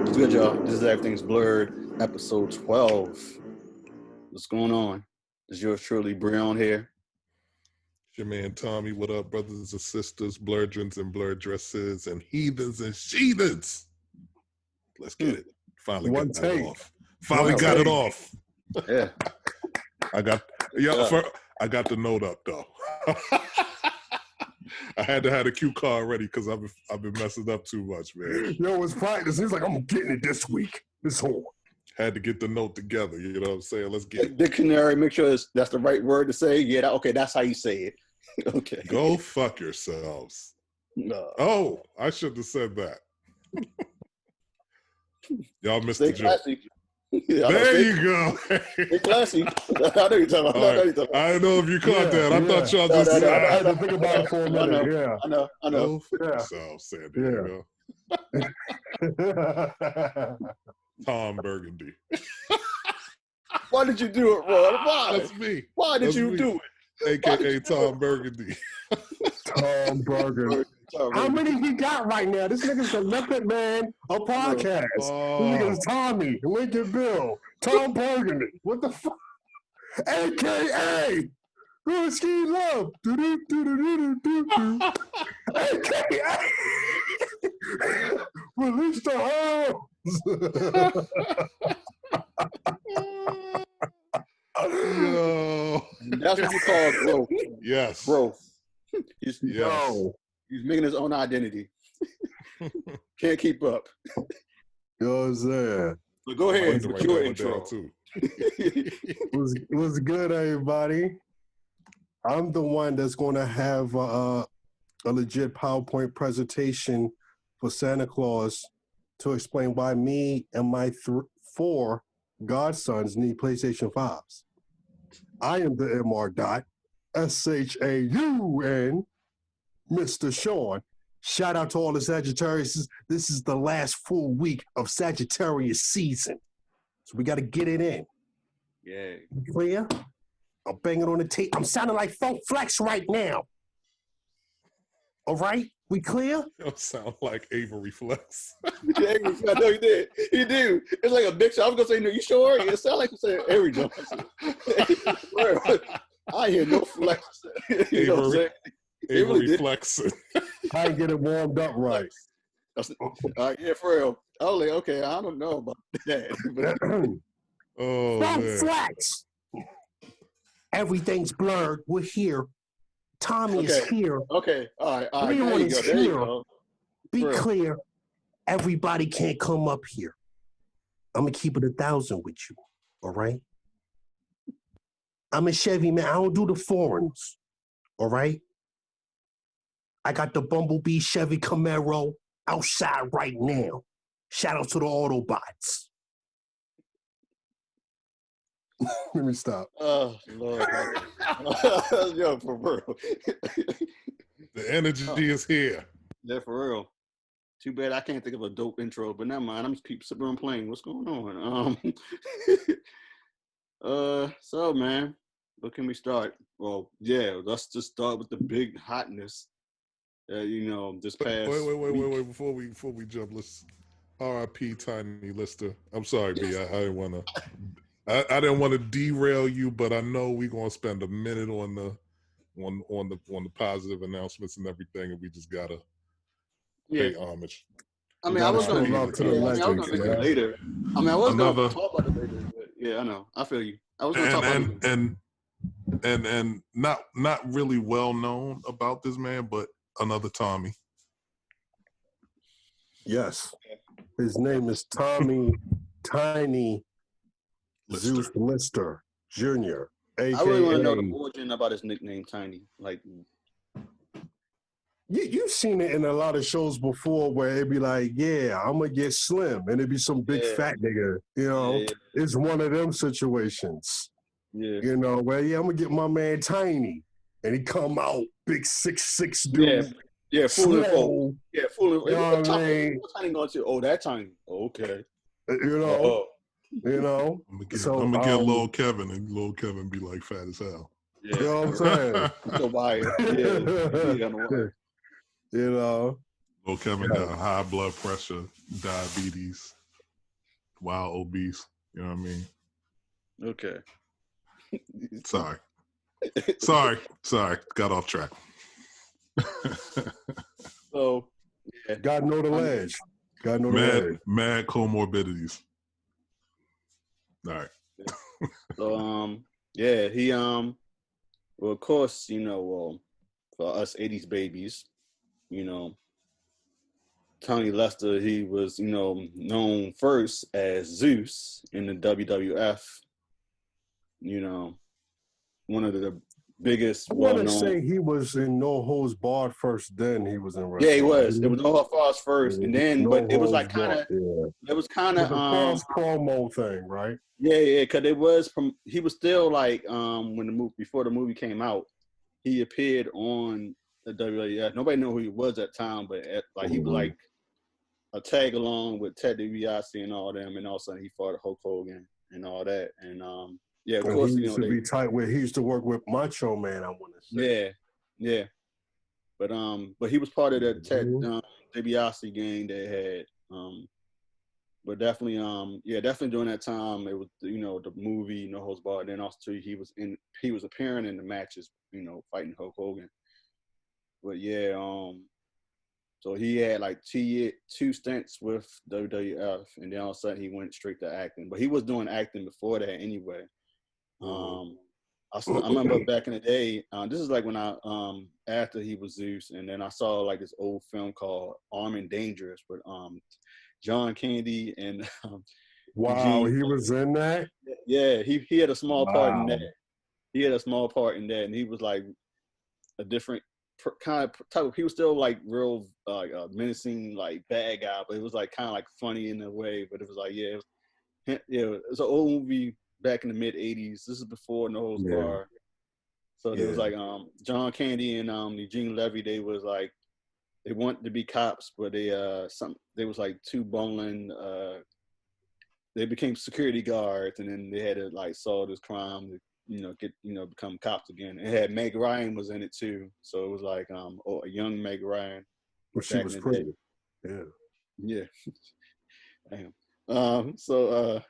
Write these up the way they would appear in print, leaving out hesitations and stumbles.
It's good, y'all. This is Everything's Blurred, episode 12. What's going on? Is yours truly Breon here? Your man Tommy, what up, brothers and sisters, blurdrins and blurred dresses, and heathens and sheathens? Let's get it. Finally got it off. Finally got it off. Yeah. I got the note up though. I had to have the cue card ready because I've been messing up too much, man. Yo, it's practice. He's like, I'm getting it this week. This whole. Had to get the note together. You know what I'm saying? Let's get it. Dictionary. Make sure that's the right word to say. Yeah. Okay. That's how you say it. Okay. Go fuck yourselves. No. Oh, I shouldn't have said that. Y'all missed the joke. Yeah, there you go. Stay classy. I know you're talking about. I don't know if you caught that. I thought y'all just. I had to think about it for a minute. Yeah. I know. Go fuck yourselves, San Diego. Tom Burgundy. Why did you do it, Ron? Why? That's me. Why did you do it? AKA Tom Burgundy. Tom Burgundy. How many he got right now? This nigga's the Leopard Man of podcast. This nigga's Tommy, Lincoln Bill, Tom Burgundy. What the fuck? AKA Whiskey Love. AKA Release the hoes. Yo. That's what you call growth. Yes. Growth. He's making his own identity. Can't keep up. You know what I'm saying? So go ahead with your intro. What's good, everybody? I'm the one that's going to have a legit PowerPoint presentation for Santa Claus to explain why me and my 4 godsons need PlayStation 5s. I am the MR Dot, SHAUN, Mr. Sean. Shout out to all the Sagittarius. This is the last full week of Sagittarius season. So we got to get it in. Yeah. Clear? I'm banging on the tape. I'm sounding like Funk Flex right now. All right? We clear? You sound like Avery Flex. I know he did. He do. It's like a big shot. I was going to say, no, you sure? It sound like you said Avery Johnson. I hear no flex. You know what I'm saying? Avery Flexing. I ain't get it warmed up right. Yeah, for real. I was like, okay, I don't know about that. Oh, Funk man. Flex. Everything's blurred. We're here. Tommy is here. Okay, all right. Leon is There you here. go. Be clear. Everybody can't come up here. I'm going to keep it 1,000 with you. All right? I'm a Chevy man. I don't do the foreigners. All right? I got the Bumblebee Chevy Camaro outside right now. Shout out to the Autobots. Let me stop. Oh, Lord. Yo, for real. The energy is here. Yeah, for real. Too bad I can't think of a dope intro, but never mind. I'm just keep sipping on playing. What's going on? So man, where can we start? Well, yeah, let's just start with the big hotness. This past. Wait! Before we jump, let's R.I.P. Tiny Lister. I'm sorry, B. I didn't want to. I didn't want to derail you, but I know we're gonna spend a minute on the positive announcements and everything, and we just gotta pay homage. I mean, I was gonna make it later. I mean, I was gonna talk about it later, but yeah, I know. I feel you. I was gonna talk about it. And not really well known about this man, but another Tommy. Yes, his name is Tommy Tiny Zeus Lister Jr. AKA, I really want to know the origin about his nickname, Tiny. Like, you've seen it in a lot of shows before where it'd be like, yeah, I'm gonna get slim, and it'd be some big fat nigga. You know, it's one of them situations. Yeah. You know, where I'm gonna get my man Tiny, and he come out big 6'6" dude. Yeah, fooling folk. Yeah, fooling. You know what I mean? What's Tiny going to? Oh, that Tiny. Okay. You know. You know. I'm gonna get Lil Kevin, and Lil Kevin be like fat as hell. Yeah. You know what I'm saying? So why? Yeah. You know. Lil Kevin got high blood pressure, diabetes, wild obese. You know what I mean? Okay. Sorry. Got off track. So, yeah. Gotta know the ledge. Gotta know the ledge. Mad comorbidities. All right. So, yeah, he, well, of course, you know, for us 80s babies, you know, Tony Lester, he was, you know, known first as Zeus in the WWF, you know, one of the biggest, I want to say he was in No Holds Barred first, then he was in wrestling. Yeah, he was. It was No Holds Barred first, and then, but it was like kind of, it was kind of, cross promo thing, right? Yeah, because it was he was still like, when before the movie came out, he appeared on the WWF. Nobody knew who he was at the time, but like he was like a tag along with Ted DiBiase and all them, and all of a sudden he fought Hulk Hogan and all that, and yeah, of course, he used to be tight with. He used to work with Macho Man, I want to say. Yeah, but he was part of that Ted DiBiase gang they had. But definitely, definitely during that time, it was, you know, the movie No Holds Barred. And then also too, he was appearing in the matches, you know, fighting Hulk Hogan. But yeah, so he had like 2 stints with WWF, and then all of a sudden he went straight to acting. But he was doing acting before that anyway. I remember back in the day. This is like when after he was Zeus, and then I saw like this old film called Armed and Dangerous, but John Candy and wow, Eugene, he was in that. Yeah, he had a small part in that. He had a small part in that, and he was like a different kind of type of. He was still like real menacing, like bad guy, but it was like kind of like funny in a way. But it was like it was an old movie back in the mid '80s. This is before No Holds Barred. So there was like John Candy and Eugene Levy. They was like. They wanted to be cops, but they was like two bowling. They became security guards, and then they had to like solve this crime to become cops again. It had Meg Ryan was in it too, so it was like a young Meg Ryan. Well, she was pretty. Yeah. Damn. So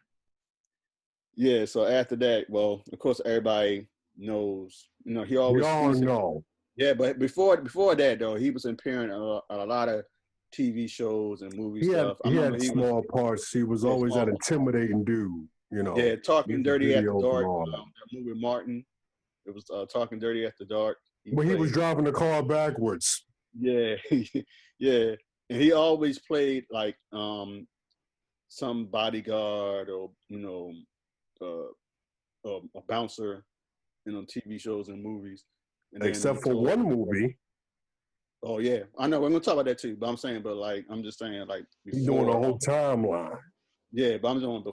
after that, well, of course everybody knows. You know, he always know. Yeah, but before that though, he was appearing a lot of TV shows and movie stuff. He had small parts. He was always that intimidating dude, you know. Yeah, Talking Dirty After Dark. That movie with Martin. It was Talking Dirty After Dark. He was driving the car backwards. Yeah, yeah, and he always played like some bodyguard or a bouncer, TV shows and movies. Except for one movie. Oh yeah, I know. We're gonna talk about that too. But I'm just saying, like he's doing the whole timeline. Yeah, but I'm doing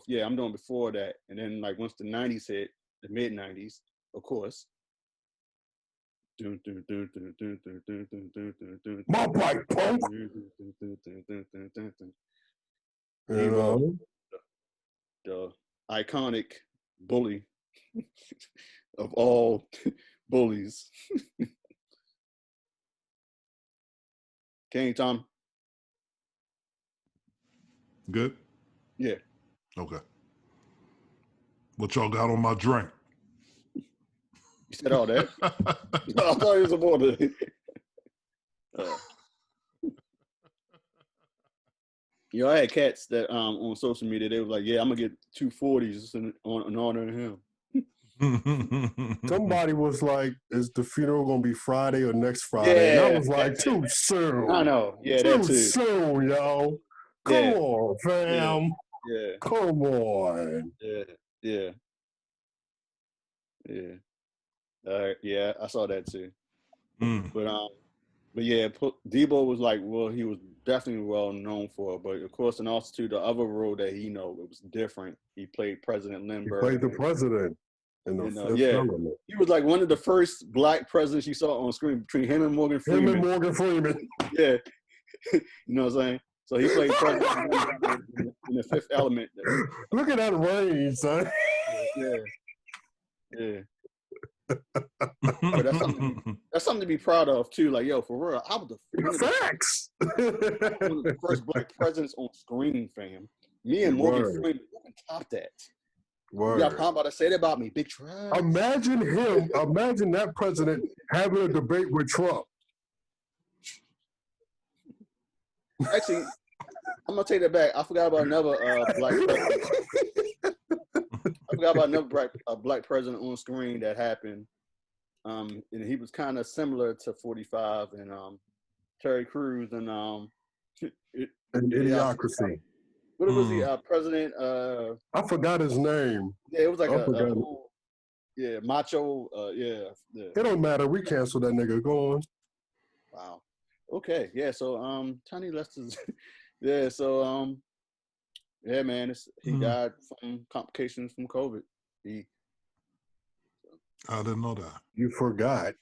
before that, and then like once the '90s hit, the mid '90s, of course. My bike, punk. Deebo, the iconic bully of all bullies. Okay, Tom? Good? Yeah. Okay. What y'all got on my drink? You said all that? I thought it was a border. I had cats that on social media, they were like, yeah, I'm going to get 240s in honor of him. Somebody was like, is the funeral going to be Friday or next Friday? Yeah, and I was like, too soon. I know. Yeah, too soon, yo. Come on, fam. Yeah. Come on. Yeah. Yeah, I saw that too. But yeah, Deebo was like, well, he was definitely well known for it, but of course, and also too, the other role that it was different. He played President Lindbergh. He played the president. He was like one of the first black presidents you saw on screen between him and Morgan Freeman. Yeah. You know what I'm saying? So he played President in the Fifth Element. Look at that range, son. Yeah. But that's something to be proud of too. Like, yo, for real, I was one of the first black presidents on screen, fam. Me and Morgan Freeman topped that. Word. Yeah, I'm about to say that about me, big Trump. Imagine that president having a debate with Trump. Actually, I'm gonna take that back. I forgot about another black president. I forgot about another black president on screen that happened. And he was kind of similar to 45 and Terry Crews and Idiocracy. What was he? President? I forgot his name. Yeah, it was like macho. Yeah. It don't matter. We canceled that nigga. Go on. Wow. Okay. Yeah. So Tiny Lester's. Yeah. So yeah, man. He died from complications from COVID. I didn't know that. You forgot.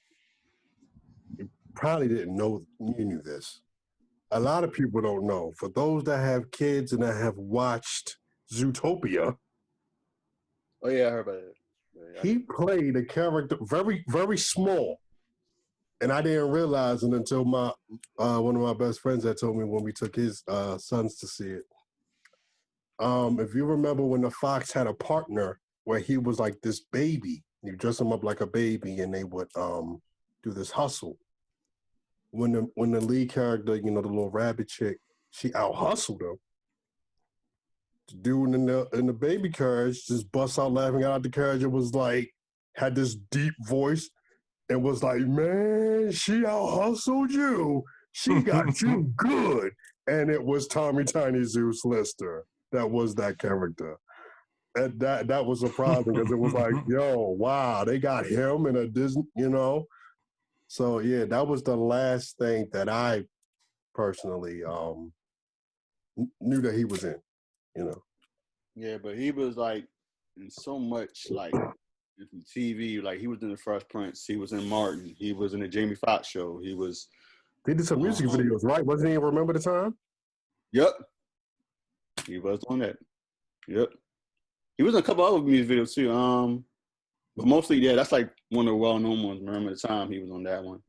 You probably didn't know you knew this. A lot of people don't know. For those that have kids and that have watched Zootopia. Oh yeah, I heard about it. Yeah, he played a character very, very small. And I didn't realize it until my one of my best friends had told me when we took his sons to see it. If you remember when the Fox had a partner where he was like this baby, you dress him up like a baby and they would do this hustle. When the lead character, you know, the little rabbit chick, she out hustled him. The dude in the baby carriage just busts out laughing out the carriage. It was like, had this deep voice and was like, man, she out hustled you. She got you good. And it was Tommy Tiny Zeus Lister. That was that character. And that was surprising because it was like, yo, wow, they got him in a Disney, you know? So yeah, that was the last thing that I personally knew that he was in, you know. Yeah, but he was like in so much like from TV. Like he was in the Fresh Prince, he was in Martin, he was in the Jamie Foxx show. They did some music videos, right? Wasn't he in Remember the Time? Yep, he was on that. Yep, he was in a couple other music videos too. But mostly, yeah, that's like one of the well-known ones. Remember the Time? He was on that one.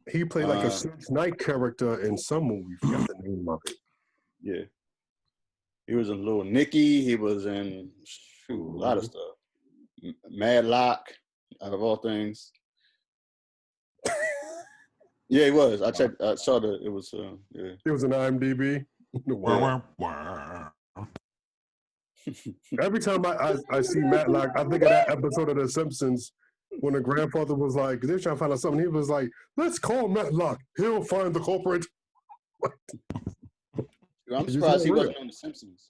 He played like a Suits Knight character in some movie. Forgot the name of it. Yeah. He was in Little Nicky. He was in a lot of stuff. Madlock, out of all things. Yeah, he was. I checked. I saw that it was. Yeah. It was an IMDb. Every time I see Matlock, I think of that episode of The Simpsons when the grandfather was like, they're trying to find out something. He was like, let's call Matlock. He'll find the culprit. I'm surprised he wasn't on The Simpsons.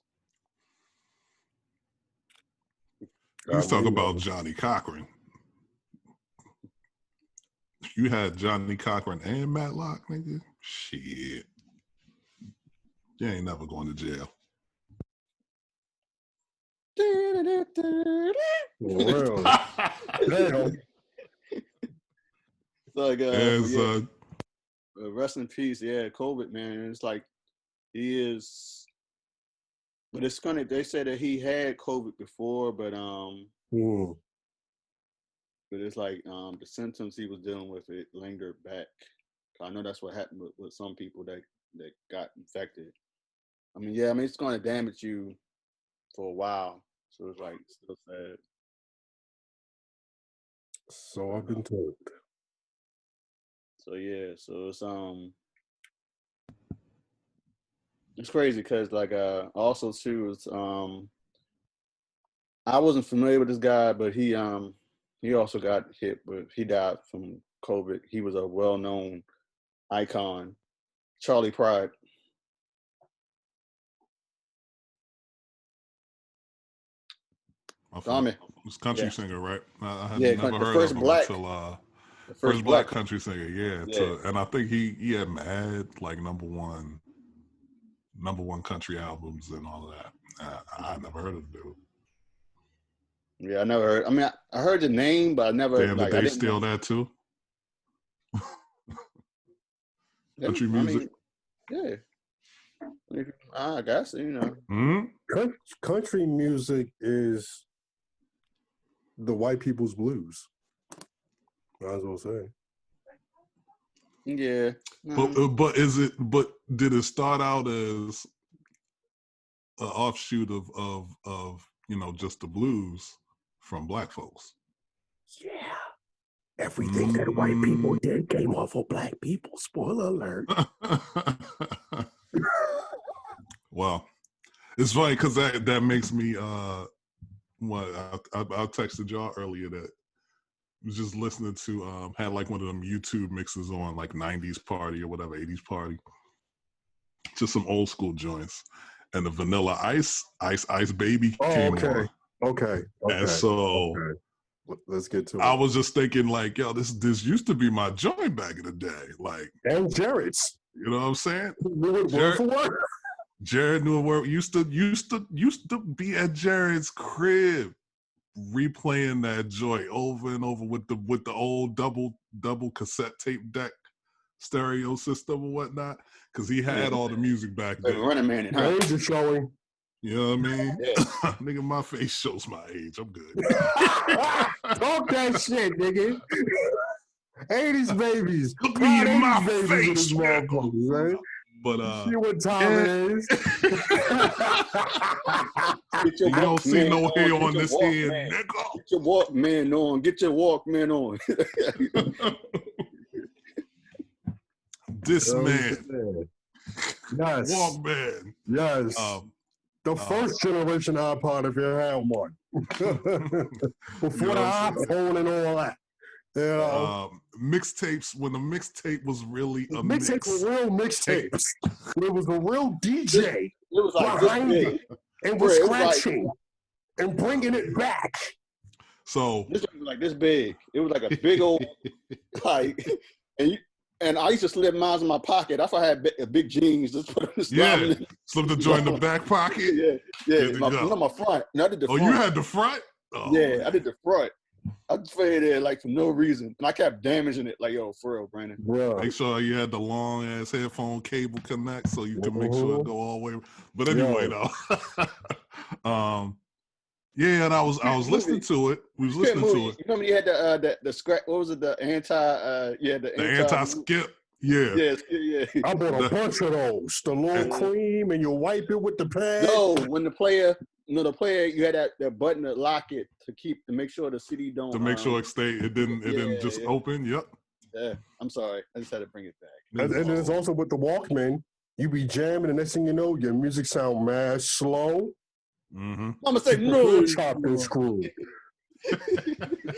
Let's talk about Johnny Cochran. You had Johnny Cochran and Matlock, nigga? Shit. You ain't never going to jail. Real. Damn. It's like, rest in peace. Yeah, COVID, man. It's like he is, but it's funny. They said that he had COVID before, but but it's like the symptoms he was dealing with, it lingered back. I know that's what happened with some people that got infected. I mean, yeah, I mean it's going to damage you for a while. So it's like still sad. So I've been told. So yeah, so it's crazy because like also too it's I wasn't familiar with this guy, but he also got hit, but he died from COVID. He was a well-known icon, Charlie Pride. This country singer, right? I had never heard of him until the first black country singer, and I think he had mad like number one country albums and all of that. I never heard of the dude. Yeah, I never heard. I mean, I heard the name, but I never. Damn, did they steal that too? Country music. I mean, yeah. I guess, you know. Mm-hmm. Country music is the white people's blues. Might as well say. Yeah. But is it? But did it start out as an offshoot of just the blues from black folks? Yeah. Everything that white people did came off of black people. Spoiler alert. Well, it's funny because that makes me what I texted y'all earlier that was just listening to had like one of them YouTube mixes on like 90s party or whatever, 80s party. Just some old school joints. And the Vanilla Ice Baby came on. Okay. And so let's get to it. I was just thinking like, yo, this used to be my joint back in the day. Like, and Jared's. You know what I'm saying? Word for word. Jared knew a word. Used to be at Jared's crib replaying that joint over and over with the old double cassette tape deck stereo system or whatnot, because he had all the music back then. Running Man and the age is showing. You know what I mean? Yeah. Nigga, my face shows my age. I'm good. Talk that shit, nigga. 80s babies. Look me in my face, man. Right? But see what time it is. You don't see no hair on this head, nigga. Get your Walkman on. Get your Walkman on. This man. Yes. Walkman. Yes. The first generation iPod, if you had one. Before the iPhone and all that. You know? Mixtapes, when the mixtape was really a mix. Mixtapes were real mixtapes. It was a real DJ it was like behind it and was scratching and bringing it back. So this was like this big. It was like a big old like, and I used to slip mine in my pocket. That's why I had big jeans. Just put them slip the joint in the back pocket. Yeah. My front. No, I did the front. You had the front? Oh, yeah, man. I did the front. I just faded there like for no reason, and I kept damaging it. Like, yo, for real, Brandon. Bro. Make sure you had the long ass headphone cable connect so you can make sure it go all the way. But anyway, though, and I was listening to it. We was listening to it. You remember you had the scratch? What was it? The anti-skip. Yeah. I bought a bunch of those. The little cream, and you wipe it with the pad. No, when the player, you had that button to lock it to make sure the CD don't. To make sure it stayed, it didn't just open. Yep. Yeah, I'm sorry. I just had to bring it back. And then it's also with the Walkman. You be jamming, and next thing you know, your music sound mad slow. Mm-hmm. I'm gonna say no. Chopped and screwed.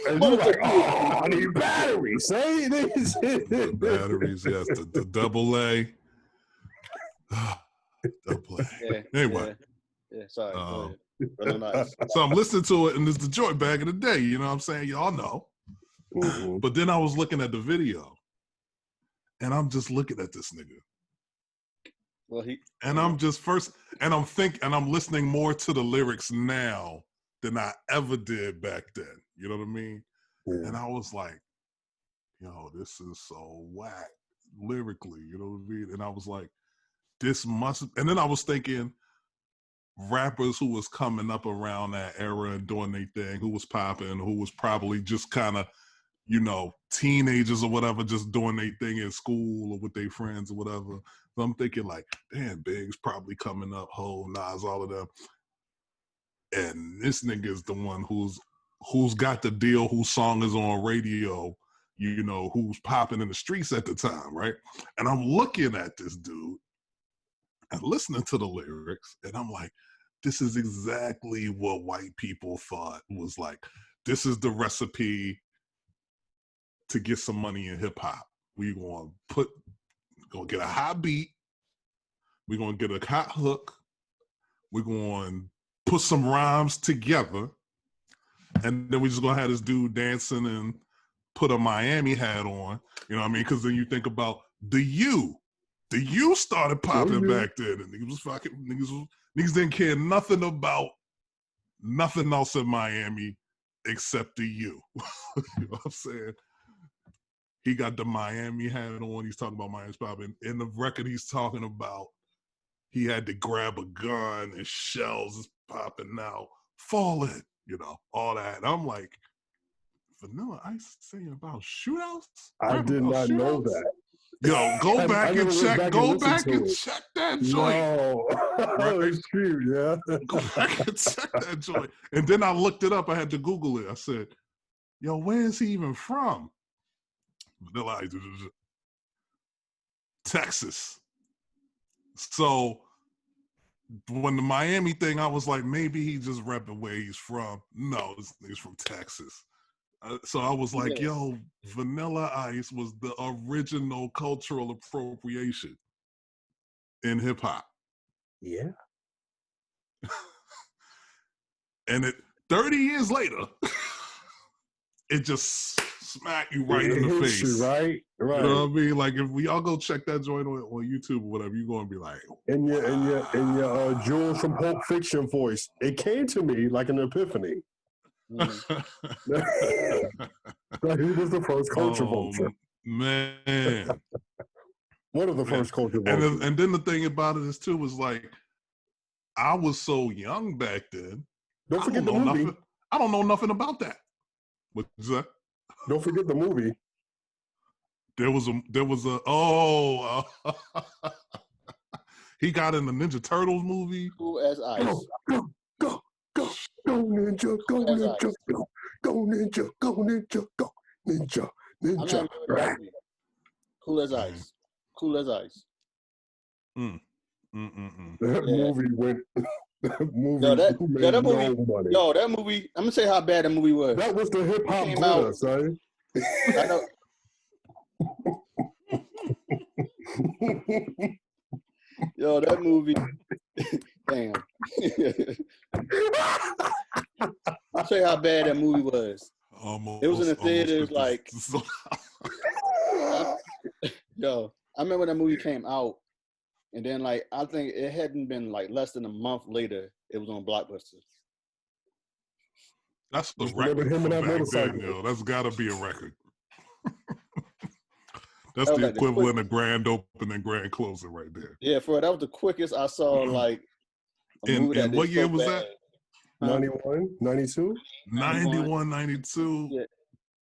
And you're like, I need batteries. Say this. The batteries, yes. The double A. Double A. Yeah, anyway. Yeah, sorry. So I'm listening to it, and it's the joint back in the day. You know what I'm saying? Y'all know. Mm-hmm. But then I was looking at the video, and I'm just looking at this nigga. Well, I'm listening more to the lyrics now than I ever did back then. You know what I mean? Yeah. And I was like, yo, this is so whack lyrically. You know what I mean? And I was like, and then I was thinking rappers who was coming up around that era and doing their thing, who was popping, who was probably just kind of, teenagers or whatever, just doing their thing in school or with their friends or whatever. So I'm thinking like, damn, Big's probably coming up, Ho, Nas, all of them. And this nigga is the one who's got the deal, whose song is on radio, who's popping in the streets at the time, right? And I'm looking at this dude and listening to the lyrics, and I'm like, this is exactly what white people thought was like, this is the recipe to get some money in hip hop. We're gonna get a hot beat, we're gonna get a hot hook, we're gonna put some rhymes together, and then we're just gonna have this dude dancing and put a Miami hat on. You know what I mean? Because then you think about the U started popping back then, and niggas didn't care nothing about nothing else in Miami except the U. You know what I'm saying? He got the Miami hat on. He's talking about Miami's popping. In the record, he's talking about he had to grab a gun and shells is popping out, falling, all that. And I'm like, Vanilla Ice saying about shootouts? I did not know that. Yo, go back and check. Go back and check that joint. No, it's cute, yeah. Go back and check that joint. And then I looked it up. I had to Google it. I said, "Yo, where is he even from?" Vanilla Ice, Texas. So when the Miami thing, I was like, maybe he just repping where he's from. No, he's from Texas. So I was like, yo, Vanilla Ice was the original cultural appropriation in hip hop. Yeah. And 30 years later, it just smacked you right in the face. You, right. You know what I mean? Like if we all go check that joint on YouTube or whatever, you're gonna be like, in your Jules from Pulp Fiction voice, it came to me like an epiphany. That he was the first culture vulture. Man. One of the first culture vultures. And then the thing about it is too was like, I was so young back then. Don't forget the movie. I don't know nothing about that. What's that? Don't forget the movie. There was a he got in the Ninja Turtles movie. Cool as ice. Go ninja, go ninja, go ninja, go ninja, go ninja. Cool as ice. Cool as ice. That movie went. That movie. That movie. I'm gonna say how bad that movie was. That was the hip hop glitter, son. I know. Yo, that movie. Damn. I'll tell you how bad that movie was. It was in the theaters like. Yo, I remember when that movie came out, and then like I think it hadn't been like less than a month later, it was on Blockbuster. That's the record from back then, yo. That's got to be a record. That's the equivalent of grand opening, grand closing right there. Yeah, that was the quickest I saw like a movie and what year was that? 91, 92? 91, 92. Yeah.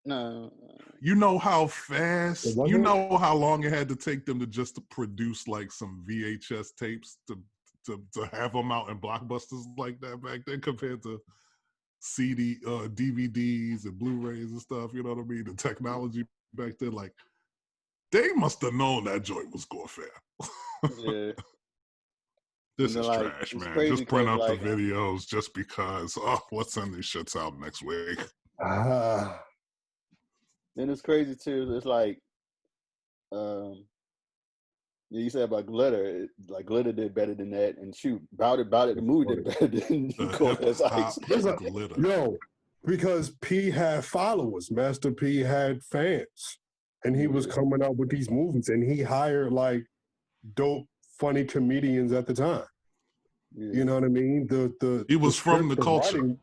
No. You know how fast, you know how long it had to take them to produce like some VHS tapes to have them out in blockbusters like that back then compared to DVDs and Blu-rays and stuff, you know what I mean? The technology back then, like, they must have known that joint was going fair. Yeah. This is trash, man. Just print out the videos just because, let's send these shits out next week. And it's crazy, too. It's like, you said about Glitter. Like, Glitter did better than that. And shoot, About It, the movie did better than Cold as Ice. Yo, because P had followers. Master P had fans. And he was coming out with these movies. And he hired, like, dope, funny comedians at the time. Yeah. You know what I mean? He was from the culture. Writing,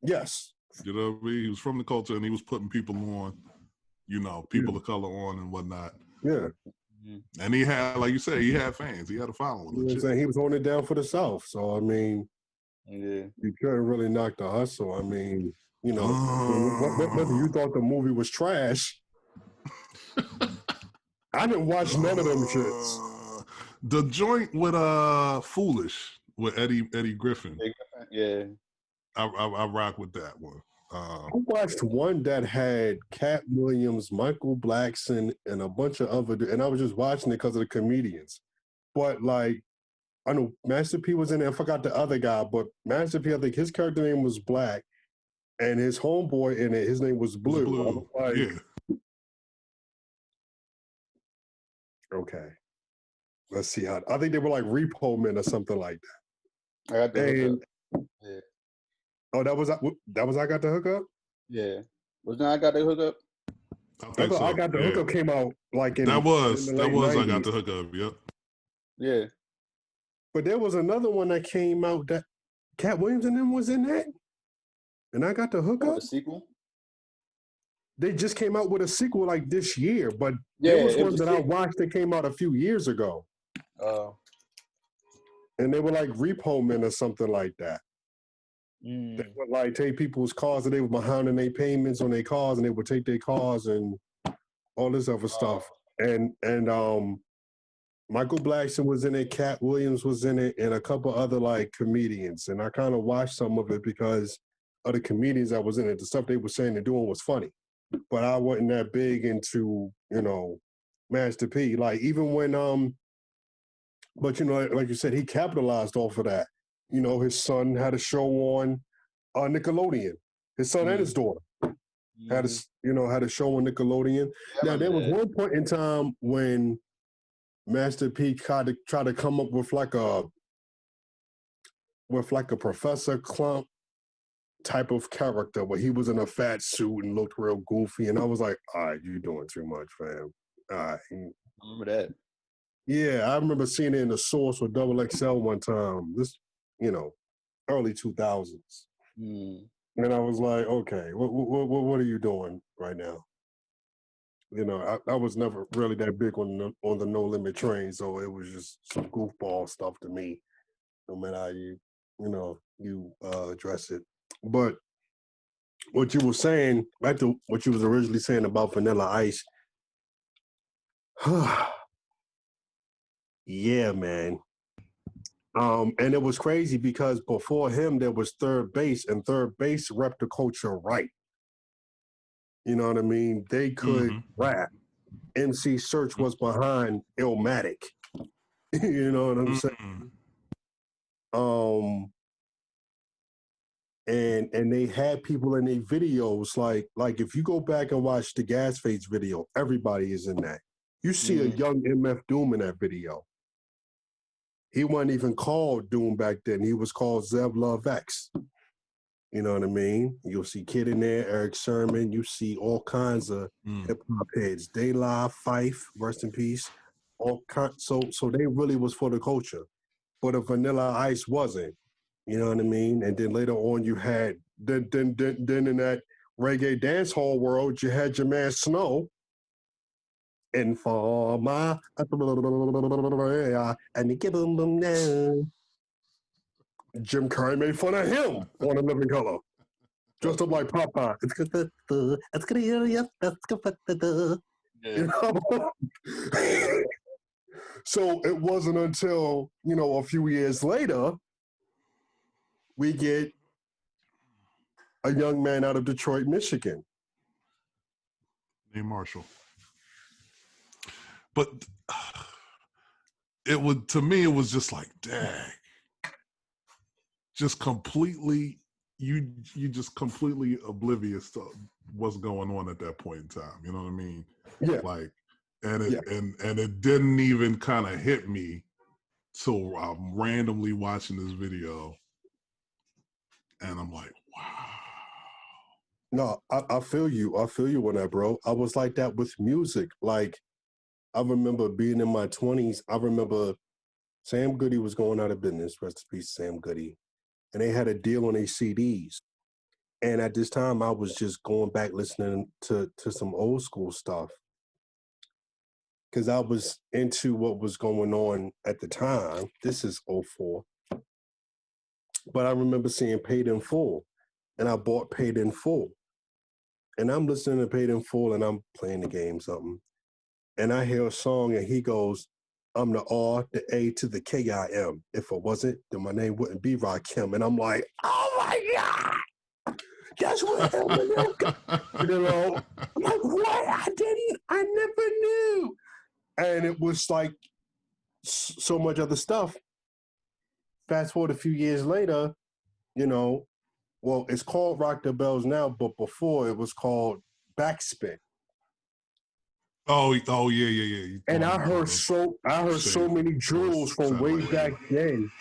yes. You know what I mean? He was from the culture, and he was putting people on, people of color on and whatnot. Yeah. And he had, like you said, he had fans. He had a following. You know what I'm saying? He was holding it down for the South. So, I mean, you couldn't really knock the hustle. I mean, whether you thought the movie was trash, I didn't watch none of them shits. The joint with Foolish with Eddie Griffin. Yeah. I rock with that one. I watched one that had Cat Williams, Michael Blackson, and a bunch of other, and I was just watching it because of the comedians. But like, I know Master P was in it. I forgot the other guy, but Master P, I think his character name was Black, and his homeboy in it, his name was Blue. Okay. Let's see how. I think they were like repo men or something like that. Oh, that was I Got the Hookup? Yeah. Wasn't I Got the Hookup? I Got the Hookup came out like in that was in the late 90s. I Got the Hookup. Yep. Yeah. But there was another one that came out that Cat Williams and them was in that, and I Got the Hookup. A sequel. They just came out with a sequel like this year, but there was ones that I watched that came out a few years ago. and they were like repo men or something like that. They would like take people's cars and they were behind in their payments on their cars, and they would take their cars and all this other stuff. And Michael Blackson was in it, Cat Williams was in it, and a couple other like comedians. And I kind of watched some of it because of the comedians that was in it. The stuff they were saying and doing was funny, but I wasn't that big into, you know, Master P. Like even when but you know, like you said, he capitalized off of that. You know, his son had a show on Nickelodeon. His son and his daughter had a show on Nickelodeon. Now there was one point in time when Master P tried to come up with like a Professor Clump type of character where he was in a fat suit and looked real goofy, and I was like, all right, you're doing too much, fam. All right. I remember that. Yeah, I remember seeing it in the Source with Double XL one time. This, you know, early 2000s. And I was like, okay, what are you doing right now? You know, I was never really that big on the No Limit train, so it was just some goofball stuff to me, no matter how you address it. But what you were saying, back to what you was originally saying about Vanilla Ice, yeah, man. And it was crazy because before him there was Third Base, and Third Base repped the culture right. You know what I mean? They could rap. MC Search was behind Illmatic. You know what I'm saying? And they had people in their videos like if you go back and watch the Gas Face video, everybody is in that. You see a young MF Doom in that video. He wasn't even called Doom back then. He was called Zev Love X. You know what I mean? You'll see Kid in there, Eric Sermon. You see all kinds of hip-hop heads. De La, Fife, rest in peace. So they really was for the culture. But a Vanilla Ice wasn't. You know what I mean? And then later on you had, then in that reggae dance hall world, you had your man Snow. Informer. And give them now. Jim Carrey made fun of him on A Living Color. Dressed up like Popeye. It's good. It's good. It's good. You know? So it wasn't until, you know, a few years later, we get a young man out of Detroit, Michigan. Named Marshall. But it would, to me, it was just like, dang. Just completely, you just completely oblivious to what's going on at that point in time. You know what I mean? Yeah. Like, and it didn't even kind of hit me till I'm randomly watching this video, and I'm like, wow. No, I feel you. I feel you on that, bro. I was like that with music. Like, I remember being in my 20s. I remember Sam Goody was going out of business. Rest in peace, Sam Goody. And they had a deal on their CDs. And at this time, I was just going back listening to some old school stuff. Because I was into what was going on at the time. This is 04. But I remember seeing Paid in Full. And I bought Paid in Full. And I'm listening to Paid in Full and I'm playing the game something. And I hear a song and he goes, I'm the R, the A to the K-I-M. If I wasn't, then my name wouldn't be Rakim. And I'm like, oh my God! That's what Eminem got. You know? I'm like, what? I never knew. And it was like so much other stuff. Fast forward a few years later, you know, well, it's called Rock the Bells now, but before it was called Backspin. Oh yeah. And I heard so many jewels from way back then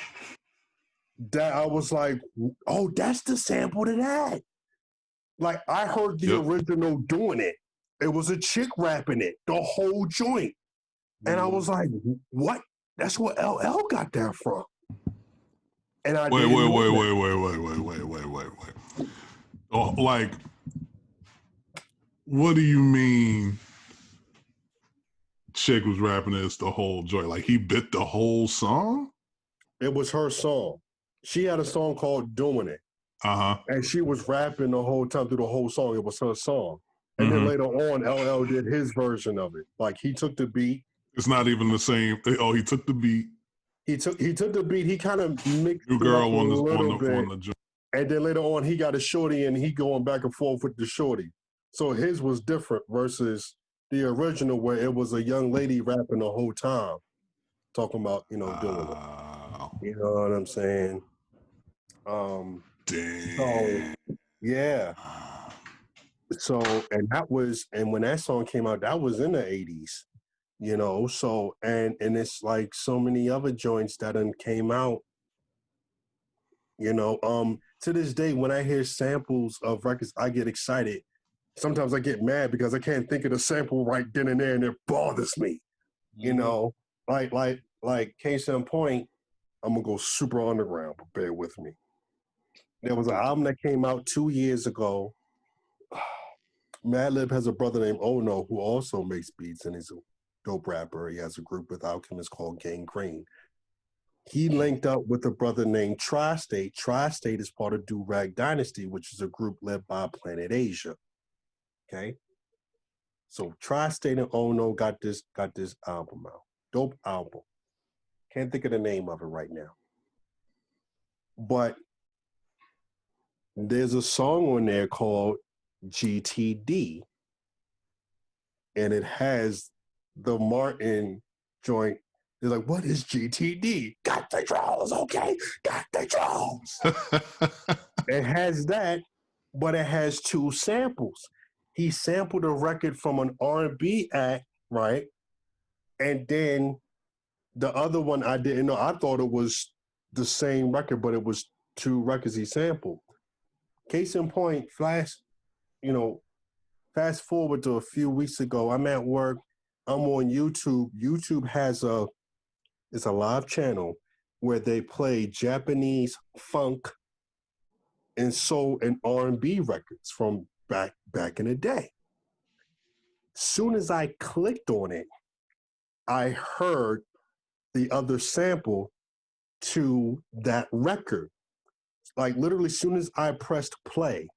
that I was like, oh, that's the sample to that. Like I heard the original doing it. It was a chick rapping it, the whole joint. And I was like, what? That's where LL got that from. And I wait. Oh, like, what do you mean? Chick was rapping this the whole joint, like he bit the whole song. It was her song. She had a song called "Doing It," and she was rapping the whole time through the whole song. It was her song. And then later on, LL did his version of it. Like he took the beat. It's not even the same. Oh, he took the beat. He took the beat. He kind of mixed New it up girl a on little bit. the joint. And then later on, he got a shorty, and he going back and forth with the shorty. So his was different versus the original, where it was a young lady rapping the whole time, talking about doing it. You know what I'm saying? Damn. So yeah. So and when that song came out, that was in the 80s. So and it's like so many other joints that came out. To this day, when I hear samples of records, I get excited. Sometimes I get mad because I can't think of the sample right then and there, and it bothers me. Like case in point, I'm gonna go super underground, but bear with me. There was an album that came out 2 years ago. Madlib has a brother named Ono who also makes beats, and he's a dope rapper. He has a group with Alchemists called Gang Green. He linked up with a brother named Tri-State. Tri-State is part of Do Rag Dynasty, which is a group led by Planet Asia. Okay, so Tri-State and Ono got this album out. Dope album. Can't think of the name of it right now. But there's a song on there called GTD, and it has the Martin joint. They're like, what is GTD? Got the draws, okay? Got the draws. It has that, but it has two samples. He sampled a record from an R&B act, right? And then the other one I didn't know. I thought it was the same record, but it was two records he sampled. Case in point, fast forward to a few weeks ago, I'm at work. I'm on YouTube. YouTube has it's a live channel where they play Japanese funk and soul and R&B records from back in the day. Soon as I clicked on it, I heard the other sample to that record. Like literally, soon as I pressed play,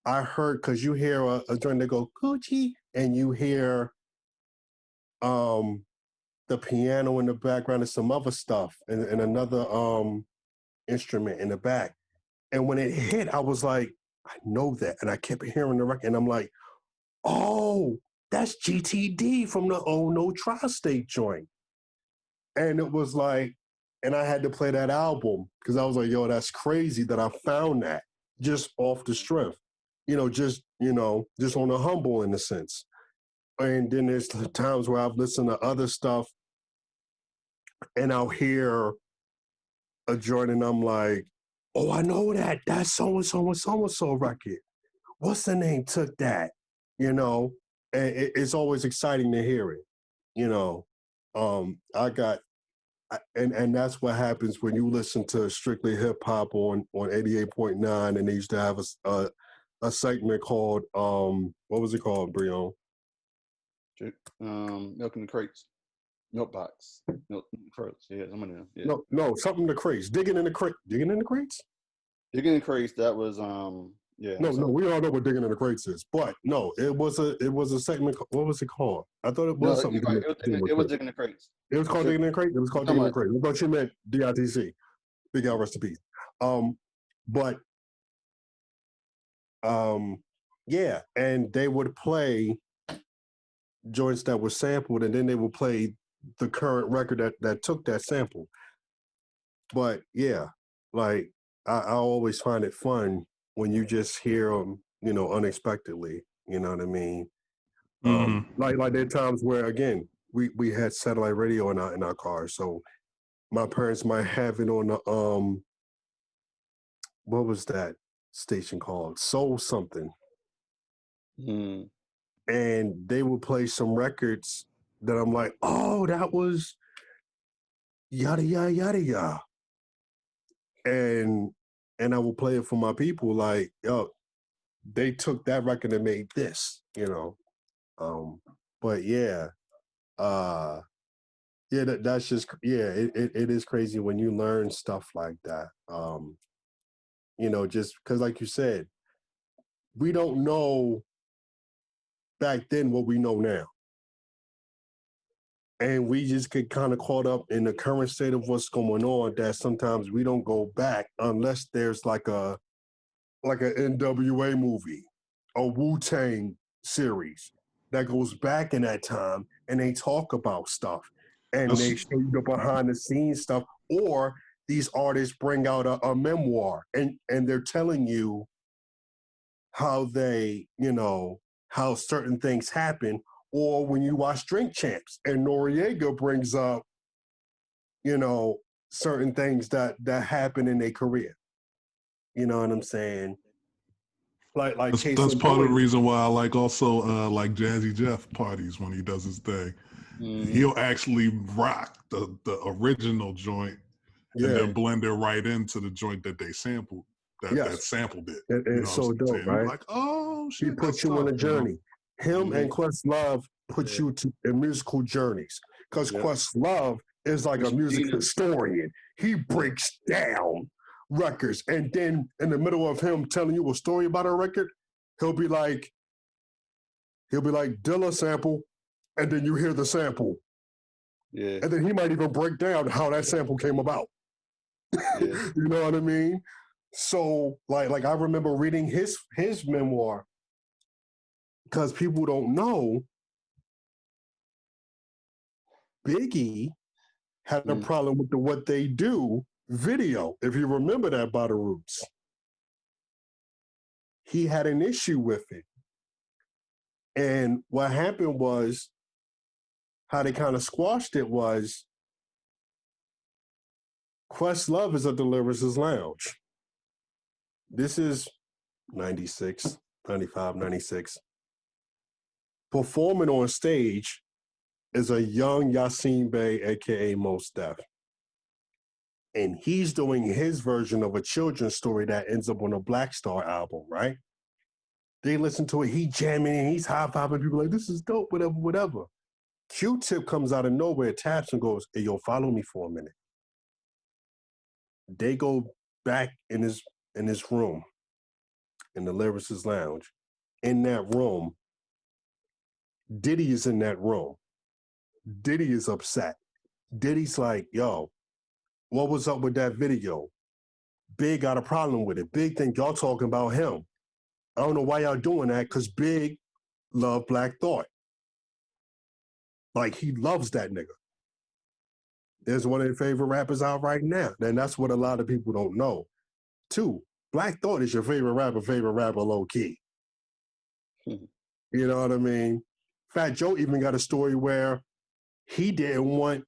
I heard, because you hear a joint that go Gucci, and you hear the piano in the background and some other stuff and another instrument in the back. And when it hit, I was like, I know that. And I kept hearing the record, and I'm like, oh, that's GTD from the Oh No Tri-State joint. And it was like, and I had to play that album because I was like, yo, that's crazy that I found that just off the strength, just on a humble in a sense. And then there's times where I've listened to other stuff and I'll hear a joint and I'm like, oh, I know that. That's so-and-so and so-and-so record. What's the name took that? And it's always exciting to hear it. And that's what happens when you listen to Strictly Hip Hop on 88.9, and they used to have a segment called what was it called, Brion? Milk in the Crates. Milk box. Milk in the crates. Yeah, I'm gonna. Yeah. No, something in the crates. Digging in the crates. Digging in the crates. Digging in the crates. That was yeah. No, we all know what digging in the crates is, but no, it was a segment. What was it called? I thought it was something. Right. It was digging the crates. It was called digging in the crate. It was called digging in the crate. I thought you meant DITC. Big Al recipe. But yeah, and they would play joints that were sampled, and then they would play the current record that took that sample. But yeah, like I always find it fun when you just hear them, unexpectedly. You know what I mean? Like there are times where, again, we had satellite radio in our car, so my parents might have it on the what was that station called? Soul something. And they would play some records that I'm like, oh, that was yada yada yada yada. And I will play it for my people like, yo, they took that record and made this, But yeah, Yeah, that's just it is crazy when you learn stuff like that. Just because, like you said, we don't know back then what we know now, and we just get kind of caught up in the current state of what's going on. That sometimes we don't go back unless there's like an NWA movie, a Wu-Tang series that goes back in that time, and they talk about stuff, and That's they show you the behind the scenes stuff, or these artists bring out a memoir, and they're telling you how how certain things happen, or when you watch Drink Champs and Noriega brings up, you know, certain things that happen in their career. You know what I'm saying? Like case that's in part of the point. reason why I like also like Jazzy Jeff parties when he does his thing. He'll actually rock the original joint and Yeah. then blend it right into the joint that they sampled. That Yes. sampled it. You It's know what so I'm dope, saying? You're right? like, oh He shit, that's puts you on tough, a you know? journey. Him and Questlove put Yeah. you in musical journeys, because Yeah. Questlove is like a Richard music Gere. historian. He breaks down records, and then in the middle of him telling you a story about a record, he'll be like Dilla sample, and then you hear the sample, Yeah. and then he might even break down how that sample came about. Yeah. You know what I mean? So like I remember reading his memoir, because people don't know Biggie had a problem with the What They Do video. If you remember that by the Roots, he had an issue with it. And what happened was, how they kind of squashed it was, Questlove is at the Lyricist Lounge. This is 96, 95, 96. Performing on stage is a young Yasin Bey, aka Mos Def. And he's doing his version of a children's story that ends up on a Black Star album, right? They listen to it, he jamming and he's high-fiving people like, this is dope, whatever, whatever. Q-Tip comes out of nowhere, taps and goes, hey, yo, follow me for a minute. They go back in his room, in the Lyricist Lounge. In that room, Diddy is in that room. Diddy is upset. Diddy's like, yo, what was up with that video? Big got a problem with it. Big think y'all talking about him. I don't know why y'all doing that, because Big loved Black Thought. Like, he loves that nigga. There's one of their favorite rappers out right now. And that's what a lot of people don't know. Two, Black Thought is your favorite rapper low key. You know what I mean? Fat Joe even got a story where he didn't want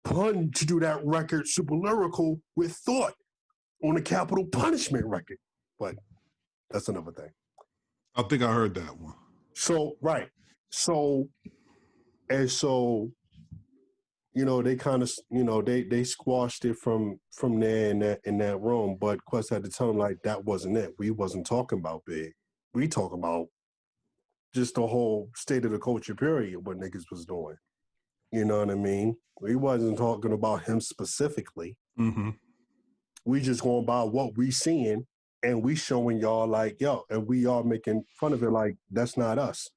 Pun to do that record super lyrical with Thought on the Capital Punishment record. But that's another thing. I think I heard that one. So, right. So, they kind of, they squashed it from there in that room. But Quest had to tell him, like, that wasn't it. We wasn't talking about Big. We talk about just the whole state of the culture period, what niggas was doing. You know what I mean? We wasn't talking about him specifically. Mm-hmm. We just going by what we seeing, and we showing y'all like, yo, and we are making fun of it like, that's not us.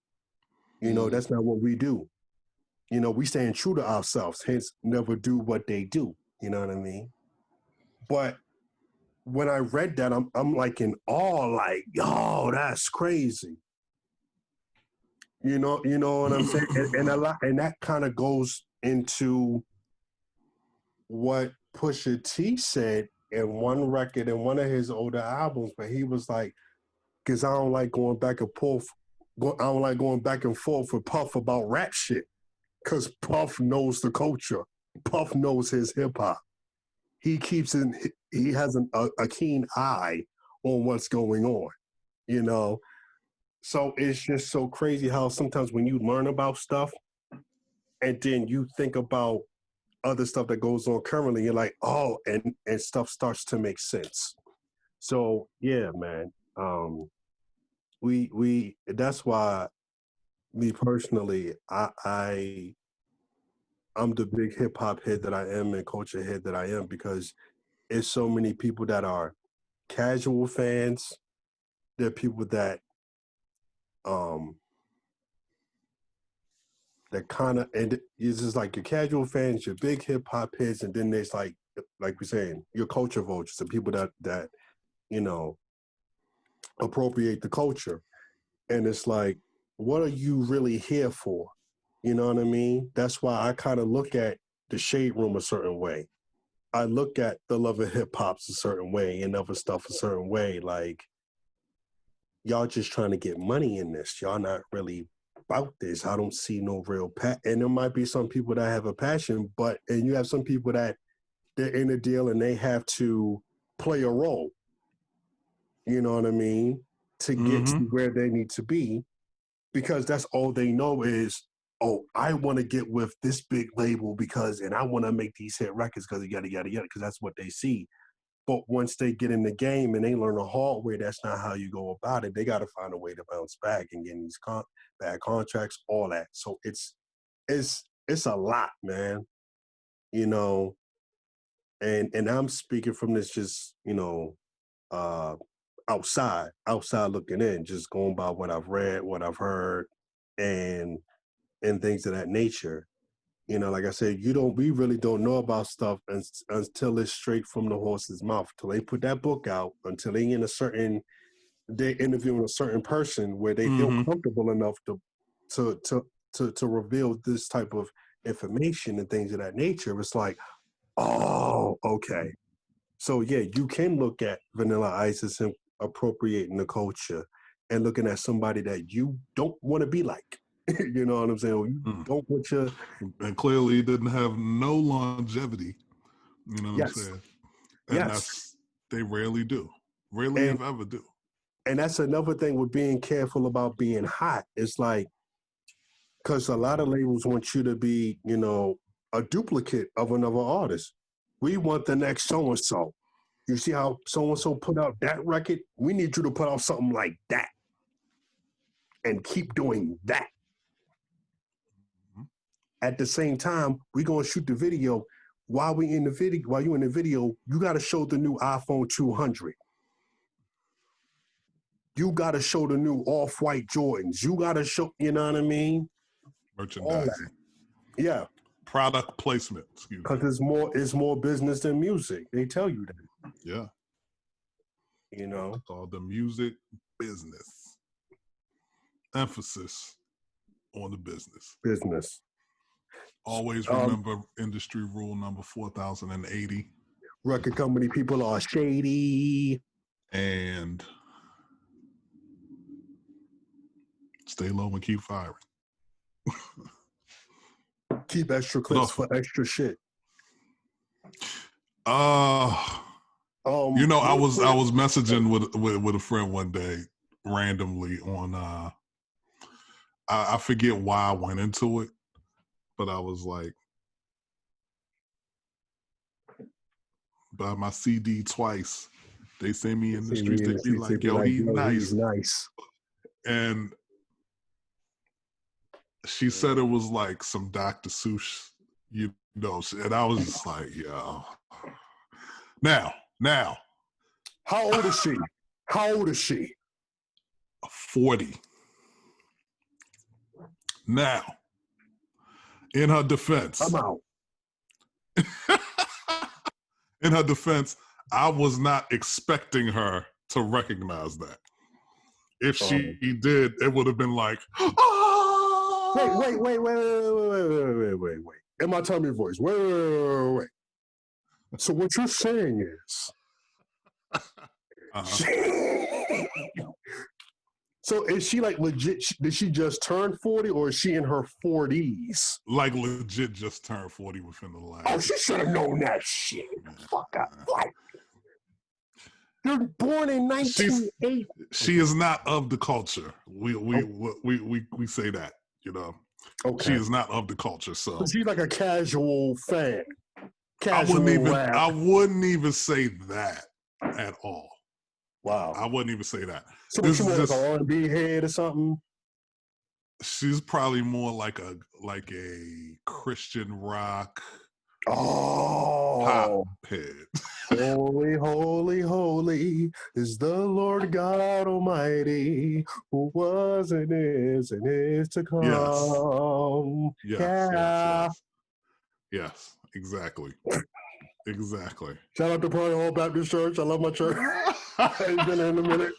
That's not what we do. We staying true to ourselves, hence never do what they do. You know what I mean? But when I read that, I'm like in awe, like, yo, that's crazy. You know what I'm saying? And a lot, and that kind of goes into what Pusha T said in one record in one of his older albums, but he was like, because I don't like going back and forth. I don't like going back and forth with Puff about rap shit, because Puff knows the culture. Puff knows his hip hop. He has a keen eye on what's going on, So it's just so crazy how sometimes when you learn about stuff and then you think about other stuff that goes on currently, you're like, oh, and stuff starts to make sense. So yeah, man. We that's why me personally, I I'm the big hip hop head that I am and culture head that I am because it's so many people that are casual fans. There are people that that kind of, and it's just like your casual fans, your big hip hop heads, and then there's like we're saying, your culture vultures, the people that you know appropriate the culture, and it's like, what are you really here for? You know what I mean? That's why I kind of look at the Shade Room a certain way. I look at the Love of Hip Hop's a certain way and other stuff a certain way. Like, y'all just trying to get money in this. Y'all not really about this. I don't see no real and there might be some people that have a passion, and you have some people that they're in a deal and they have to play a role. You know what I mean? To get to where they need to be, because that's all they know is, oh, I want to get with this big label and I want to make these hit records because yada, yada, yada, because that's what they see. But once they get in the game and they learn the hard way, that's not how you go about it. They got to find a way to bounce back and get these bad contracts, all that. So it's a lot, man. You know, and I'm speaking from this just, outside looking in, just going by what I've read, what I've heard, and things of that nature. You know, like I said, we really don't know about stuff until it's straight from the horse's mouth. Until they put that book out, until they're interviewing a certain person where they feel comfortable enough to reveal this type of information and things of that nature. It's like, oh, okay. So yeah, you can look at Vanilla Ice as him appropriating the culture and looking at somebody that you don't want to be like. You know what I'm saying? You don't want your... And clearly it didn't have no longevity. You know what I'm saying? And they rarely do. Rarely, if ever, do. And that's another thing with being careful about being hot. It's like, because a lot of labels want you to be, a duplicate of another artist. We want the next so-and-so. You see how so-and-so put out that record? We need you to put out something like that and keep doing that. At the same time, we're going to shoot the video. While you're in the video, you got to show the new iPhone 200. You got to show the new Off-White Jordans. You got to show, you know what I mean? Merchandising. Yeah. Product placement. Because it's more business than music. They tell you that. Yeah. You know? It's called the music business. Emphasis on the business. Business. Always remember industry rule number 4080. Record company people are shady. And stay low and keep firing. Keep extra clips for extra shit. I was messaging with a friend one day randomly on I forget why I went into it, but I was like, buy my CD twice. They see me in the streets, they be like, yo, he's nice. And she said it was like some Dr. Seuss, and I was just like, yo. Now. How old is she? 40. Now, in her defense. I'm out. In her defense, I was not expecting her to recognize that. If she did, it would have been like, oh! Wait. In my tummy voice. Wait. So what you're saying is, so is she like legit? Did she just turn 40, or is she in her 40s? Like legit, just turned 40 within the last. Oh, she should have known that shit. Fuck up. Like, you're born in 1980. She is not of the culture. We say that, Okay. She is not of the culture, so she's like a casual fan. I wouldn't even say that at all. Wow. I wouldn't even say that. So this is like an R&B head or something? She's probably more like a Christian rock pop Oh, head. holy, holy, holy is the Lord God Almighty, who was and is to come. Yes, exactly. Exactly. Shout out to Prairie Hall Baptist Church. I love my church. I ain't been there in a minute.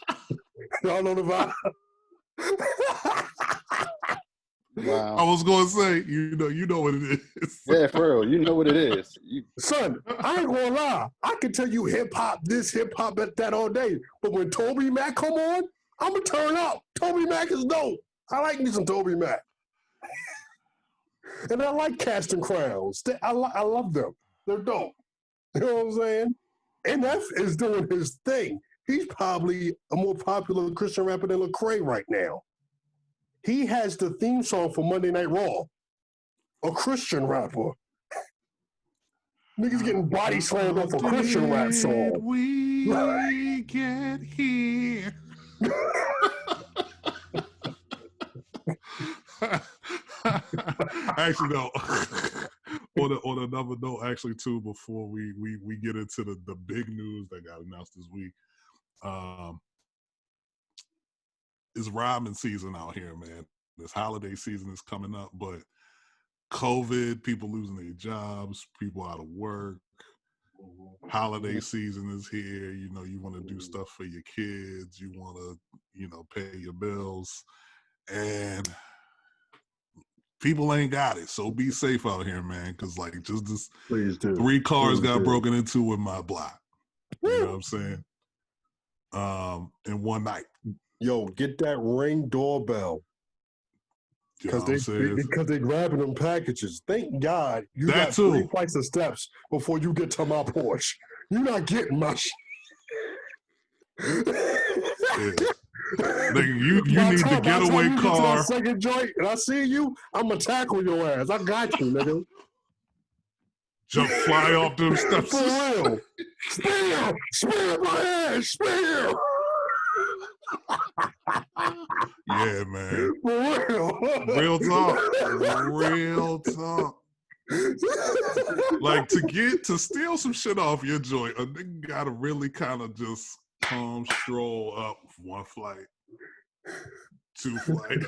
Y'all know the vibe. Wow. I was gonna say, you know what it is. Yeah, for real. You know what it is. Son, I ain't gonna lie. I can tell you hip hop this, hip hop that all day. But when Toby Mac come on, I'm gonna turn up. Toby Mac is dope. I like me some Toby Mac. And I like Casting Crowns. I love them. They're dope. You know what I'm saying? NF is doing his thing. He's probably a more popular Christian rapper than Lecrae right now. He has the theme song for Monday Night Raw. A Christian rapper. Niggas getting body slammed off a Christian rap song. We get here. Actually, no. on another note, actually, too, before we get into the big news that got announced this week, it's rhyming season out here, man. This holiday season is coming up, but COVID, people losing their jobs, people out of work. Holiday season is here. You know, you want to do stuff for your kids. You want to, pay your bills. And people ain't got it. So be safe out here, man. Because, just this, Please do. 3 cars Please got do. broken into in my block. You know what I'm saying? In one night. Yo, get that Ring doorbell. Because they grabbing them packages. Thank God you got 3 flights of steps before you get to my porch. You're not getting my shit. Nigga, you need the getaway car. Get to that second joint and I see you, I'm going to tackle your ass. I got you, nigga. Jump, fly off them steps. For real. Spear my ass, spear. Yeah, man. For real. Real talk. To steal some shit off your joint, a nigga gotta really kind of just stroll up 1 flight, 2 flight.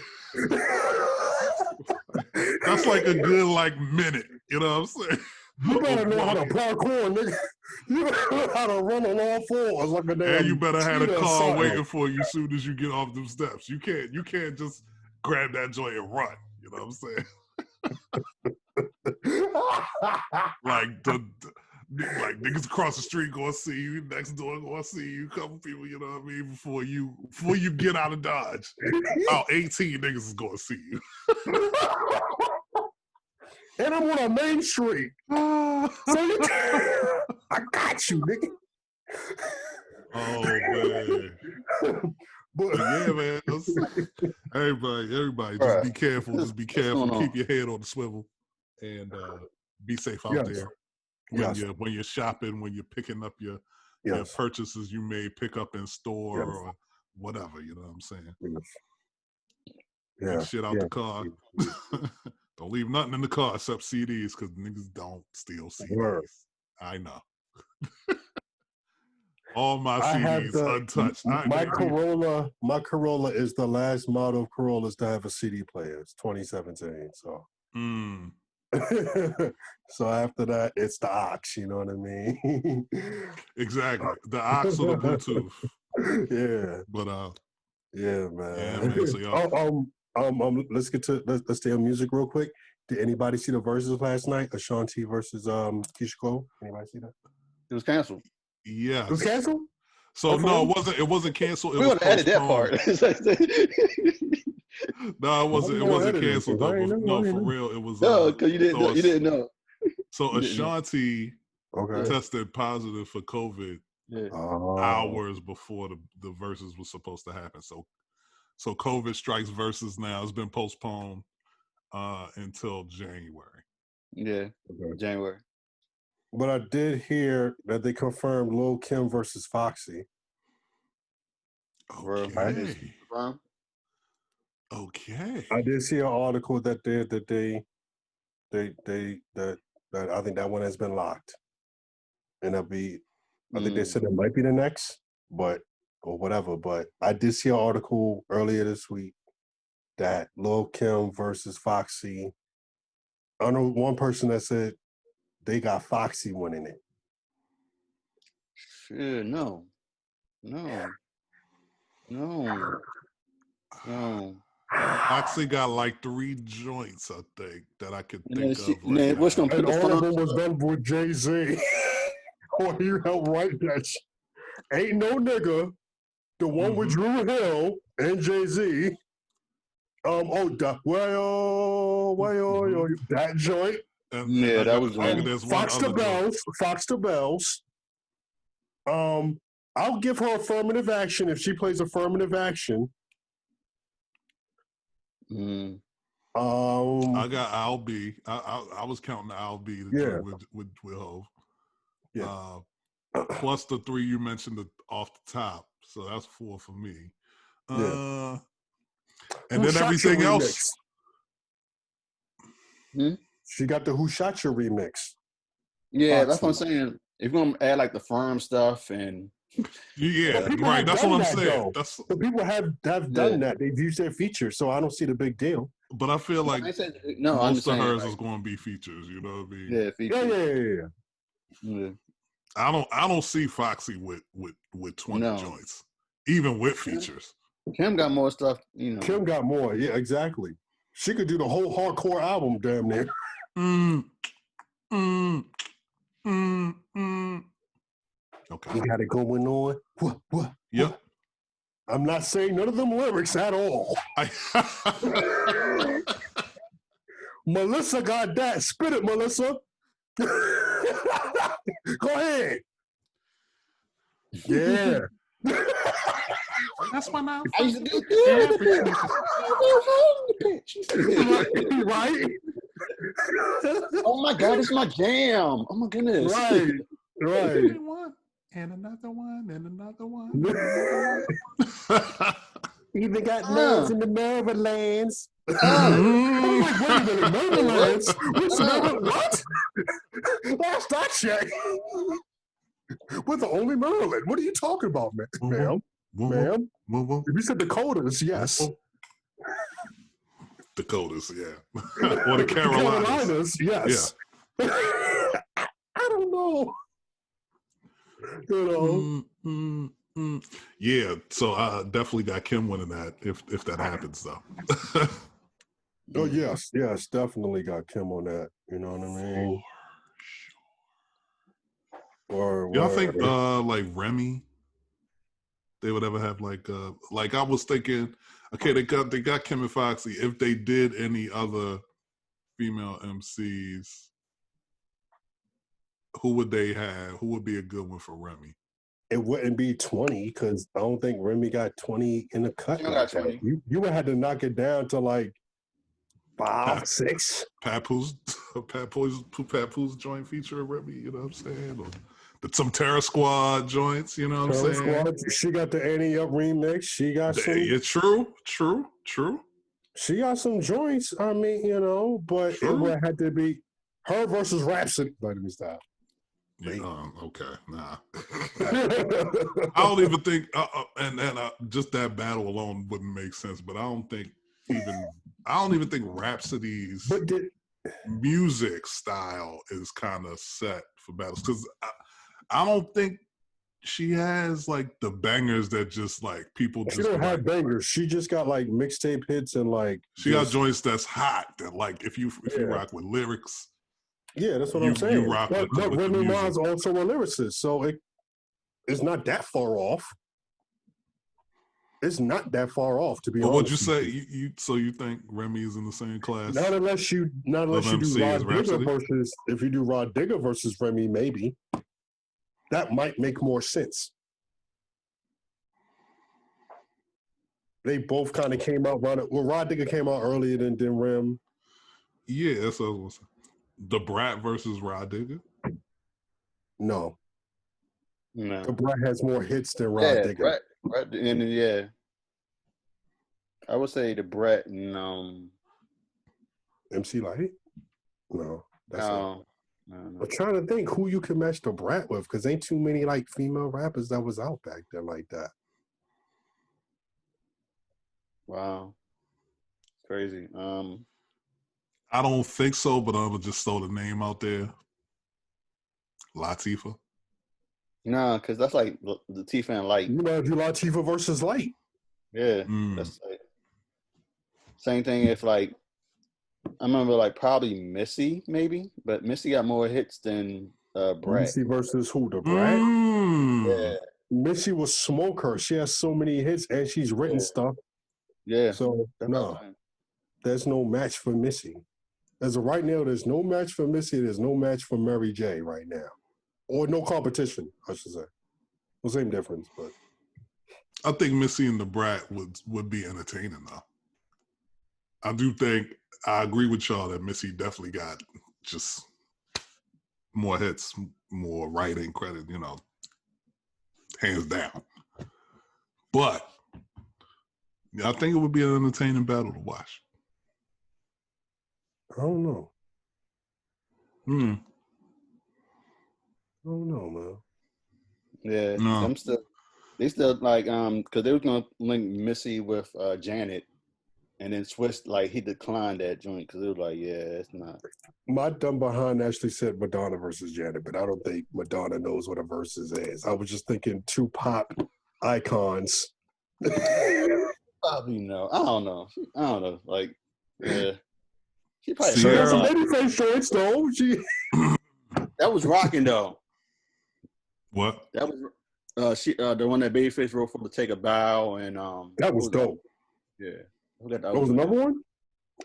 That's like a good minute. You know what I'm saying? You better know how to parkour, nigga. You better know how to run on all fours like a damn. And you better have a car waiting for you as soon as you get off them steps. You can't just grab that joint and run. You know what I'm saying? Niggas across the street gonna see you, next door gonna see you, couple people, you know what I mean, before you get out of Dodge. About 18 niggas is gonna see you. And I'm on a main street. So I got you, nigga. Oh man. But yeah, man. Everybody, just be careful. Just be careful. Keep your head on the swivel, and be safe out there. When you're shopping, when you're picking up your purchases, you may pick up in store or whatever. You know what I'm saying? Get shit out the car. Don't leave nothing in the car except CDs, because niggas don't steal CDs. Word. I know. All my CDs untouched. My Corolla is the last model of Corollas to have a CD player. It's 2017. So. So after that, it's the aux. You know what I mean? Exactly. The aux or the Bluetooth. Yeah. But yeah, man. Yeah, man. So let's stay on music real quick. Did anybody see the Verzuz last night? Ashanti versus Keyshia Cole. Anybody see that? It was canceled. Yeah. It was canceled? So no, it wasn't canceled. It was gonna edit that part. No, it wasn't canceled though. No, for real. It was no, because you didn't know. So Ashanti tested positive for COVID hours before the Verzuz was supposed to happen. So COVID strikes Verzuz now. It's been postponed until January. Yeah, January. But I did hear that they confirmed Lil Kim versus Foxy. Okay. Okay. I did see an article that that I think that one has been locked, and I think they said it might be the next, but or whatever. But I did see an article earlier this week that Lil Kim versus Foxy. I know one person that said they got Foxy winning it. Shit, no. Foxy got like 3 joints, I think, that I could And think then, of right what's now. gonna put And the all of firm? them was done with Jay-Z. Or he helped write that shit. Ain't No Nigga, the one with Drew Hill and Jay-Z. That joint. Yeah, that was there's one Fox the other joint. Bells. Fox the Bells. I'll give her affirmative action if she plays affirmative action. I got Al B. I was counting Al B to join with Hov. Yeah. Plus the 3 you mentioned off the top, so that's 4 for me. And then everything else. She got the Who Shot You remix. Yeah, that's what I'm saying. If you're gonna add like the firm stuff and right, that's what I'm saying. So people have done that. They've used their features, so I don't see the big deal. But I feel like most of hers is going to be features. You know what I mean? Yeah, features. Yeah. I don't see Foxy with 20 joints, even with features. Kim got more stuff. Kim got more. Yeah, exactly. She could do the whole hardcore album, damn near. Okay. You got it going on. What? Yep. I'm not saying none of them lyrics at all. Melissa got that. Spit it, Melissa. Go ahead. Yeah. That's when I used to do right? Oh my God, it's my jam. Oh my goodness. Right. And another one, and another one. Even got nerves in the Marylands. I'm like, wait a minute, Marylands? What? Last I checked, we're the only Maryland. What are you talking about, ma'am? Ma'am? If you said Dakotas, yes. Dakotas, yeah. Or the Carolinas. Yes. Yeah. I don't know. Yeah, so I definitely got Kim winning that if that happens though. Oh yes, definitely got Kim on that. You know what I mean? Or y'all think like Remy, they would ever have like I was thinking, okay, they got Kim and Foxy. If they did any other female MCs, who would they have? Who would be a good one for Remy? It wouldn't be 20 because I don't think Remy got 20 in the cut. Like that. You would have to knock it down to like 5, 6. Papoose joint feature Remy, you know what I'm saying? Or some Terror Squad joints, you know what I'm saying? Squad, she got the Annie Up remix. She got some. Yeah, true. She got some joints. I mean, you know, but it would have to be her versus Rhapsody. Let me stop. Yeah, okay, nah. I don't even think, and just that battle alone wouldn't make sense. But I don't even think Rhapsody's music style is kind of set for battles because I don't think she has like the bangers that just like people. She don't have bangers. She just got like mixtape hits and like. She got joints that's hot that like if you rock with lyrics. Yeah, that's what I'm saying. You rock but with Remy Ma's also a lyricist, so it's not that far off. It's not that far off, to be honest. What'd you say? So you think Remy is in the same class? Not unless you do Rod Digger versus if you do Rod Digger versus Remy, maybe that might make more sense. They both kind of came out right. Well, Rod Digger came out earlier than Rem. Yeah, that's what I was gonna say. The Brat versus Rod Digger? No. The Brat has more hits than Rod Digger. Right. And yeah. I would say the Brett and MC Light? No, that's not. no. I'm trying to think who you can match the Brat with, because ain't too many like female rappers that was out back then like that. Wow, crazy. I don't think so, but I would just throw the name out there. Latifah. Nah, because that's like the T-Fan Light. You know, do Latifah versus Light. Yeah, that's like same thing. If like I remember, like probably Missy, maybe, but Missy got more hits than Brett. Missy versus who? The Brat? Yeah. Missy will smoke her. She has so many hits and she's written stuff. Yeah. So no, there's no match for Missy. As of right now, there's no match for Missy. There's no match for Mary J right now, or no competition, I should say. The same difference, but I think Missy and the Brat would be entertaining though. I do think I agree with y'all that Missy definitely got just more hits, more writing credit, you know, hands down. But yeah, I think it would be an entertaining battle to watch. I don't know. I don't know, man. Yeah, no. They still like because they were gonna link Missy with Janet, and then Swiss like he declined that joint because it was like, yeah, it's not. My dumb behind actually said Madonna versus Janet, but I don't think Madonna knows what a versus is. I was just thinking two pop icons. Probably no. I don't know. Like, yeah, she probably She has a heard babyface joints though. that was rocking though. What? That was the one that Babyface wrote for to take a bow and that was dope. Yeah. That was another one?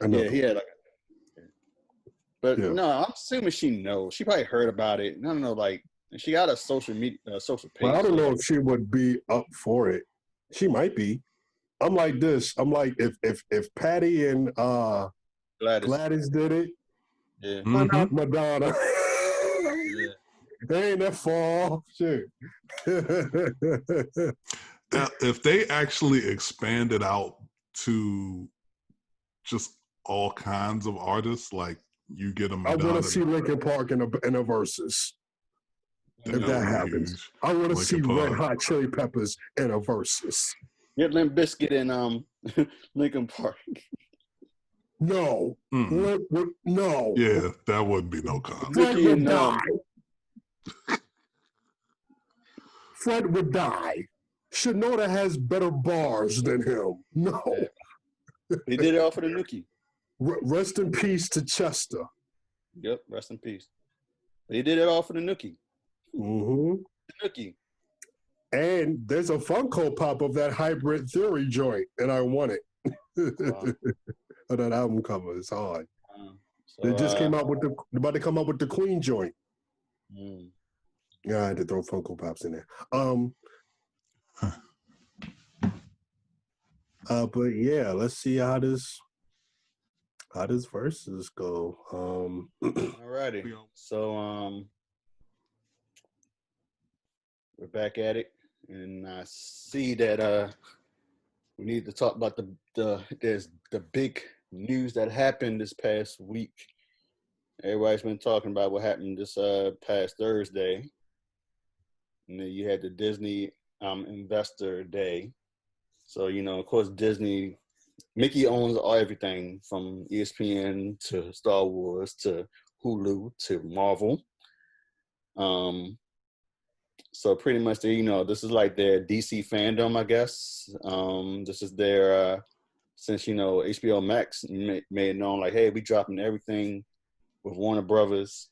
Yeah, he had like but no, I'm assuming she knows. She probably heard about it. No, like she got a social media social page. Well, I don't know if she would be up for it. She might be. I'm like this. I'm like if Patty and Gladys did it, yeah. why not Madonna? Yeah. They ain't that far. Shit. If they actually expanded out to just all kinds of artists, like you get a Madonna. I want to see Linkin Park in a Verzuz. If that happens, huge. I want to see Red Hot Chili Peppers in a Verzuz. Get Limp Bizkit in Linkin Park. No. No. Yeah, that wouldn't be no comment. Fred would die. Fred would die. Shinoda has better bars than him. No. He did it all for the Nookie. Rest in peace to Chester. Yep, rest in peace. He did it all for the Nookie. Mm-hmm. The Nookie. And there's a Funko Pop of that Hybrid Theory joint, and I want it. Wow. Oh, that album cover is hard. They just came out with about to come out with the Queen joint. Yeah, I had to throw Funko Pops in there. But yeah, let's see how this versus go. Alrighty. So we're back at it, and I see that we need to talk about there's the big news that happened this past week. Everybody's been talking about what happened this past Thursday. And then you had the Disney Investor Day. So, you know, of course, Mickey owns everything from ESPN to Star Wars to Hulu to Marvel. So pretty much, this is like their DC fandom, I guess. This is their, since, HBO Max made it known, like, hey, we dropping everything with Warner Brothers,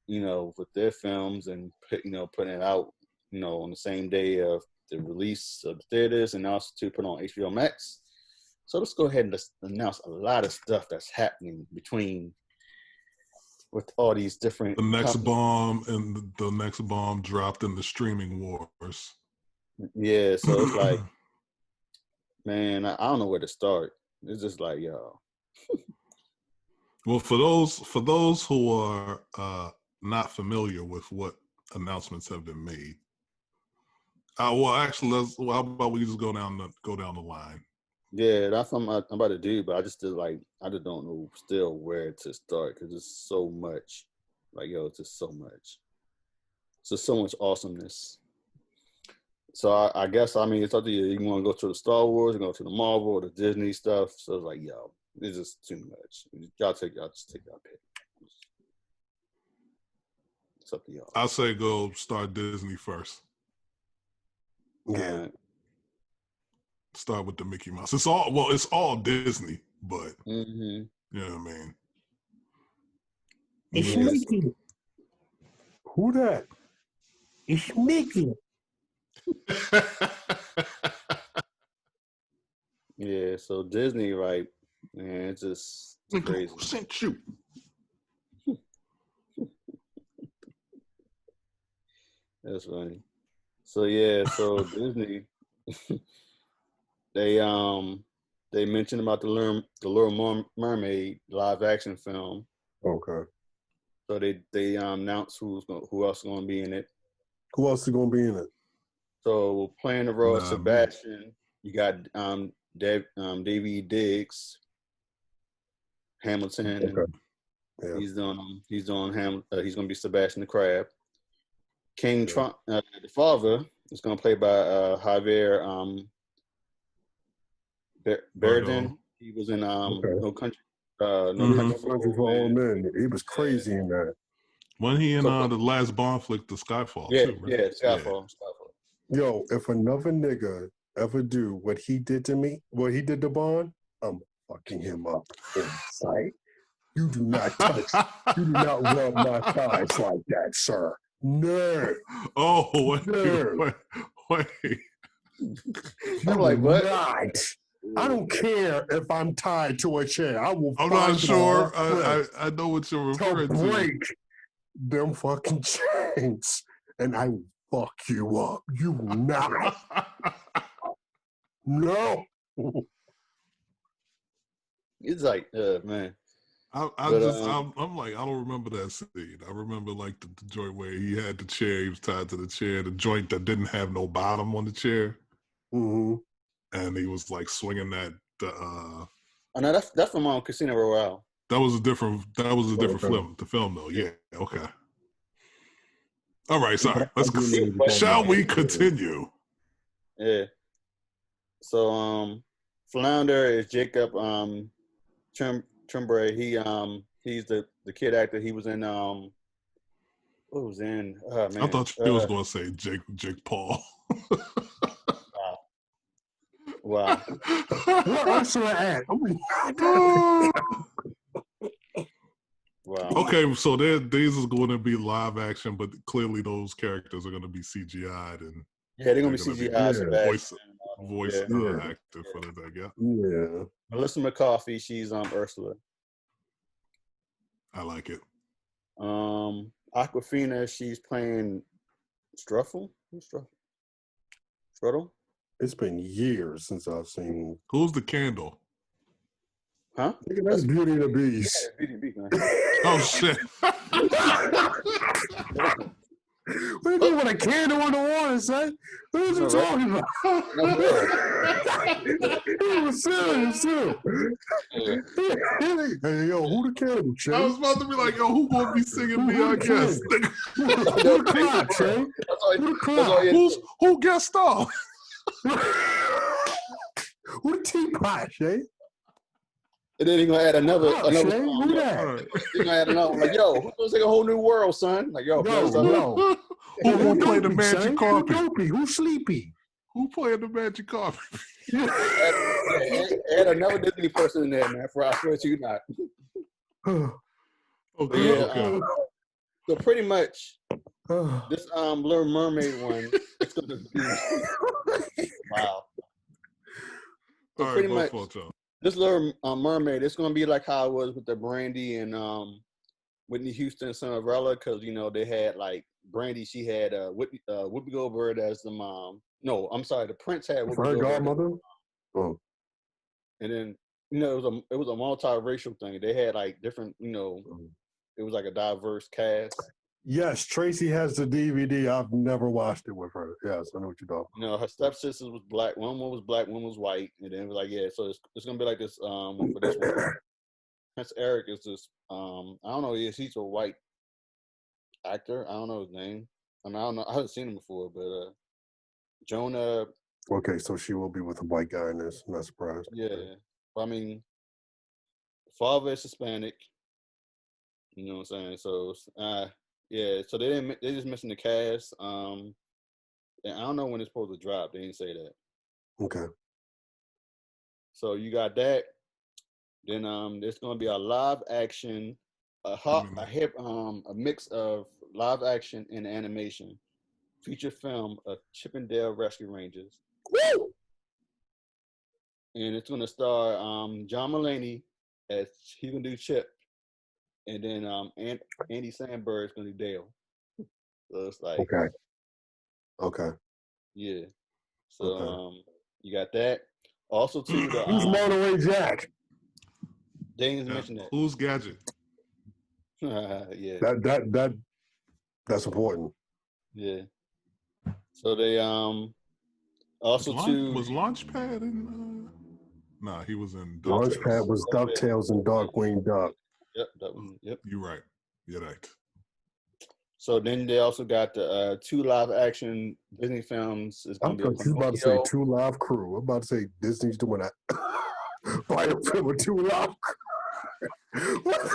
with their films and, putting it out, on the same day of the release of the theaters and also to put on HBO Max. So let's go ahead and announce a lot of stuff that's happening with all these different. The next bomb dropped in the streaming wars. Yeah, so it's like, man, I don't know where to start. It's just like, yo. Well, for those who are not familiar with what announcements have been made, well, actually, how about we just go down the line? Yeah, that's what I'm about to do, but I just don't know still where to start because it's so much. Like, yo, it's just so much. It's just so much awesomeness. So I guess it's up to you. You want to go to the Star Wars, or go to the Marvel, or the Disney stuff. So it's like, yo, it's just too much. Y'all just take y'all pick. It's up to y'all. I'll say go start Disney first. Yeah. Start with the Mickey Mouse. It's all Disney, but Mm-hmm. you know what I mean. It's Yeah. Mickey. Who that? It's Mickey. Yeah, so Disney, right? Man, it's just crazy. Who sent you? That's funny. So yeah, so Disney, they mentioned about the Little Mermaid live action film. Okay. So they announced who else is going to be in it. Who else is gonna be in it? So playing the role of Nah, Sebastian, you got Davy Diggs, Hamilton. Okay. Yeah. He's doing he's going to be Sebastian the Crab. King Trump, the father, is going to play by Javier Bardem. He was in No Country. Country for Old Men. He was crazy in that. When he in the last Bond flick, the Skyfall, yeah, too, right? Yeah, Skyfall. Yo, if another nigga ever do what he did to me, what he did to Bond, I'm fucking him up inside. You do not touch, you do not rub my thighs like that, sir. No. Oh, wait. No. Wait. I'm like, what? Not. I don't care if I'm tied to a chair. I will. I'm not sure. I know what you're referring to. Break them fucking chains, and I will fuck you up. You will not. No. It's like, man. I'm like, I don't remember that scene. I remember like the joint where he had the chair, he was tied to the chair, the joint that didn't have no bottom on the chair. Mm-hmm. And he was like swinging that. Oh no, that's from Casino Royale. That was a different film. The film though, yeah. Okay. All right, sorry. Shall we continue? Yeah. So Flounder is Jacob Tremblay. He's the kid actor. He was in what was in? Oh man. I thought you was gonna say Jake Paul. Wow. What else should I add? Wow. Okay, so these is going to be live action, but clearly those characters are going to be CGI'd and they're going to be CGI. Voice actor for the thing. Yeah. Melissa McCarthy, she's Ursula. I like it. Aquafina, she's playing Struffle. Who's Struttle? It's been years since I've seen. Who's the candle? Huh? That's Beauty and the Beast. Yeah, Beauty and the Beast, man. Oh shit! What you doing with a candle on the water, son? What are you talking about? He was serious too. Hey, yo, who the candle, Che? I was about to be like, yo, who gonna be singing me? I guess. Who the clock, Che? Who the clock? Who guest star? Who the teapot, Che? And then he's gonna add another Shay, song. Who that? He's gonna add another one. Like, yo, who's gonna sing a whole new world, son? Like, yo. Who gonna play the magic carpet? Who's sleepy? Who playing the magic carpet? Add another Disney person in there, man. For I swear to you not. Okay. So pretty much, this Little Mermaid one, it's gonna be wow. So all pretty right, much, this Little Mermaid, it's gonna be like how it was with the Brandy and Whitney Houston and Cinderella, because they had like Brandy, she had Whoopi Goldberg as the mom. No, I'm sorry, the Prince had Whoopi Goldberg. Godmother. Oh. And then it was a multiracial thing. They had like different, it was like a diverse cast. Yes, Tracy has the DVD. I've never watched it with her. Yes, I know what you're talking You know, her stepsisters was black. One was black, one was white, and then it was like, yeah. So it's gonna be like this. For this one, Prince Eric is this. I don't know. He's a white actor. I don't know his name. I mean, I don't know. I haven't seen him before, but Jonah. Okay, so she will be with a white guy in this. I'm not surprised. Yeah. I mean, father is Hispanic. You know what I'm saying? So, yeah. So they just missing the cast. And I don't know when it's supposed to drop. They didn't say that. Okay. So you got that. Then there's gonna be a live action, a mix of live action and animation feature film of Chippendale Rescue Rangers. Woo! And it's gonna star John Mulaney as he's gonna do Chip, and then Andy Samberg is gonna do Dale. So it's like Okay. yeah. So Okay. you got that. Also too the Who's Monterey Jack? they didn't mention that. Who's Gadget? Yeah. That's important. Yeah. So they also was Launchpad in? Nah, he was in. Launchpad was DuckTales and Darkwing Duck. Yep, that one. Yep. You're right. You're right. So then they also got the 2 live action Disney films. It's I gonna be a thought you were about to say Pinocchio. 2 Live Crew. I'm about to say Disney's doing that. Biofilm with 2 Live Crew. What the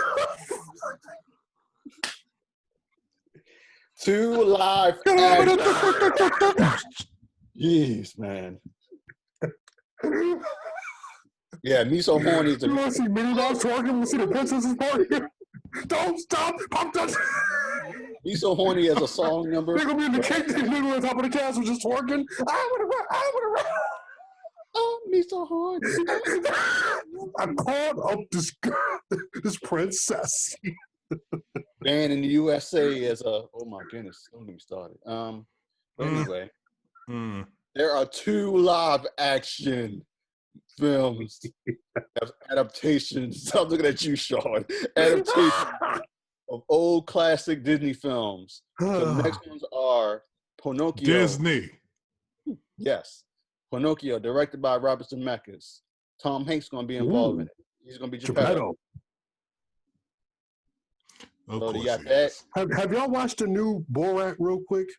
2 live action. Jeez, man. Yeah, me so horny is You want to see Minnie Mouse twerking? We see the princesses party. Don't stop! I'm done. Me so horny as a song number. They're gonna be in the cake. They're gonna be on top of the castle just twerking. I wanna run. Oh, me so horny. I called up this princess. Banned in the USA as a. Oh my goodness! Don't get me started. But anyway, there are 2 live action films adaptations. I'm looking at you, Sean. Adaptations of old classic Disney films. The next ones are Pinocchio. Disney. Yes. Pinocchio, directed by Robert Zemeckis. Tom Hanks is going to be involved in it. He's going to be Geppetto. Of So course you got he that. is. Have y'all watched the new Borat real quick?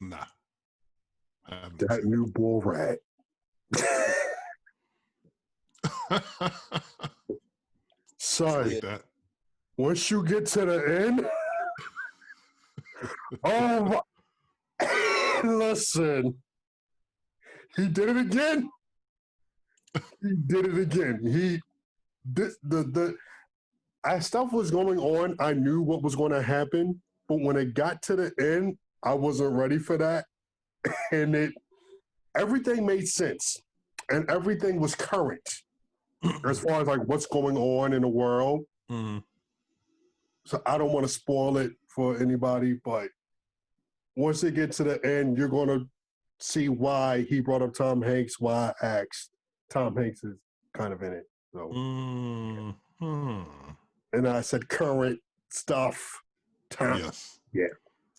Nah. I haven't That seen new Borat. Son, like that. once you get to the end, oh my, listen, he did it again. As stuff was going on, I knew what was going to happen, but when it got to the end, I wasn't ready for that, and everything made sense, and everything was current as far as like what's going on in the world. Mm-hmm. So I don't want to spoil it for anybody, but once they get to the end, you're going to see why he brought up Tom Hanks, why I asked. Tom Hanks is kind of in it. So, and I said current stuff. Yes. Yeah.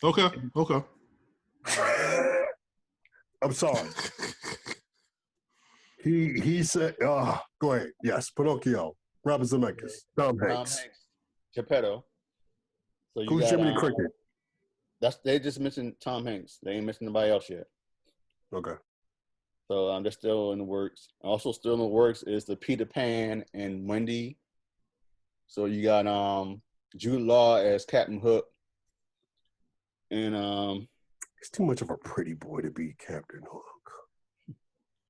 Okay. I'm sorry. He said, go ahead. Yes, Pinocchio, Robert Zemeckis, Tom Hanks. Geppetto. So you Who's got, Jiminy Cricket? They just mentioned Tom Hanks. They ain't mentioned nobody else yet. Okay. So they're still in the works. Also still in the works is the Peter Pan and Wendy. So you got Jude Law as Captain Hook. And it's too much of a pretty boy to be Captain Hook.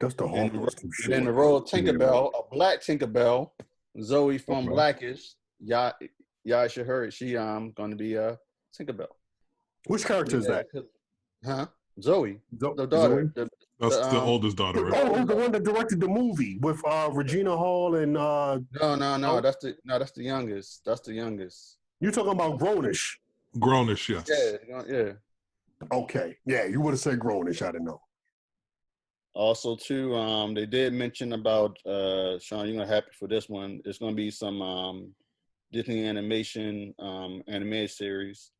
That's the whole. And then the role of Tinkerbell, a black Tinkerbell, Zoe from Blackish. Yasha heard she going to be Tinkerbell. Which character is that? Huh? Zoe, the daughter. That's the oldest daughter, right? Oh, the one that directed the movie with Regina Hall and. No. That's the youngest. That's the youngest. You talking about Grownish? Grownish, yes. Yeah. Okay, yeah, you would have said Grownish. I didn't know. Also, too, they did mention about Sean. You're gonna be happy for this one. There's gonna be some Disney animation animated series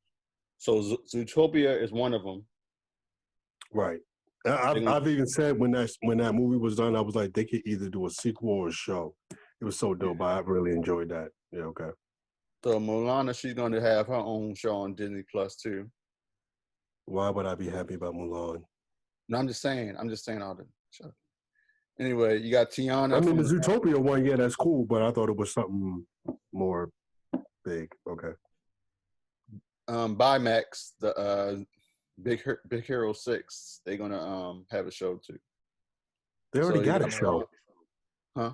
So Zootopia is one of them. Right. I've even said when that movie was done, I was like, they could either do a sequel or a show. It was so dope. I really enjoyed that. Yeah. Okay. So Mulana, she's going to have her own show on Disney Plus too. Why would I be happy about Mulan? No, I'm just saying all the show. Anyway, you got Tiana. I mean, the Zootopia one, yeah, that's cool, but I thought it was something more big. Okay. Bimax, the Big Hero 6, they're gonna have a show too. They already got a show. Huh?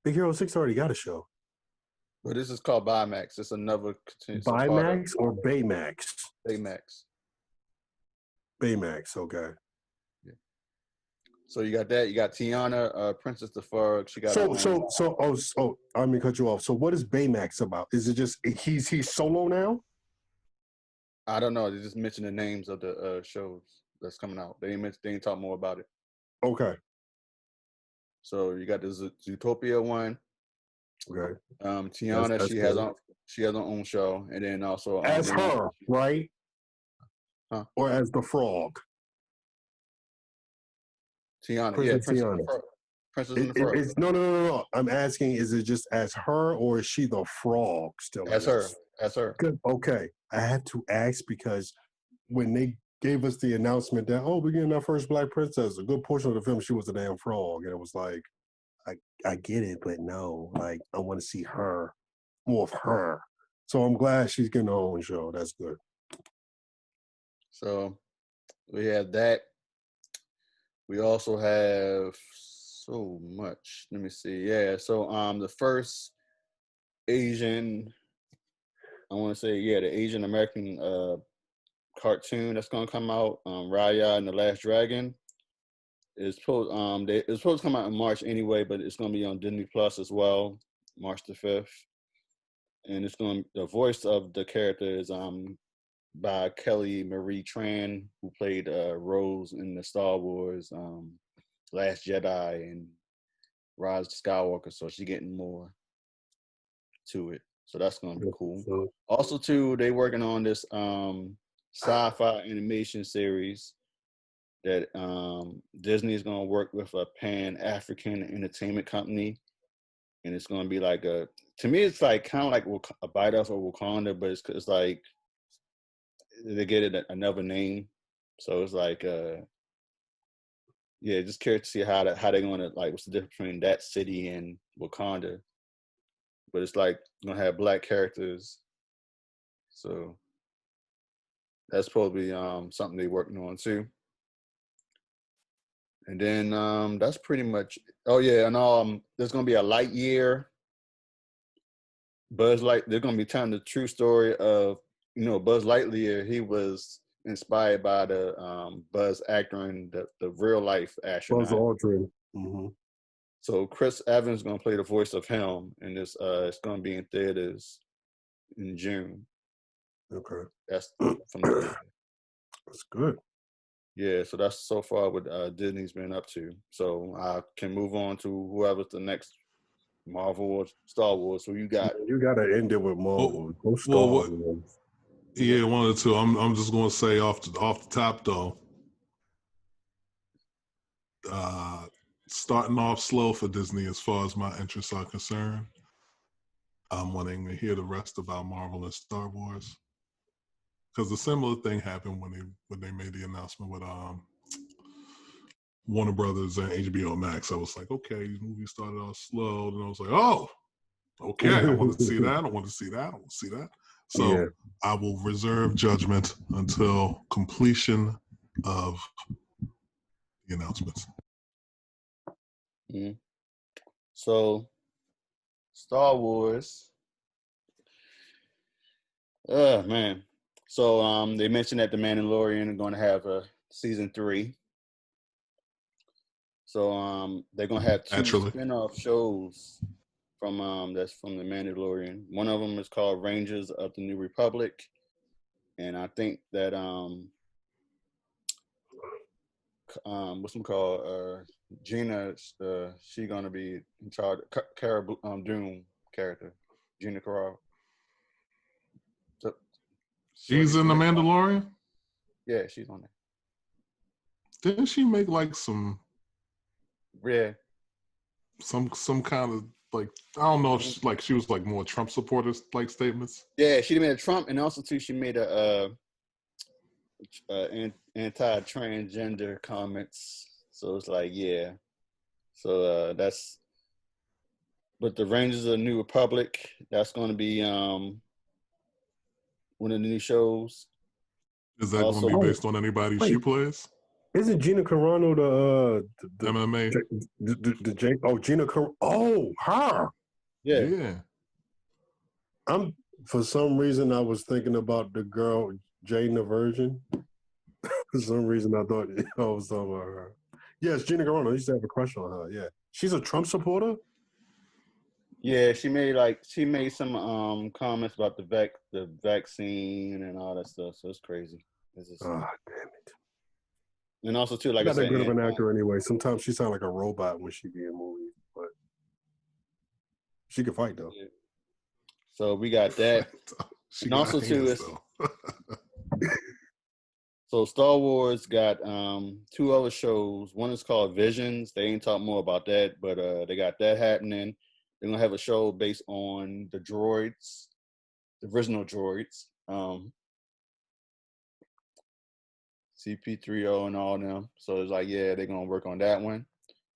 Big Hero 6 already got a show. But this is called Bimax. It's another Bimax or Baymax? Baymax. Baymax, okay. Yeah. So you got that. You got Tiana, Princess the Frog. She got I'm gonna cut you off. So what is Baymax about? Is it just he's solo now? I don't know. They just mentioned the names of the shows that's coming out. They ain't talk more about it. Okay. So you got the Zootopia one. Okay. Tiana, that's she has her own show, and then also as her, right? Huh? Or as the frog. Tiana, Princess Tiana. Princess and the Frog. No. I'm asking, is it just as her, or is she the frog still? As her. Good. Okay. I had to ask because when they gave us the announcement that, we're getting our first black princess, a good portion of the film, she was a damn frog. And it was like, I get it, but no, like, I want to see her, more of her. So I'm glad she's getting her own show. That's good. So we have that. We also have so much. Let me see. Yeah. So the first Asian, I want to say, the Asian American cartoon that's gonna come out, Raya and the Last Dragon. It's supposed to come out in March anyway, but it's gonna be on Disney Plus as well, March the 5th. And the voice of the character is by Kelly Marie Tran, who played Rose in the Star Wars Last Jedi and Rise of Skywalker. So she's getting more to it. So that's gonna be cool. Also, too, they working on this sci-fi animation series that Disney is gonna work with a Pan-African entertainment company, and it's gonna be like to me, it's like kind of like a bite off of Wakanda, but it's like they get it another name. So it's like just curious to see how they're gonna, like, what's the difference between that city and Wakanda. But it's like gonna have black characters. So that's probably something they're working on too. And then that's pretty much. Oh yeah, and there's gonna be a Lightyear. Buzz Light. They're gonna be telling the true story of Buzz Lightyear. He was inspired by the Buzz actor in the real life astronaut. Buzz Aldrin. Mm-hmm. So Chris Evans is gonna play the voice of him, and it's gonna be in theaters in June. Okay. That's from the. That's good. Yeah, so that's so far what Disney's been up to. So I can move on to whoever's the next Marvel or Star Wars. Who you got? You got to end it with Marvel. Yeah, one or two. I'm just going to say off the top though. Starting off slow for Disney as far as my interests are concerned. I'm wanting to hear the rest about Marvel and Star Wars, because a similar thing happened when they made the announcement with Warner Brothers and HBO Max. I was like, okay, these movies started off slow, and I was like, oh, okay, I want to see that. I want to see that. I want to see that. So I will reserve judgment until completion of the announcements. Mm-hmm. So, Star Wars. Man. So they mentioned that The Mandalorian are going to have a season 3. So they're going to have 2 spin-off shows from that's from The Mandalorian. One of them is called Rangers of the New Republic, and I think that what's them called? Gina, she gonna be in charge. Cara Dune character, Gina Carrera. She's in The Mandalorian? Yeah, she's on there. Didn't she make like some Yeah. some kind of like, I don't know if she was like more Trump supporters like statements? Yeah, she made a Trump, and also too she made a anti-transgender comments. So it's like, yeah. So that's, but the Rangers of the New Republic, that's going to be one of the new shows. Is that going to be based on anybody she plays? Isn't Gina Carano the MMA? Gina Carano? Oh, her. Yeah. For some reason I was thinking about the girl Jane the Virgin. For some reason I thought I was talking about her. Yes, Gina Carano. I used to have a crush on her. Yeah, she's a Trump supporter. Yeah, she made some comments about the vaccine and all that stuff. So it's crazy. Damn it! And also too, like She's I not said, that good of an actor anyway. Sometimes she sounds like a robot when she be in movies, but she can fight though. Yeah. So we got that. And also too, so Star Wars got 2 other shows. One is called Visions. They ain't talk more about that, but they got that happening. They're gonna have a show based on the droids, the original droids, CP3O and all them. So it's like, yeah, they're gonna work on that one.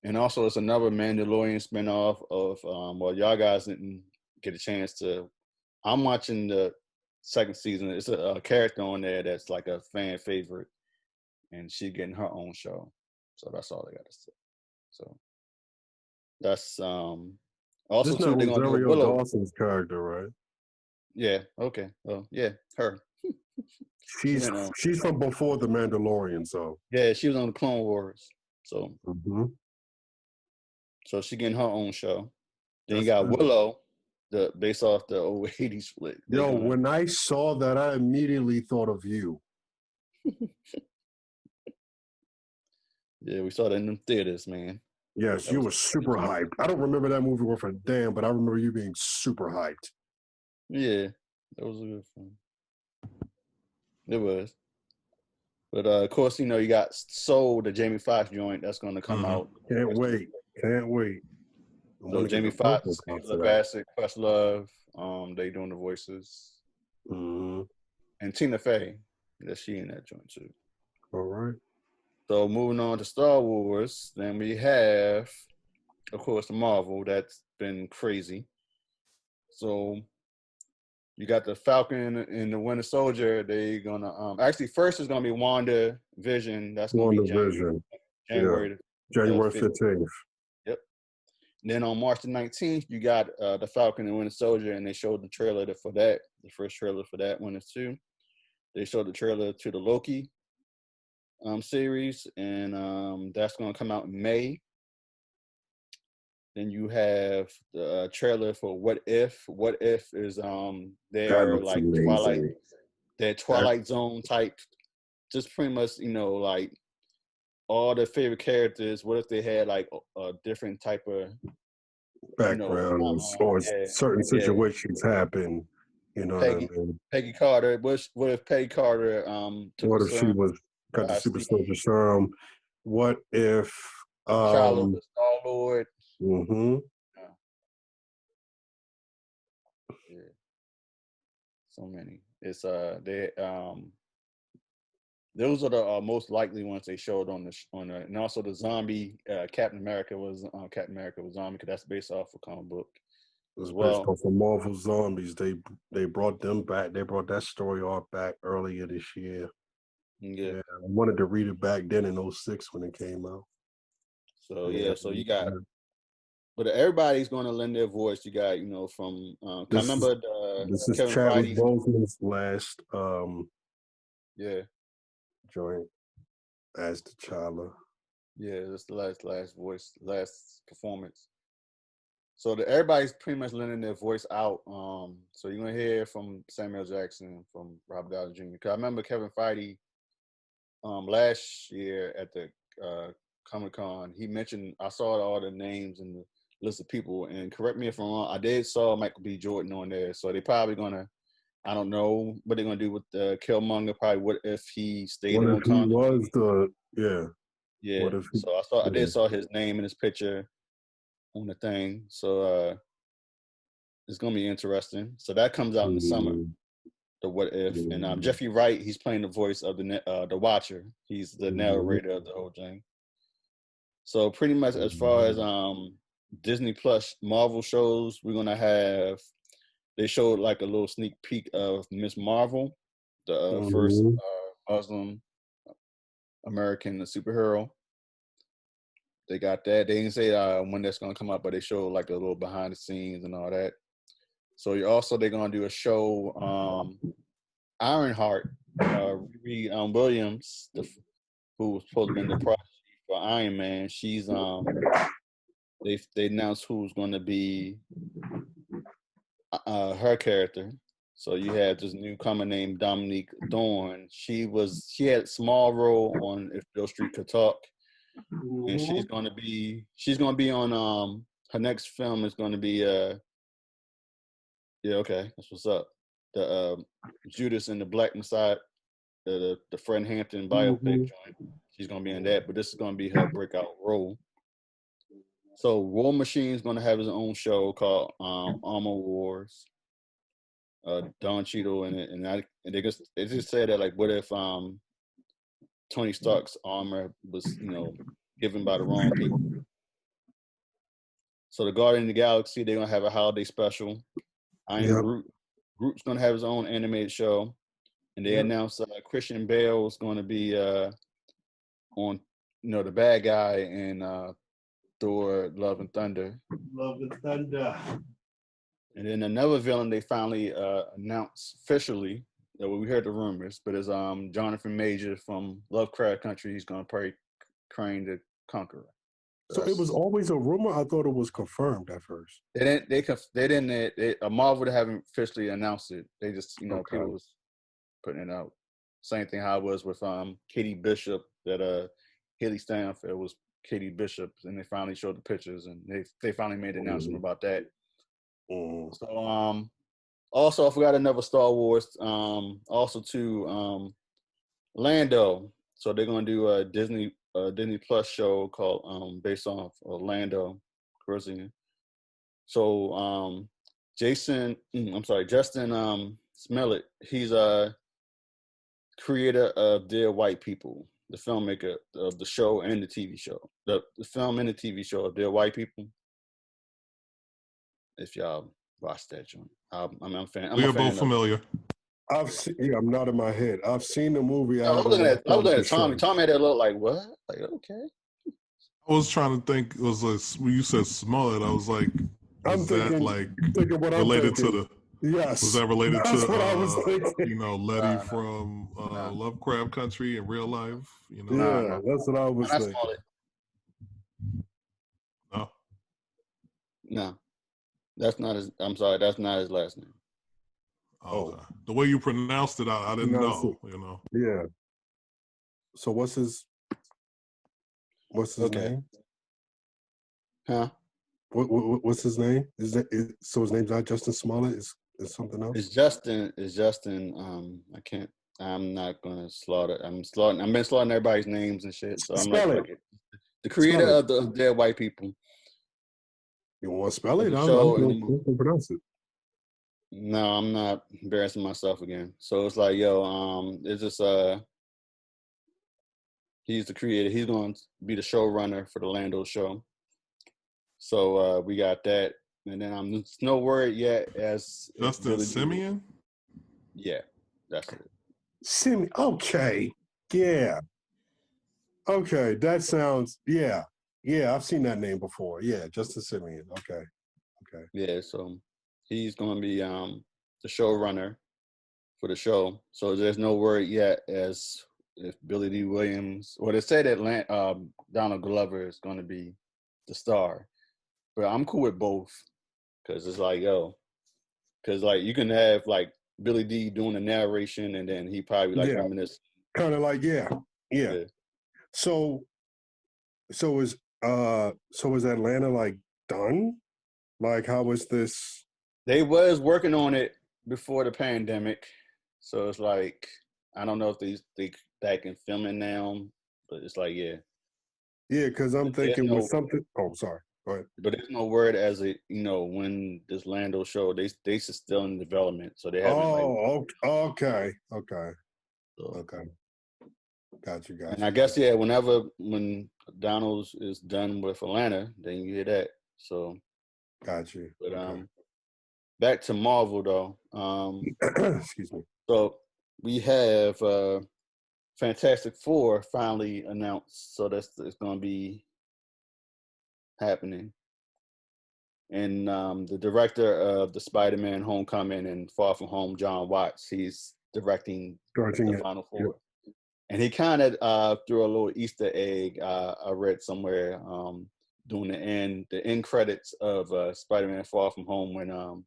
And also it's another Mandalorian spinoff of well, y'all guys didn't get a chance to. I'm watching the second season. It's a character on there that's like a fan favorite, and she getting her own show. So that's all I got to say. So that's also this too. They're gonna do a Willow. Dawson's character, right? Yeah. Okay. Well, yeah, her. She's from before the Mandalorian, so yeah, she was on the Clone Wars. So so she getting her own show. Then you got Willow, based off the old 80s flick. When I saw that, I immediately thought of you. Yeah, we saw that in them theaters, man. Yes, you were super hyped. I don't remember that movie worth a damn, but I remember you being super hyped. Yeah, that was a good film. It was. But of course, you got Soul, the Jamie Foxx joint that's going to come out. Can't wait. So Jamie Foxx, Angela Bassett, Questlove, they doing the voices. And Tina Fey, she in that joint too. All right. So moving on to Star Wars, then we have, of course, the Marvel. That's been crazy. So you got the Falcon and the Winter Soldier. They gonna actually first is gonna be WandaVision. That's gonna be January 15th. Yep. And then on March the 19th, you got the Falcon and Winter Soldier, and they showed the trailer for that. The first trailer for that one is too. They showed the trailer to the Loki series, and that's gonna come out in May. Then you have the trailer for What If. What If is they're like amazing. Twilight Zone type, just pretty much like all the favorite characters. What if they had like a different type of backgrounds or certain situations happen? Peggy Carter. What if Peggy Carter what if she got the super soldier serum? What if T'Challa was Star-Lord? Yeah. So many. It's those are the most likely ones they showed on and also the zombie Captain America was zombie, because that's based off a comic book as well. Based off of Marvel Zombies. They brought them back. They brought that story arc back earlier this year. Yeah, I wanted to read it back then in 2006 when it came out. So so you got, but everybody's going to lend their voice. You got from I remember this is Kevin Chadwick Boseman's last joint as T'Challa. Yeah, that's the last voice, last performance. So everybody's pretty much lending their voice out. So you're gonna hear from Samuel Jackson, from Robert Downey Jr. Because I remember Kevin Feige last year at the Comic-Con, he mentioned, I saw all the names and the list of people, and correct me if I'm wrong, I did saw Michael B. Jordan on there. So they're probably gonna I don't know what they're gonna do with Killmonger. Probably what if he stayed What in if he Wakanda? was the Yeah. What if he, So I did saw his name in his picture on the thing. So it's gonna be interesting. So that comes out in the summer. The What If, and Jeffrey Wright, he's playing the voice of the Watcher. He's the narrator of the whole thing. So pretty much as far as Disney Plus Marvel shows, we're gonna have. They showed like a little sneak peek of Miss Marvel, the first Muslim American superhero. They got that. They didn't say when that's gonna come out, but they showed like a little behind the scenes and all that. So they're gonna do a show. Ironheart, Riri Williams, who was supposed to be in the project for Iron Man. She's they announced who's going to be her character. So you had this newcomer named Dominique Dorn. She had a small role on If Bill Street Could Talk, and she's going to be on her next film is going to be yeah, okay, that's what's up. The Judas and the Black Messiah, the Fred Hampton biopic joint. She's gonna be in that, but this is gonna be her breakout role. So War Machine's gonna have his own show called Armor Wars. Don Cheadle in it, and they just said that like, what if Tony Stark's armor was given by the wrong people? So the Guardian of the Galaxy, they're gonna have a holiday special. Groot's gonna have his own animated show, and they announced Christian Bale is gonna be on the bad guy in Thor: Love and Thunder. Love and Thunder. And then another villain they finally announced officially. We heard the rumors, but it's Jonathan Major from Lovecraft Country. He's gonna play Crane the Conqueror. So it was always a rumor. I thought it was confirmed at first. Marvel haven't officially announced it. They just people was putting it out. Same thing how it was with Katie Bishop that Haley Stanfield was Katie Bishop, and they finally showed the pictures, and they finally made an announcement about that. So also I forgot another Star Wars. Also too Lando. So they're gonna do a Disney Plus show called based off Orlando Calrissian. So Justin Smollett, he's a creator of Dear White People, the filmmaker of the show and the TV show. The film and the TV show of Dear White People. If y'all watch that joint. I'm a fan. We are both familiar. I've seen. Yeah, I'm not in my head. I've seen the movie. I was looking at Tommy. Tommy had that look like what? Like okay. I was trying to think. It was like when you said Smollett, I was like, thinking related to the? Yes. Was that related That's to what I was thinking. Letty from Lovecraft Country in real life? Yeah, that's what I was thinking. No, that's not his. I'm sorry, that's not his last name. Okay. The way you pronounced it, I didn't know. Yeah. So what's his name? Huh? What's his name? So his name's not Justin Smollett? Is something else? It's Justin. I can't. I'm not gonna slaughter. I've been slaughtering everybody's names and shit. So I'm like, the creator of the Dead White People. You want to spell it? I'm going to pronounce it. No, I'm not embarrassing myself again. So it's like, it's just he's the creator. He's going to be the showrunner for the Lando show. So we got that, and then there's no word yet as Justin Simeon. Yeah, that's it. Simeon. Okay. Yeah. Okay, that sounds. Yeah. I've seen that name before. Yeah, Justin Simeon. Okay. Yeah, so he's going to be the showrunner for the show. So there's no word yet as if Billy D. Williams, or they say that Donald Glover is going to be the star. But I'm cool with both because it's like, because like you can have like Billy D doing the narration and then he probably like reminisce. Kind of like, yeah. So is Atlanta like done? Like, how was this? They was working on it before the pandemic, so it's like I don't know if they back in filming now, but it's like yeah. Yeah, because I'm There's thinking with no, something. Oh, sorry. Go ahead. but there's no word as it when this Lando show they still in development, so they haven't like. Oh, okay, So. okay. Got you, And got I you, got guess yeah, when Donald's is done with Atlanta, then you hear that. So, you, got you. but Okay. back to Marvel though. Excuse me. So we have Fantastic Four finally announced, so it's going to be happening. And the director of the Spider-Man: Homecoming and Far From Home, John Watts, he's directing Starting the it. Final Four. Yep. And he kind of threw a little Easter egg. I read somewhere during the end credits of Spider-Man: Far From Home when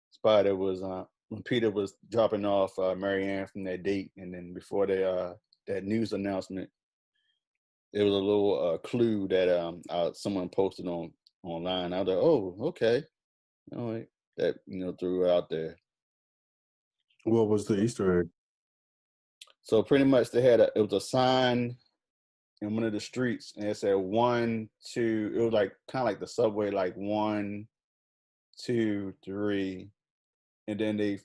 Spider was when Peter was dropping off Mary Ann from their date, and then before that news announcement, there was a little clue that someone posted online. I was like, oh, okay, all right, that threw out there. What was the Easter egg? So pretty much it was a sign in one of the streets, and it said 1, 2. It was like kind of like the subway, like 1, 2, 3, and then they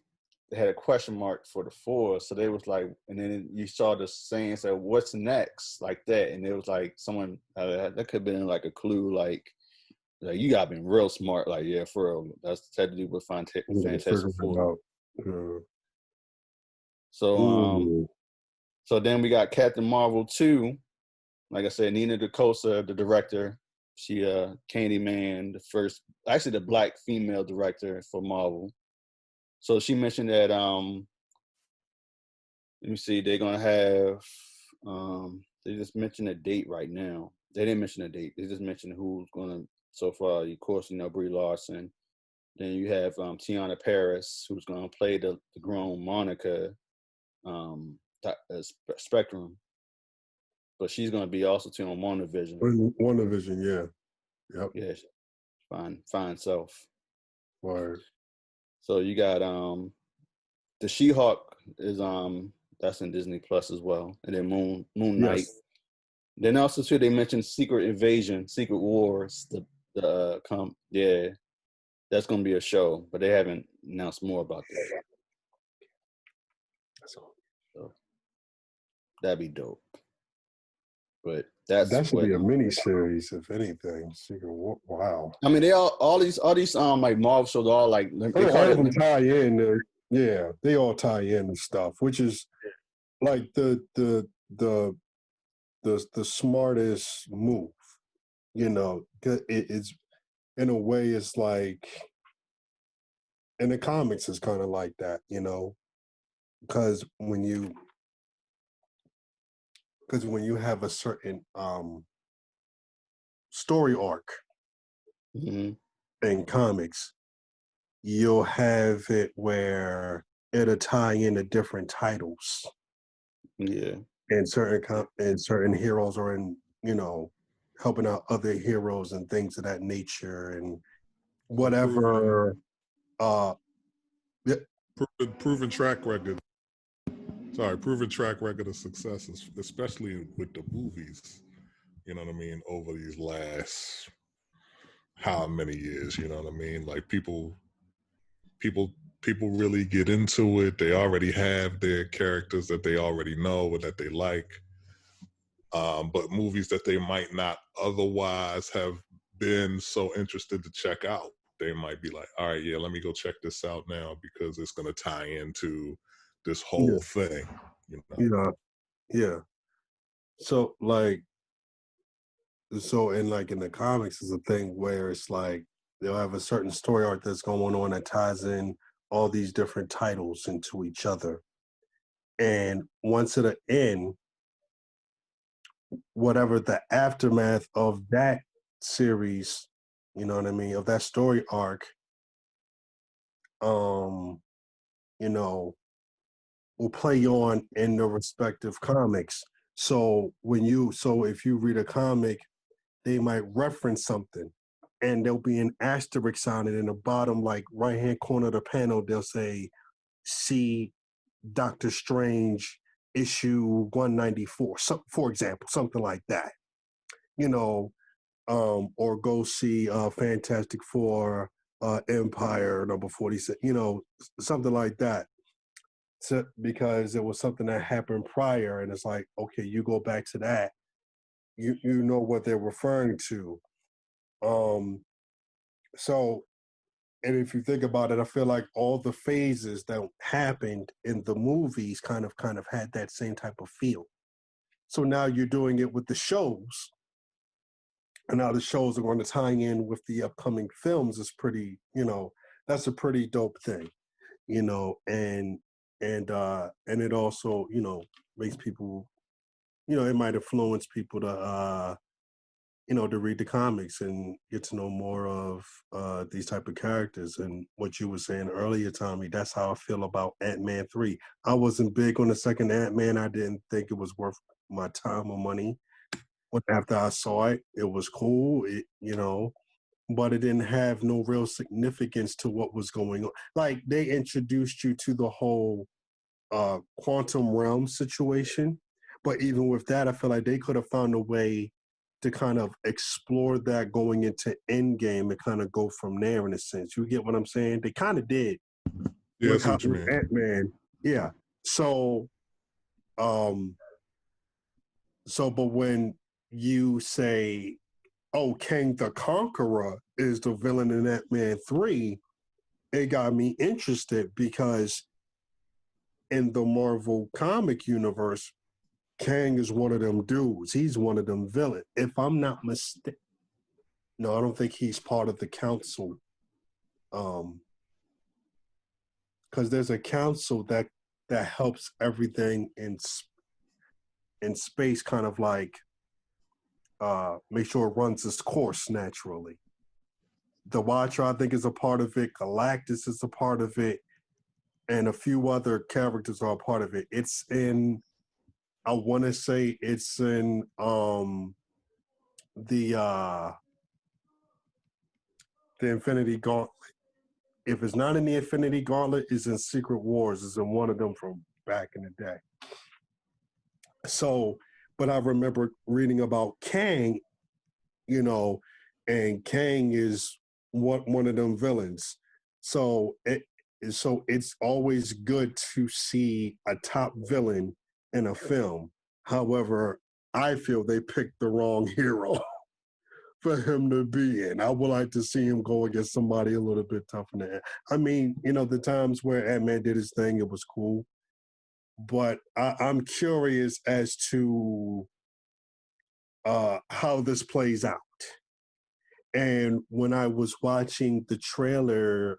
had a question mark for the 4. So they was like, and then you saw the saying said, "What's next?" like that, and it was like someone that could have been like a clue, like you got been real smart, like yeah, for real. That's had to do with Fantastic Four. So so then we got Captain Marvel 2. Like I said, Nina DaCosta, the director, she Candyman, the black female director for Marvel. So she mentioned that let me see, they're gonna have they just mentioned a date right now. They didn't mention a date. They just mentioned who's gonna so far. Of course, Brie Larson. Then you have Tiana Paris, who's gonna play the grown Monica Spectrum. But she's gonna be also too on WandaVision. WandaVision, yeah. Yep. Yeah, fine self. Word. So you got the She-Hulk is that's in Disney Plus as well, and then Moon Knight. Yes. Then also too they mentioned Secret Invasion, Secret Wars. That's gonna be a show, but they haven't announced more about that. So that'd be dope. But that should be a mini series, if anything. Wow. I mean, they all these like Marvel shows all like they all of them tie in. Yeah, they all tie in and stuff, which is like the smartest move. It's in a way, it's like in the comics, it's kind of like that, because when you have a certain story arc in comics, you'll have it where it'll tie into different titles. Yeah. And certain heroes are in, helping out other heroes and things of that nature and whatever. Proven track record. Proven track record of success, especially with the movies. You know what I mean? Over these last how many years? You know what I mean? Like people really get into it. They already have their characters that they already know and that they like. But movies that they might not otherwise have been so interested to check out, they might be like, all right, yeah, let me go check this out now because it's going to tie into this whole thing. Yeah. So in the comics is a thing where it's like they'll have a certain story arc that's going on that ties in all these different titles into each other. And once it'll end, whatever the aftermath of that series, you know what I mean, of that story arc, will play on in the respective comics. So if you read a comic, they might reference something and there'll be an asterisk on it in the bottom, like right-hand corner of the panel, they'll say, see Doctor Strange issue 194, for example, something like that, or go see Fantastic Four Empire number 46, something like that. So, because it was something that happened prior, and it's like, okay, you go back to that, you know what they're referring to. So, and if you think about it, I feel like all the phases that happened in the movies kind of had that same type of feel. So now you're doing it with the shows, and now the shows are going to tie in with the upcoming films. Is pretty, that's a pretty dope thing, and it also, makes people, it might influence people to to read the comics and get to know more of these type of characters. And what you were saying earlier, Tommy, that's how I feel about Ant-Man 3. I wasn't big on the second Ant-Man. I didn't think it was worth my time or money. After I saw it, it was cool, but it didn't have no real significance to what was going on. Like, they introduced you to the whole quantum realm situation. But even with that, I feel like they could have found a way to kind of explore that going into Endgame and kind of go from there, in a sense. You get what I'm saying? They kind of did. Yeah, that's what you mean. Ant-Man. Yeah. So, but when you say, oh, Kang the Conqueror is the villain in Ant-Man 3, it got me interested, because in the Marvel comic universe, Kang is one of them dudes. He's one of them villains. If I'm not mistaken, no, I don't think he's part of the council. Because there's a council that helps everything in space, kind of like make sure it runs its course naturally. The Watcher, I think, is a part of it. Galactus is a part of it, and a few other characters are a part of it. It's in, I want to say it's in the Infinity Gauntlet. If it's not in the Infinity Gauntlet, it's in Secret Wars. It's in one of them from back in the day. So, but I remember reading about Kang, and Kang is one of them villains. So it's always good to see a top villain in a film. However, I feel they picked the wrong hero for him to be in. I would like to see him go against somebody a little bit tougher than that. I mean, the times where Ant-Man did his thing, it was cool. But I'm curious as to how this plays out. And when I was watching the trailer,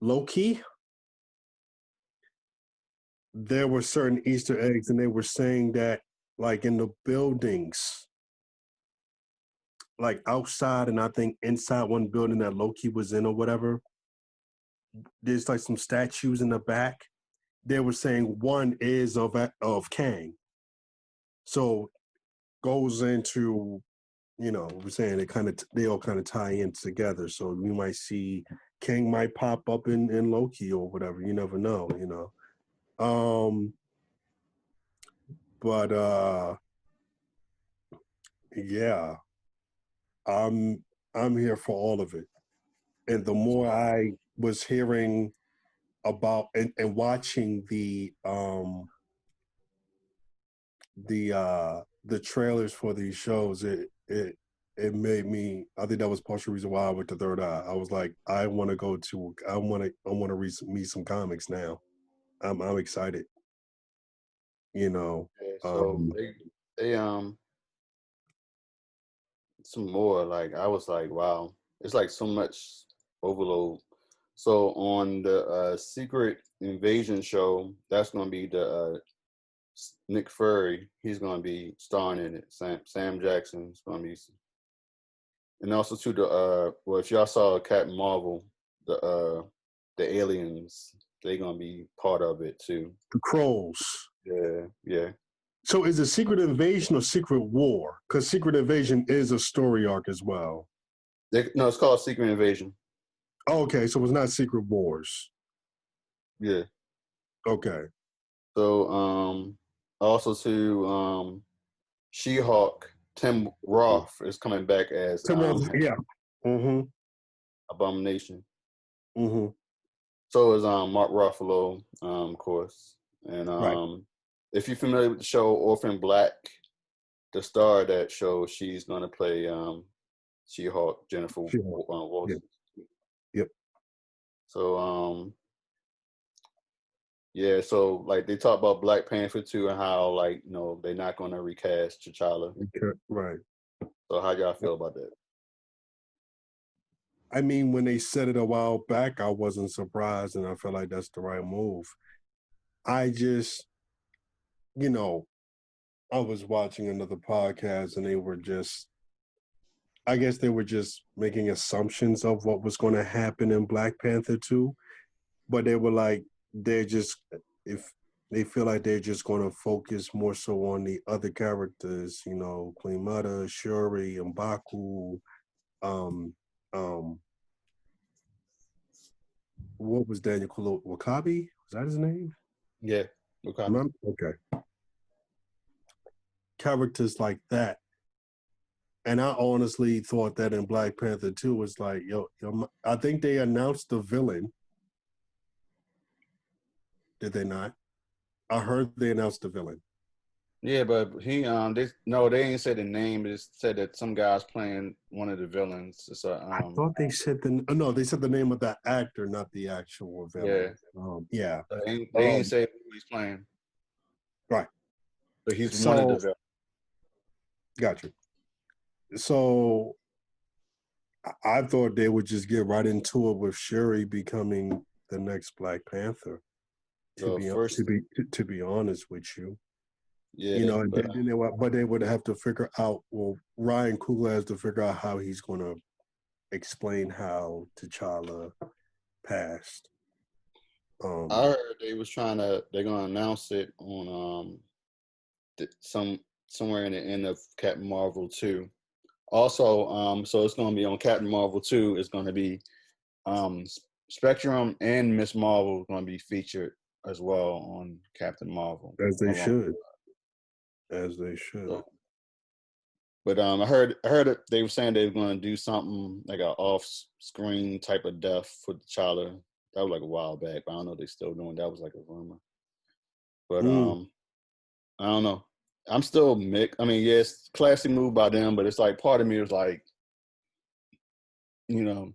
Loki, there were certain Easter eggs, and they were saying that, like, in the buildings, like outside, and I think inside one building that Loki was in or whatever, there's like some statues in the back. They were saying one is of Kang. So goes into, we're saying they all kind of tie in together. So you might see Kang might pop up in Loki or whatever. You never know, But yeah, I'm here for all of it. And the more I was hearing about and watching the trailers for these shows, it made me, I think that was partial reason why I went to Third Eye. I was like, I want to read some comics now. I'm excited. Yeah, so they some more, like, I was like, wow, it's like so much overload. So on the Secret Invasion show, that's gonna be the Nick Fury. He's gonna be starring in it. Sam Jackson's gonna be, and also to the well, if y'all saw Captain Marvel, the aliens, they gonna be part of it too. The Krolls. Yeah, yeah. So is it Secret Invasion or Secret War? Because Secret Invasion is a story arc as well. No, it's called Secret Invasion. Oh, okay, so it's not Secret Wars. Yeah. Okay. So also to She-Hulk, Tim Roth is coming back as Yeah. Mm-hmm. Abomination. Mm-hmm. So is Mark Ruffalo, of course. And Right. if you're familiar with the show Orphan Black, the star of that show, she's gonna play She-Hulk, Jennifer Walters. Yep. So yeah, so like they talk about Black Panther 2 and how like, you know, they're not gonna recast T'Challa. Okay. Right. So how y'all feel about that? I mean, when they said it a while back, I wasn't surprised, and I feel like that's the right move. I just, you know, I was watching another podcast, and they were just, I guess they were just making assumptions of what was going to happen in Black Panther 2, but they were like, they're just, if they feel like they're just going to focus more so on the other characters, you know, Queen Mother, Shuri, M'Baku, um, what was Daniel Wakabi? Was that his name? Yeah. Okay. Characters like that. And I honestly thought that in Black Panther 2 was like, I think they announced the villain. Did they not? I heard they announced the villain. Yeah, but they ain't said the name. They just said that some guy's playing one of the villains. It's I thought they said they said the name of the actor, not the actual villain. Yeah. They ain't say who he's playing. Right. But he's one of the villains. Gotcha. So I thought they would just get right into it with Shuri becoming the next Black Panther. To be honest with you. Yeah, you know, but they would have to figure out. Well, Ryan Coogler has to figure out how he's going to explain how T'Challa passed. I heard they're gonna announce it on somewhere in the end of Captain Marvel 2. Also, so it's gonna be on Captain Marvel 2. It's gonna be Spectrum and Miss Marvel going to be featured as well on Captain Marvel. As they should. So, but I heard it, they were saying they were going to do something like an off-screen type of death for T'Challa. That was like a while back, but I don't know if they're still doing that. Was like a rumor. But I don't know. I'm still mixed. I mean, yes, classy move by them, but it's like part of me is like, you know,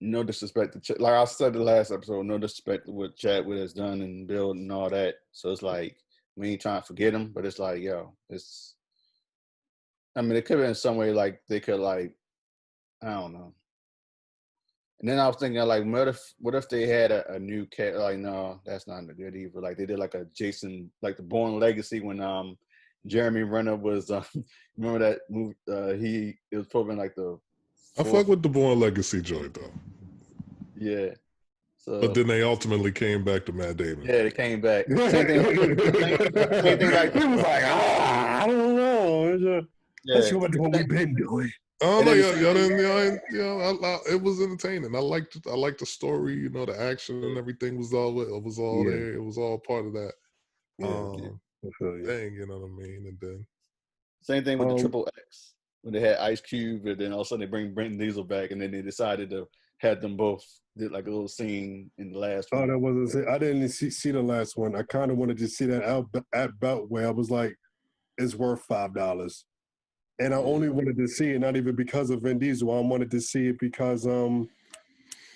no disrespect to like I said the last episode, no disrespect to what Chadwick has done and build and all that. So it's like we ain't trying to forget him, but it's like, I mean, it could have been some way like they could like, I don't know. And then I was thinking like, what if they had a new cat? Like, no, that's not good either. Like they did like a Jason, like the Bourne Legacy when Jeremy Renner was remember that movie? It was probably like the. I fuck with the Bourne Legacy joint though. Yeah. So, but then they ultimately came back to Matt Damon. Yeah, they came back. Same thing like he was like, I don't know. Let's go back to what we've been doing. Oh no, it was entertaining. I liked the story, you know, the action and everything was all there. It was all part of that thing, you know what I mean? And then same thing with the Triple X when they had Ice Cube, and then all of a sudden they bring Brenton Diesel back, and then they decided to have them both did like a little scene in the last one. That wasn't. I didn't see the last one. I kind of wanted to see that out at Beltway. I was like, it's worth $5. And I only wanted to see it, not even because of Vin Diesel. I wanted to see it because,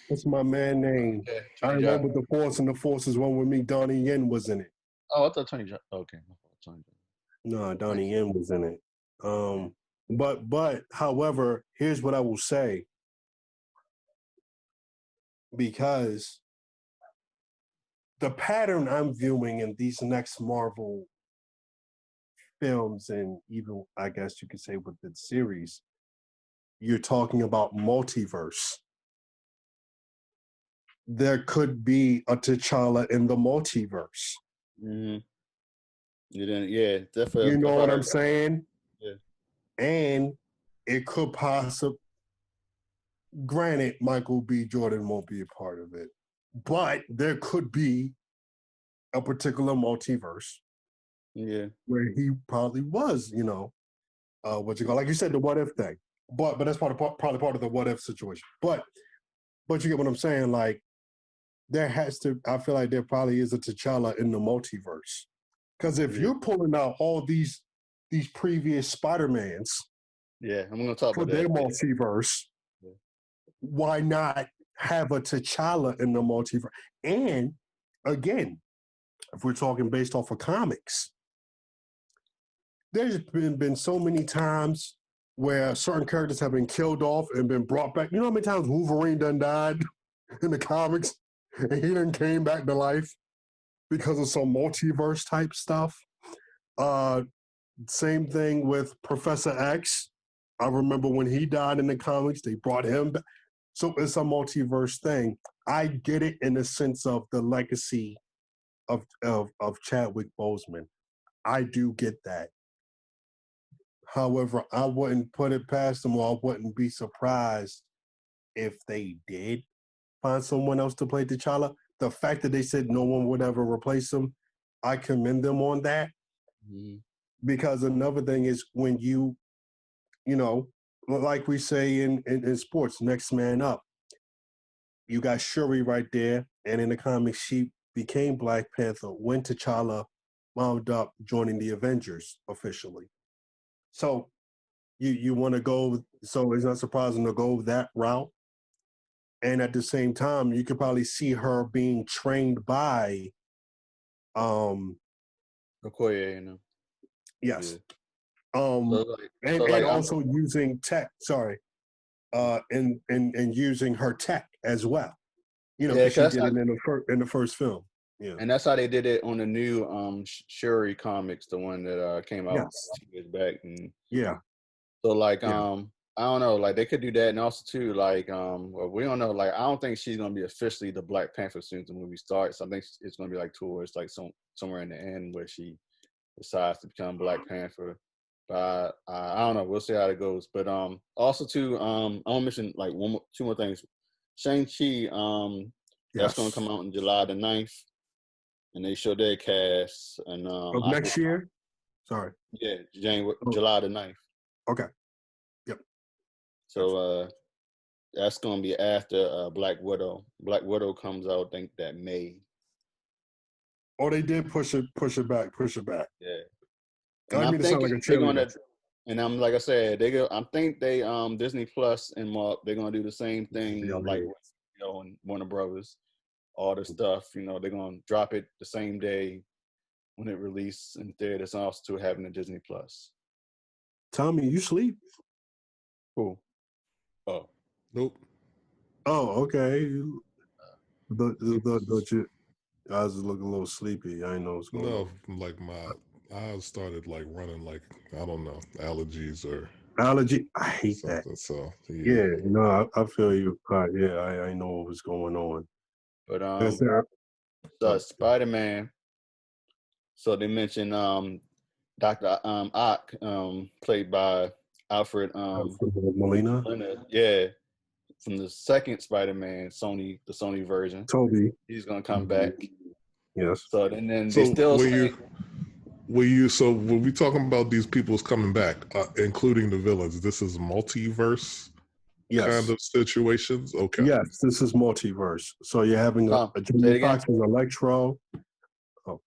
what's my man name? I went with the Force, and the Force is one with me. Donnie Yen was in it. Oh, I thought Tony. Okay. No, Donnie Yen was in it. But however, here's what I will say. Because the pattern I'm viewing in these next Marvel films, and even I guess you could say with the series, you're talking about multiverse. There could be a T'Challa in the multiverse. Mm-hmm. You didn't, yeah, definitely. You know If I what heard I'm that, saying? yeah, And it could possibly, granted, Michael B. Jordan won't be a part of it, but there could be a particular multiverse yeah, where he probably was, what you call, like you said, the what if thing. But that's probably part of the what if situation. But you get what I'm saying? Like there has to, I feel like there probably is a T'Challa in the multiverse. Because if yeah, you're pulling out all these previous Spider-Mans yeah. I'm gonna talk for about their that. multiverse, Yeah. why not have a T'Challa in the multiverse? And again, if we're talking based off of comics, there's been so many times where certain characters have been killed off and been brought back. You know how many times Wolverine done died in the comics and he done came back to life because of some multiverse type stuff? Same thing with Professor X. I remember when he died in the comics, they brought him back. So it's a multiverse thing. I get it in the sense of the legacy of Chadwick Boseman. I do get that. However, I wouldn't put it past them, or I wouldn't be surprised if they did find someone else to play T'Challa. The fact that they said no one would ever replace him, I commend them on that. Mm-hmm. Because another thing is when you know, like we say in sports, next man up. You got Shuri right there, and in the comics, she became Black Panther when T'Challa wound up joining the Avengers officially. So you want to go, so it's not surprising to go that route. And at the same time, you could probably see her being trained by, Okoye, you know. yes, Yeah. So like, and also using tech. Sorry, and using her tech as well. You know, yeah, because she cause did it in the first film. Yeah. and that's how they did it on the new Shuri comics, the one that came out Yes. 2 years back, and Yeah. so like Yeah. I don't know, like they could do that, and also too like well, we don't know, like I don't think she's gonna be officially the Black Panther as soon as the movie starts. I think it's gonna be like towards like somewhere in the end where she decides to become Black Panther. But I don't know. We'll see how it goes. But also too I want to mention like two more things. Shang-Chi that's gonna Yes. come out on July the 9th, and they show their cast and Of next year? Sorry. yeah, January, Oh, July the 9th. okay. Yep. So that's gonna be after Black Widow. Black Widow comes out, I think that May. Oh, they did push it back. Yeah. I And didn't I'm mean to sound like thinking a they're cheerleader. gonna, and I'm like I said, I think they Disney Plus and Mark, they're gonna do the same thing like with, and Warner Brothers, all the stuff. You know, they're gonna drop it the same day when it released in theaters, and also to having a Disney Plus. Tommy, you sleep? Cool. Oh. Nope. Oh, okay. The I was looking a little sleepy. I didn't know what's going No, on. like my eyes started like running, like I don't know, allergies or Allergy. I hate that. something. So yeah. Yeah, no, I feel you. Yeah, I know what was going on. But That's there. Spider-Man. So they mentioned Dr. Ock, played by Alfred Molina. yeah, from the second Spider-Man, the Sony version. Toby. He's gonna come back. Yes. So then they So still when we talking about these people's coming back, including the villains, this is multiverse kind of situations. Okay. Yes, this is multiverse. So you're having a say it Jamie again. Foxx with Electro. Oh,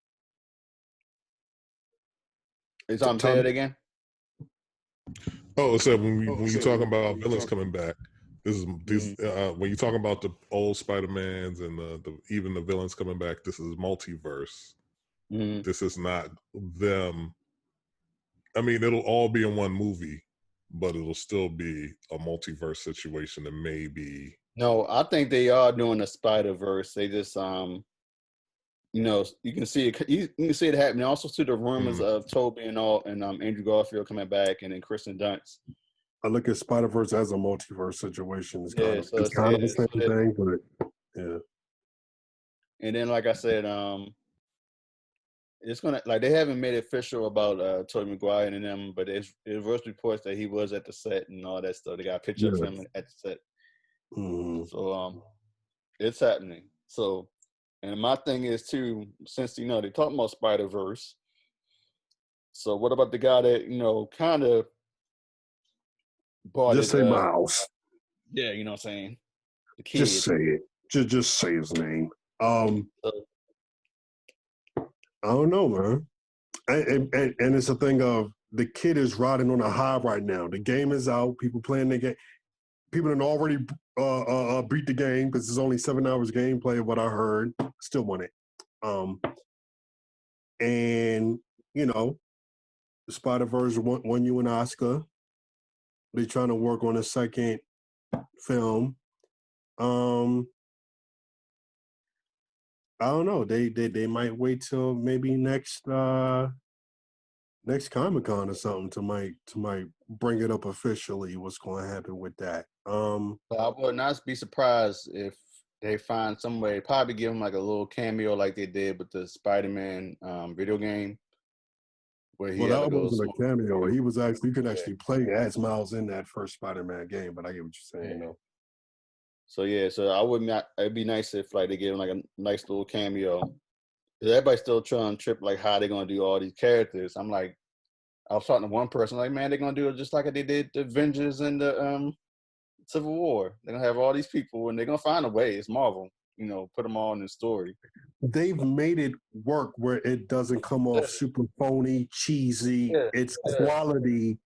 Say it again. Oh, so when you talking about villains coming back, this is when you talking about the old Spider-Mans and even the villains coming back, this is multiverse. Mm-hmm. This is not them. I mean, it'll all be in one movie, but it'll still be a multiverse situation and maybe. No, I think they are doing a Spider-Verse. They just you can see it. You can see it happening. Also, to the rumors of Tobey and Andrew Garfield coming back, and then Kristen Dunst. I look at Spider-Verse as a multiverse situation. It's kind of So it's kind of the same thing, but yeah. And then, like I said, it's gonna like they haven't made it official about Tobey Maguire and them, but there's reports that he was at the set and all that stuff. They got a picture of him at the set. So it's happening. So, and my thing is too, since they talking about Spider-Verse. So what about the guy that kind of bought Just it? say Miles. Yeah, you know what I'm saying. The kid. Just say it. Just say his name. I don't know, man. And it's a thing of the kid is riding on a high right now. The game is out. People playing the game. People have already beat the game because it's only 7 hours gameplay. What I heard, still won it. And Spider-Verse won you an Oscar. They're trying to work on a second film. I don't know. They might wait till maybe next Comic-Con or something to might bring it up officially. What's going to happen with that? But I would not be surprised if they find some way. Probably give him like a little cameo, like they did with the Spider-Man video game. Where he that wasn't a cameo. He was actually you could actually play as Miles in that first Spider-Man game. But I get what you're saying, though. So I wouldn't. It'd be nice if like they gave him like a nice little cameo. Everybody's still trying to trip like how they're gonna do all these characters. I'm like, I was talking to one person like, man, they're gonna do it just like they did the Avengers and the Civil War. They're gonna have all these people and they're gonna find a way. It's Marvel, put them all in the story. They've made it work where it doesn't come off super phony, cheesy. Yeah. It's quality,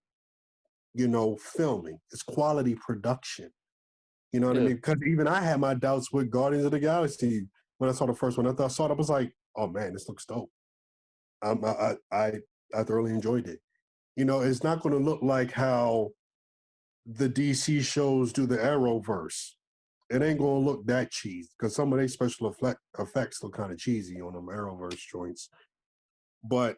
filming. It's quality production. You know what I mean? Because even I had my doubts with Guardians of the Galaxy when I saw the first one. I saw it, I was like, "Oh man, this looks dope." I thoroughly enjoyed it. It's not going to look like how the DC shows do the Arrowverse. It ain't going to look that cheesy because some of their special effects look kind of cheesy on them Arrowverse joints. But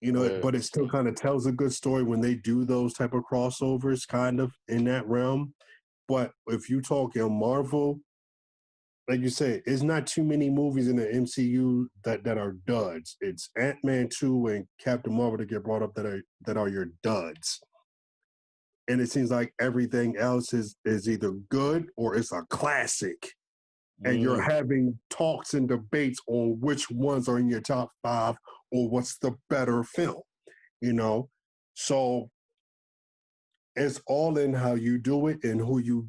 but it still kind of tells a good story when they do those type of crossovers, kind of in that realm. But if you talk in Marvel, like you said, it's not too many movies in the MCU that are duds. It's Ant-Man 2 and Captain Marvel to get brought up that are your duds. And it seems like everything else is either good or it's a classic. And you're having talks and debates on which ones are in your top 5 or what's the better film, So it's all in how you do it and who you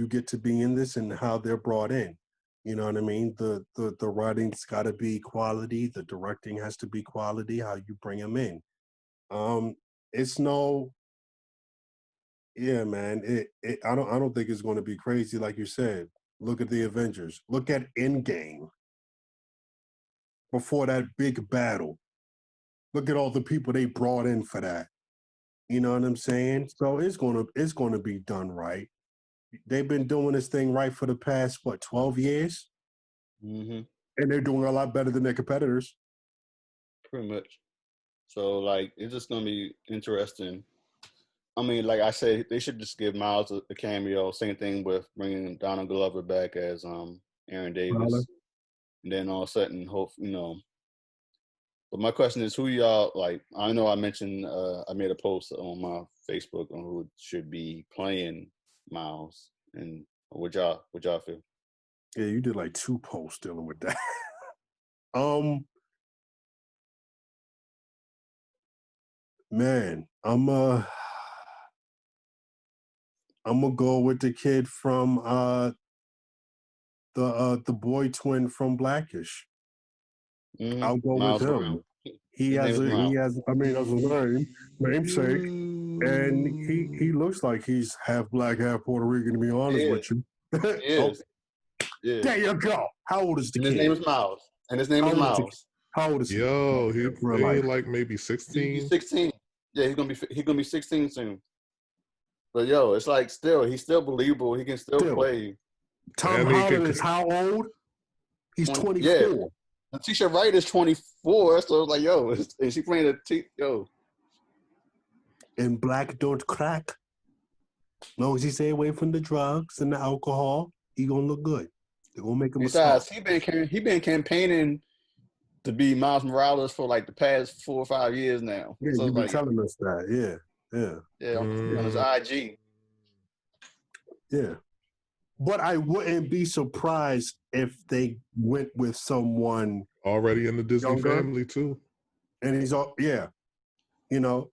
get to be in this and how they're brought in. You know what I mean? The writing's got to be quality. The directing has to be quality. How you bring them in. It's no. Yeah, man. I don't think it's going to be crazy like you said. Look at the Avengers. Look at Endgame. Before that big battle. Look at all the people they brought in for that. You know what I'm saying? So it's gonna be done right. They've been doing this thing right for the past 12 years, and they're doing a lot better than their competitors. Pretty much. So like, it's just gonna be interesting. I mean, like I said, they should just give Miles a cameo. Same thing with bringing Donald Glover back as Aaron Davis, and then all of a sudden, But my question is, who y'all like? I know I mentioned I made a post on my Facebook on who should be playing Miles, and what y'all feel? Yeah, you did like 2 posts dealing with that. Man, I'm gonna go with the kid from the boy twin from Blackish. I'll go Miles with him. Brown. He has I mean that's his namesake. And he looks like he's half black, half Puerto Rican, to be honest with you. He is. Yeah. There you go. How old is the kid? His name is Miles. How old is he? Yo, he like maybe 16. He's 16. Yeah, he's gonna be 16 soon. But yo, it's like he's still believable. He can still play. Tom Holland is how old? He's 24. Yeah. Letitia Wright is 24. So it's like, yo, is she playing yo? And black don't crack. As long as he stay away from the drugs and the alcohol, he gonna look good. They're gonna make him. Besides, he been campaigning to be Miles Morales for like the past 4 or 5 years now. Yeah, So you've been like, telling us that. yeah, on his IG. Yeah. But I wouldn't be surprised if they went with someone Already in the Disney younger, family too. and he's all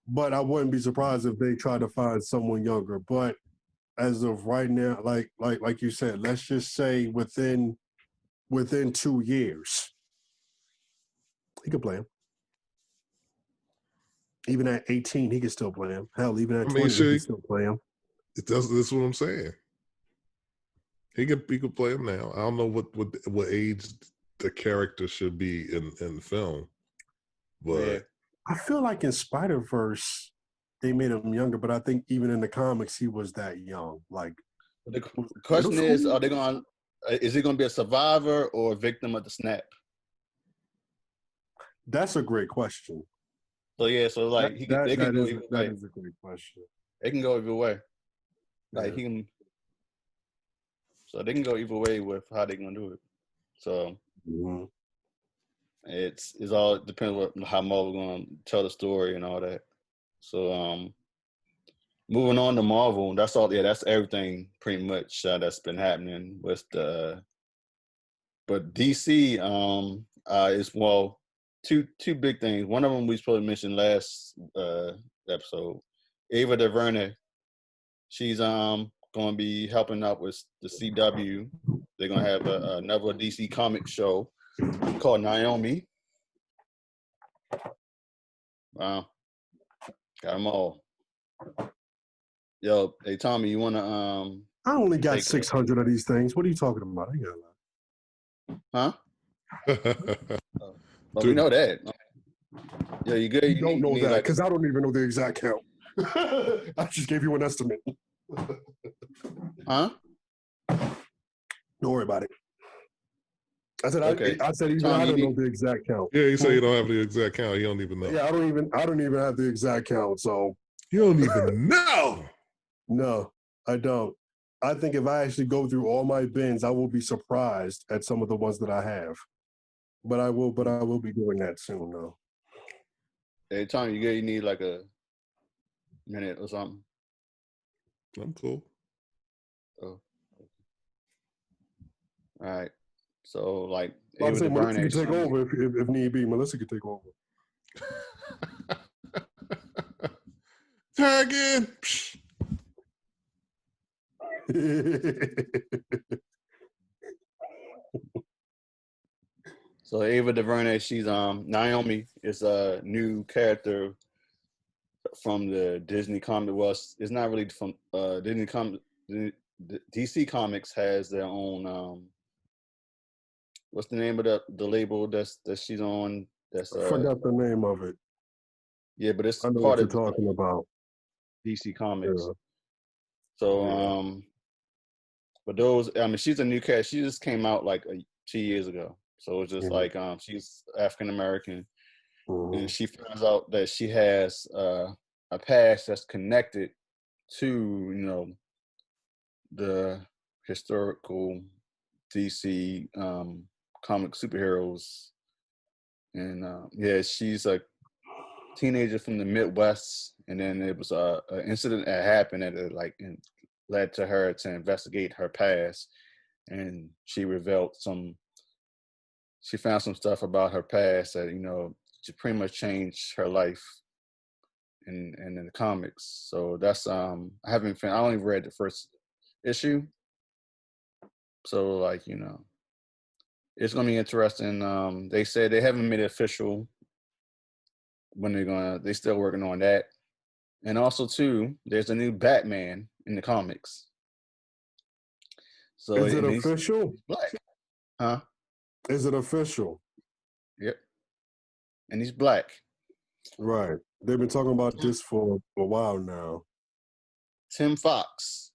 but I wouldn't be surprised if they try to find someone younger. But as of right now, like you said, let's just say within 2 years, he could play him. Even at 18, he could still play him. Hell, even at 20, he could still play him. That's what I'm saying. He could play him now. I don't know what age the character should be in film, but I feel like in Spider-Verse they made him younger, but I think even in the comics he was that young. Like the question is, is he gonna be a survivor or a victim of the snap? That's a great question. So yeah, so like they can go either way. That is a great question. They can go either way. Like so they can go either way with how they're gonna do it. So it's all depends on how Marvel gonna tell the story and all that. So moving on to Marvel, that's all. Yeah, that's everything pretty much that's been happening with the. But DC is two big things. One of them we supposed to mention last episode. Ava DuVernay, she's going to be helping out with the CW. They're going to have another DC comic show called Naomi. Wow, got them all. Yo, hey Tommy, you want to I only got 600 of these things. What are you talking about? I got a lot. Huh? But we know that. Yeah, you good? You don't know that because I don't even know the exact count. I just gave you an estimate. Huh? Don't worry about it. I said, okay. I said, even Tommy, I don't know the exact count. Yeah, you say you don't have the exact count. You don't even know. Yeah, I don't even have the exact count. So you don't even know. No, I don't. I think if I actually go through all my bins, I will be surprised at some of the ones that I have. But I will be doing that soon, though. Hey, Tommy, you need like a minute or something? I'm cool. Oh. All right. So, like, I say Melissa could take over if need be. Melissa could take over. Tag in. So Ava DuVernay, she's Naomi is a new character from the Disney comic. Well, it's not really from Disney comic. DC Comics has their own. What's the name of the label that she's on? That's I forgot the name of it. Yeah, but it's I know part what you're of talking about. DC Comics. Yeah. So but those, I mean, she's a new character. She just came out like 2 years ago. So it's just like she's African American, and she finds out that she has a past that's connected to the historical DC comic superheroes, and she's a teenager from the Midwest, and then it was an incident that happened that led to her to investigate her past, and she found some stuff about her past that she pretty much changed her life in the comics. So that's I only read the first issue, so it's gonna be interesting. They said they haven't made it official when they're still working on that. And also too, there's a new Batman in the comics. So is it official? He's black. Huh? Is it official? Yep. And he's black. Right. They've been talking about this for a while now. Tim Fox.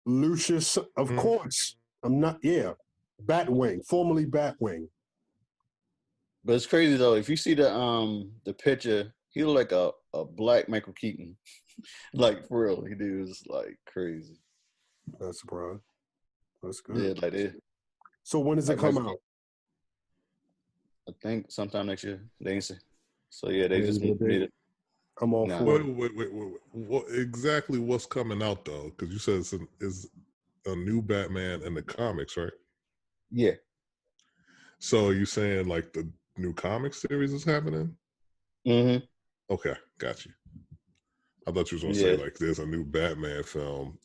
Lucius, of course. Batwing, formerly Batwing. But it's crazy though. If you see the picture, he look like a black Michael Keaton. Like for real, he was like crazy. That's surprising. That's good. Yeah, like it. So when does it come out? I think sometime next year. They ain't say. So yeah, they just Yeah, need it. I'm all Nah. for it. Wait. What exactly what's coming out though? Because you said is a new Batman in the comics, right? Yeah. So you saying like the new comic series is happening? Mm-hmm. Okay, got you. I thought you was gonna say Yeah. like there's a new Batman film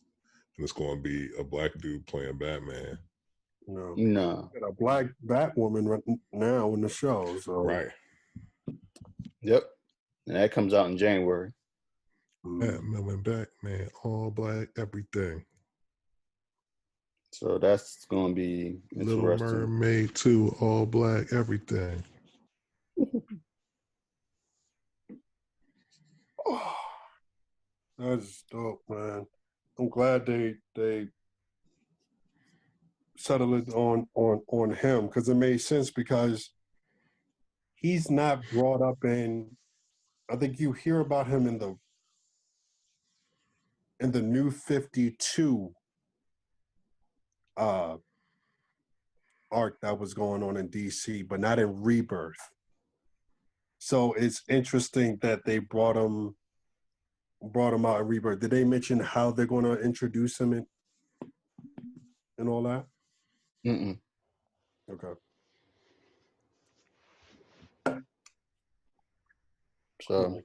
and it's gonna be a black dude playing Batman. No. No. Got a black Batwoman right now in the show. So Right. Yep. And that comes out in January. Batman and Batman, all black, everything. So that's gonna be Little interesting. Mermaid 2, all black, everything. Oh, that's dope, man. I'm glad they settled it on him because it made sense because he's not brought up in. I think you hear about him in the New 52 arc that was going on in DC, but not in Rebirth. So it's interesting that they brought him out in Rebirth. Did they mention how they're going to introduce him and all that? Mm-mm. Okay. So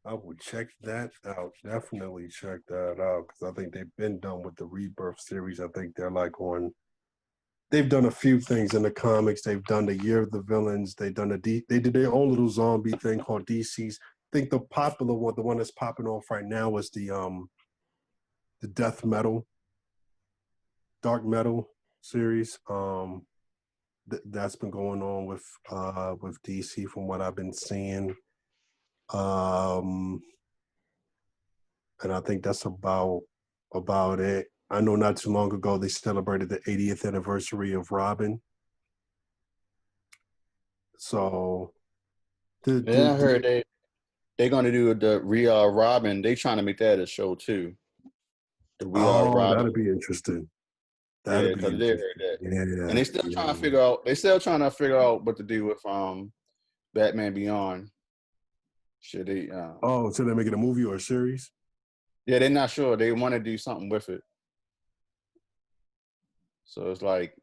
I will check that out. Definitely check that out because I think they've been done with the Rebirth series. I think they're like on. They've done a few things in the comics. They've done the Year of the Villains. They've done they did their own little zombie thing called DC's. I think the popular one, the one that's popping off right now, is the death metal, dark metal series. That's been going on with DC from what I've been seeing. And I think that's about it. I know not too long ago they celebrated the 80th anniversary of Robin. So yeah, I heard they're gonna do the Real Robin. They trying to make that a show too. The Real Robin. that'd be interesting. Yeah, That'd be because they heard interesting. that. And Yeah. they still trying to figure out. They still trying to figure out what to do with Batman Beyond. Should they? Oh, so they're making a movie or a series? Yeah, they're not sure. They want to do something with it. So it's like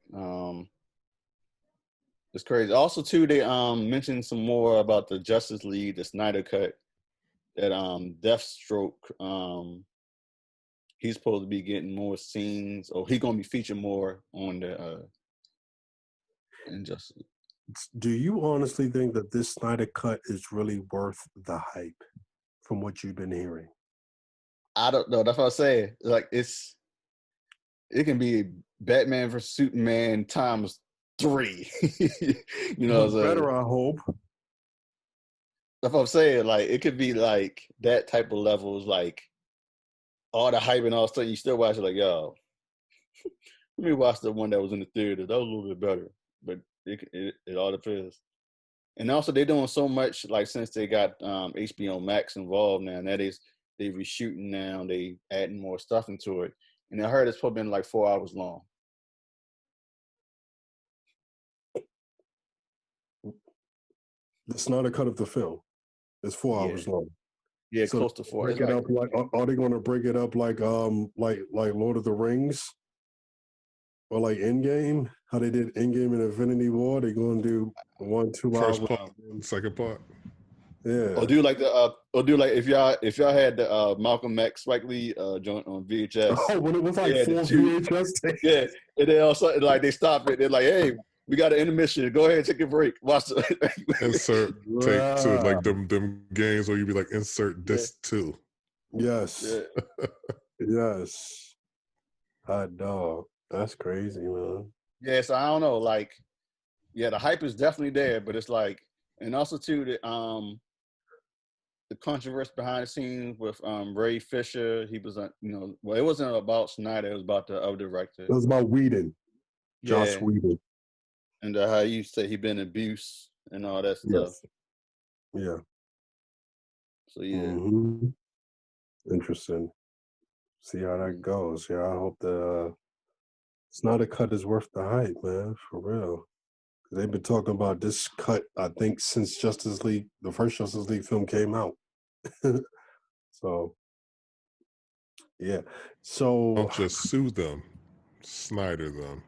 it's crazy. Also, too, they mentioned some more about the Justice League, the Snyder Cut. That Deathstroke, he's supposed to be getting more scenes, or he's gonna be featured more on the Injustice. Do you honestly think that this Snyder Cut is really worth the hype from what you've been hearing? I don't know. That's what I say. Like it can be Batman vs Superman times 3. You know what I'm saying? Better, I hope. That's what I'm saying. Like it could be like that type of levels, like all the hype and all of a sudden you still watch it like, yo, let me watch the one that was in the theater. That was a little bit better. But it all depends. And also they're doing so much, like since they got HBO Max involved now, and that is they reshooting now, they adding more stuff into it. And I heard it's probably been like 4 hours long. The Snyder Cut of the film is 4 hours long. Yeah, So close to 4. break it up like are they going to break it up like Lord of the Rings or like Endgame? How they did Endgame and Infinity War? They're going to do 1-2 First hours. part, second part. Yeah. Or do like if y'all had the Malcolm X Spike Lee joint on VHS. Oh, when it was like 4 VHS tapes. Yeah, and then also like they stop it. They're like, "Hey, we got an intermission. Go ahead and take a break. Watch the Insert tape 2, like them games where you be like insert disc 2. Yes. Yeah. Yes. Hot dog. That's crazy, man. Yeah, so I don't know. Like, yeah, the hype is definitely there, but it's like, and also too the controversy behind the scenes with Ray Fisher. He was, well, it wasn't about Snyder. It was about the other director. It was about Whedon. Joss Whedon. And how you say he been abused and all that stuff. Yes. Yeah. So yeah. Mm-hmm. Interesting. See how that goes. Yeah, I hope the Snyder Cut is worth the hype, man. For real. They've been talking about this cut, I think, since Justice League, the first Justice League film came out. So, yeah. So Don't just sue them, Snyder them.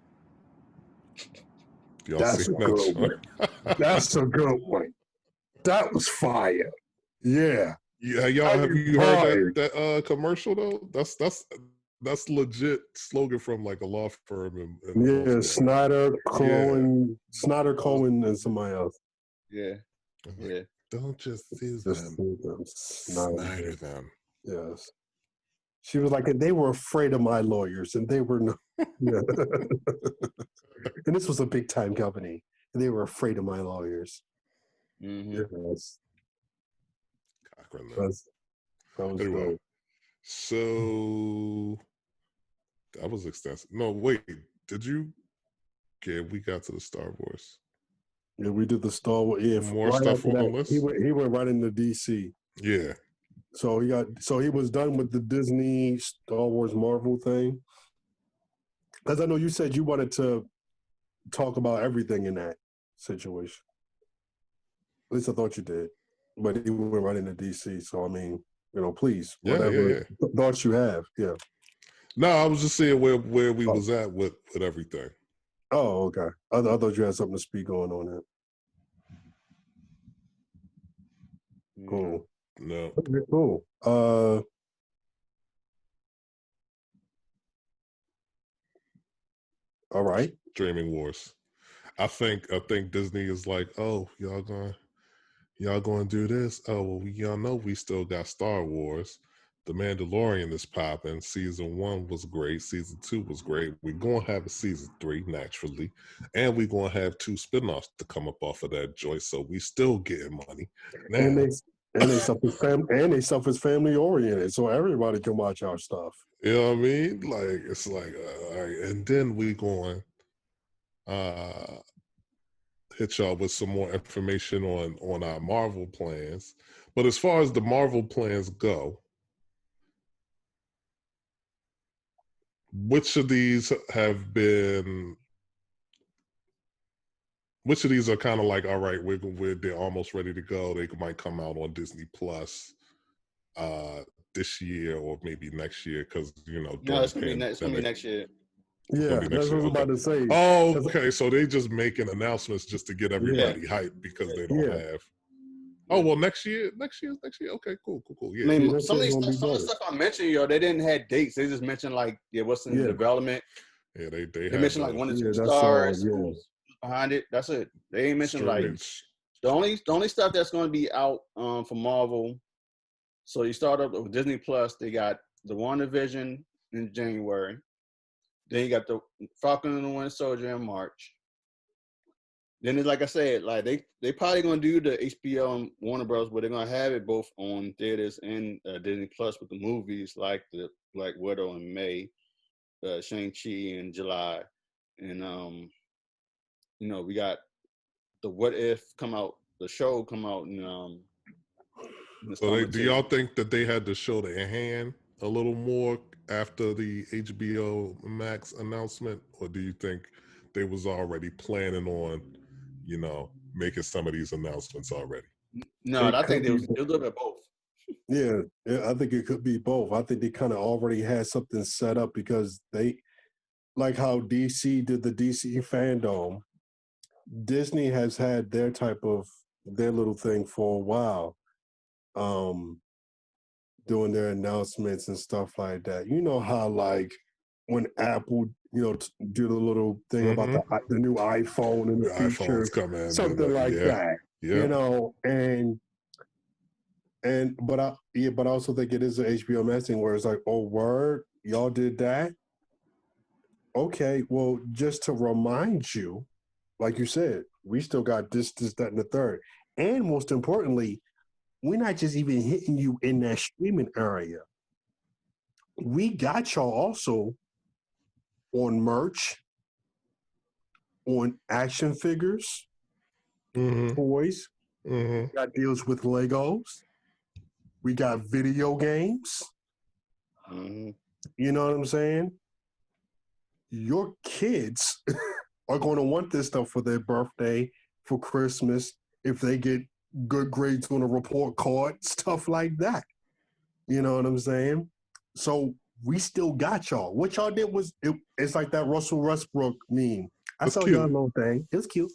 Y'all that's seen a that good joint? one. That's a good one. That was fire. Yeah. Yeah, y'all have you heard that commercial though? That's legit slogan from like a law firm in Yeah, Baltimore. Snyder, Yeah. Cohen, and somebody else. Yeah. Like, Yeah. don't just sue Just them, Snyder them. Yes. She was like, and they were afraid of my lawyers, and they were no. Yeah. And this was a big time company, and they were afraid of my lawyers. Yes. Cochran, That was anyway, dope. so that was extensive. No, wait, did you? Okay, we got to the Star Wars. Yeah, we did the Star Wars. Yeah, More right stuff after on the that, list. he went right into DC. Yeah. So he was done with the Disney Star Wars Marvel thing. Because I know you said you wanted to talk about everything in that situation. At least I thought you did. But he went right into DC. So I mean, please, whatever thoughts you have. Yeah. No, I was just saying where we was at with everything. Oh, okay. I thought you had something to speak on that. Cool. No. Okay, cool. All right. Streaming wars. I think Disney is like, oh, y'all gonna do this. Oh, well, y'all know we still got Star Wars. The Mandalorian is popping. Season 1 was great. Season 2 was great. We're gonna have a season 3 naturally, and we're gonna have 2 spinoffs to come up off of that joint. So we still getting money now. And they stuff is family oriented, so everybody can watch our stuff. You know what I mean? Like it's like, all right, and then we going hit y'all with some more information on our Marvel plans. But as far as the Marvel plans go, which of these are kind of like, all right, they're almost ready to go. They might come out on Disney Plus this year or maybe next year because No, it's gonna be next year. Yeah, that's what I was about to say. Oh, okay. So they just making announcements just to get everybody hyped because they don't have. Oh well, next year. Okay, cool. Yeah. I mean, some of the stuff I mentioned, they didn't have dates. They just mentioned like, what's in development. Yeah, they mentioned like 1 or 2 stars behind it. That's it. They ain't mentioned like the only stuff that's going to be out for Marvel. So you start up with Disney Plus. They got the WandaVision in January. Then you got the Falcon and the Winter Soldier in March. Then it's like I said, like they probably gonna do the HBO and Warner Bros, but they're gonna have it both on theaters and Disney Plus with the movies like the Black Widow in May, Shang-Chi in July, and we got the What If come out, the show come out in So do y'all think that they had to show their hand a little more after the HBO Max announcement, or do you think they was already planning on, making some of these announcements already? No, I think it was a little bit of both. Yeah, I think it could be both. I think they kind of already had something set up because they, like how DC did the DC fandom, Disney has had their little thing for a while, doing their announcements and stuff like that. You know how like when Apple, do the little thing about the new iPhone and the future, something like that. But I also think it is an HBO Max thing where it's like, oh, word, y'all did that? Okay, well, just to remind you, like you said, we still got this, that, and the third. And most importantly, we're not just even hitting you in that streaming area. We got y'all also on merch, on action figures, toys. We got deals with Legos. We got video games. You know what I'm saying? Your kids are going to want this stuff for their birthday, for Christmas, if they get good grades on a report card, stuff like that. You know what I'm saying? So we still got y'all. What y'all did was, it's like that Russell Westbrook meme. I saw y'all little thing. It was cute.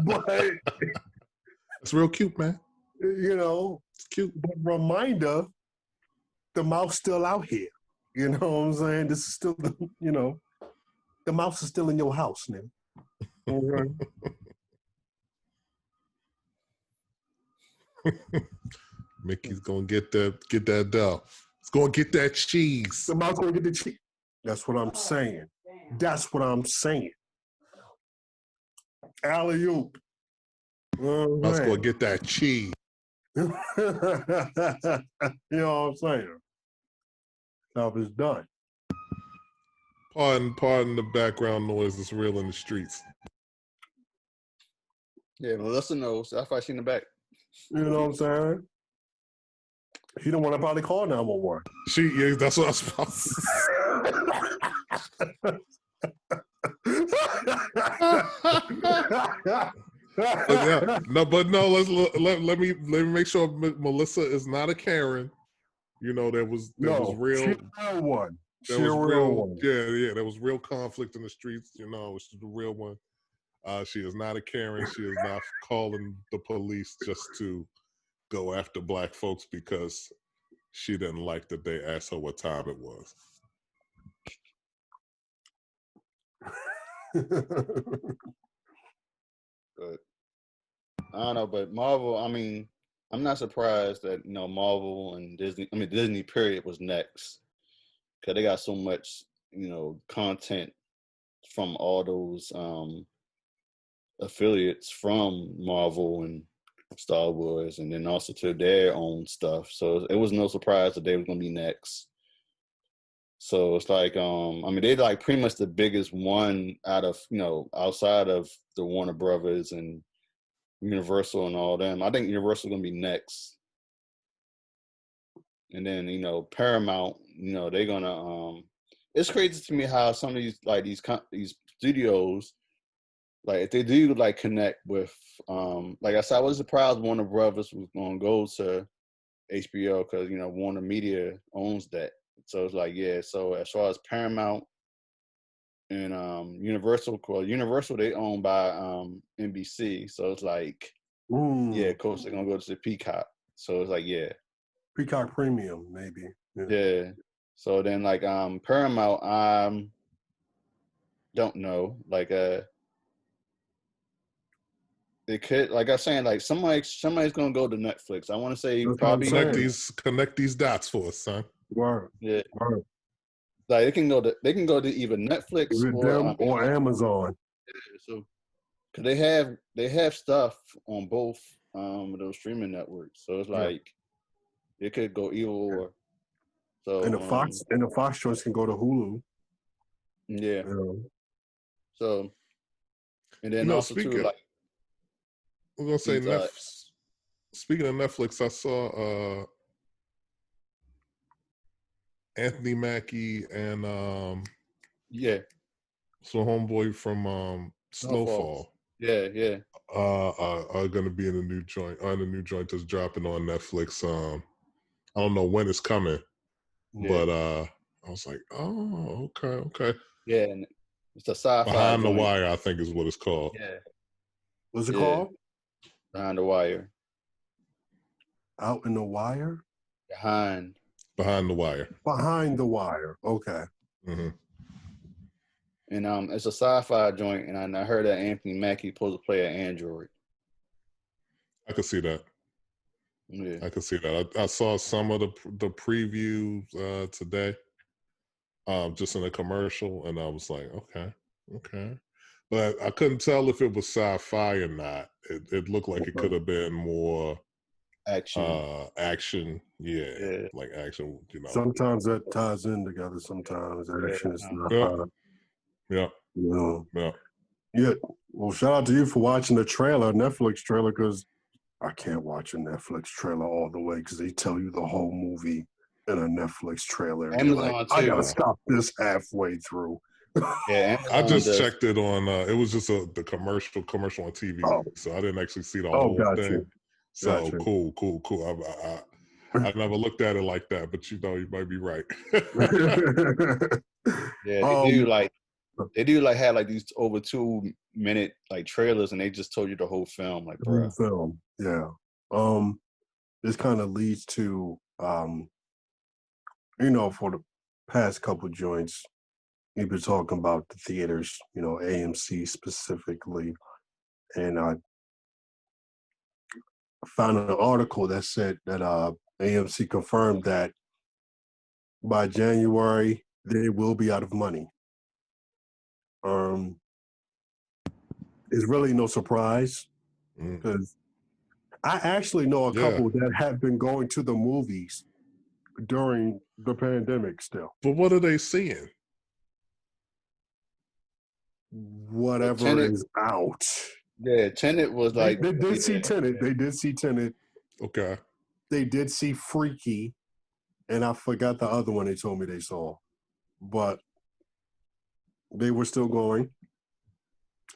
But it's real cute, man. You know, it's cute. But reminder, the mouse still out here. You know what I'm saying? This is still, you know, the mouse is still in your house, man. Okay. Mickey's gonna get that dough. It's gonna get that cheese. The mouse gonna get the cheese. That's what I'm saying. That's what I'm saying. Alley-oop. Mouse gonna get that cheese. You know what I'm saying? Stuff is done. Pardon the background noise that's real in the streets. Yeah, Melissa knows. That's why she in the back. You know what I'm saying? She don't want to probably call 911. Yeah, that's what I was supposed to say. Let me make sure Melissa is not a Karen. You know, there was real. She's a real one. There was real. Yeah. There was real conflict in the streets. You know, she's the real one. She is not a Karen. She is not calling the police just to go after black folks because she didn't like that they asked her what time it was. But I don't know, but Marvel, I mean, I'm not surprised that, you know, Marvel and Disney period was next. Because they got so much, you know, content from all those affiliates from Marvel and Star Wars, and then also to their own stuff. So it was no surprise that they were going to be next. So it's like, they're like pretty much the biggest one out of, you know, outside of the Warner Brothers and Universal and all them. I think Universal going to be next. And then, you know, Paramount, you know, they're going to, it's crazy to me how some of these, like these studios, like if they do like connect with, like I said, I was surprised Warner Brothers was going to go to HBO because, you know, Warner Media owns that. So it's like, yeah. So as far as Paramount and Universal, they owned by NBC. So it's like, yeah, of course they're gonna go to the Peacock. So it's like, yeah, Peacock Premium maybe. Yeah. So then like Paramount, don't know. Like they could, like I was saying, like somebody's gonna go to Netflix. I want to say probably connect these dots for us, son. Word. Yeah. Word. Like they can go to either Netflix or Amazon. Yeah, so cause they have stuff on both those streaming networks. So it's like it could go either or. So and the Fox choice can go to Hulu. Yeah. So and then also too, like I was gonna say speaking of Netflix, I saw Anthony Mackie and so homeboy from Snowfall. Yeah. Are gonna be in a new joint. The new joint that's dropping on Netflix. I don't know when it's coming, but I was like, oh, okay. Yeah, and it's a sci-fi Behind joint. the Wire, I think is what it's called. Yeah. What's it called? Behind the Wire. Out in the Wire? Behind the Wire. Behind the Wire. Okay. Mm-hmm. And it's a sci-fi joint, and I heard that Anthony Mackie supposed to play an android. I could see that. Yeah. I could see that. I saw some of the previews today, just in a commercial, and I was like, okay. But I couldn't tell if it was sci-fi or not. It looked like it could have been more action. Yeah, like action. You know, sometimes that ties in together. Sometimes action is not. Yeah. Well, shout out to you for watching the trailer, Netflix trailer, because I can't watch a Netflix trailer all the way because they tell you the whole movie in a Netflix trailer. And Amazon like, I gotta stop this halfway through. Yeah, I Amazon just does. checked it on. It was just the commercial on TV, Oh, so I didn't actually see the oh, whole got thing. you. So Got you. cool. I never looked at it like that, but you might be right. Yeah, um, they do like have like these over 2-minute like trailers, and they just told you the whole film. Like, bro, film. Yeah. This kind of leads to for the past couple joints, we've been talking about the theaters, AMC specifically, and I found an article that said that AMC confirmed that by January they will be out of money. It's really no surprise because I actually know a couple that have been going to the movies during the pandemic still. But what are they seeing? Whatever Tenet is out. Yeah, Tenet was like They did see Tenet. They did see Tenet. Okay. They did see Freaky, and I forgot the other one they told me they saw. But they were still going.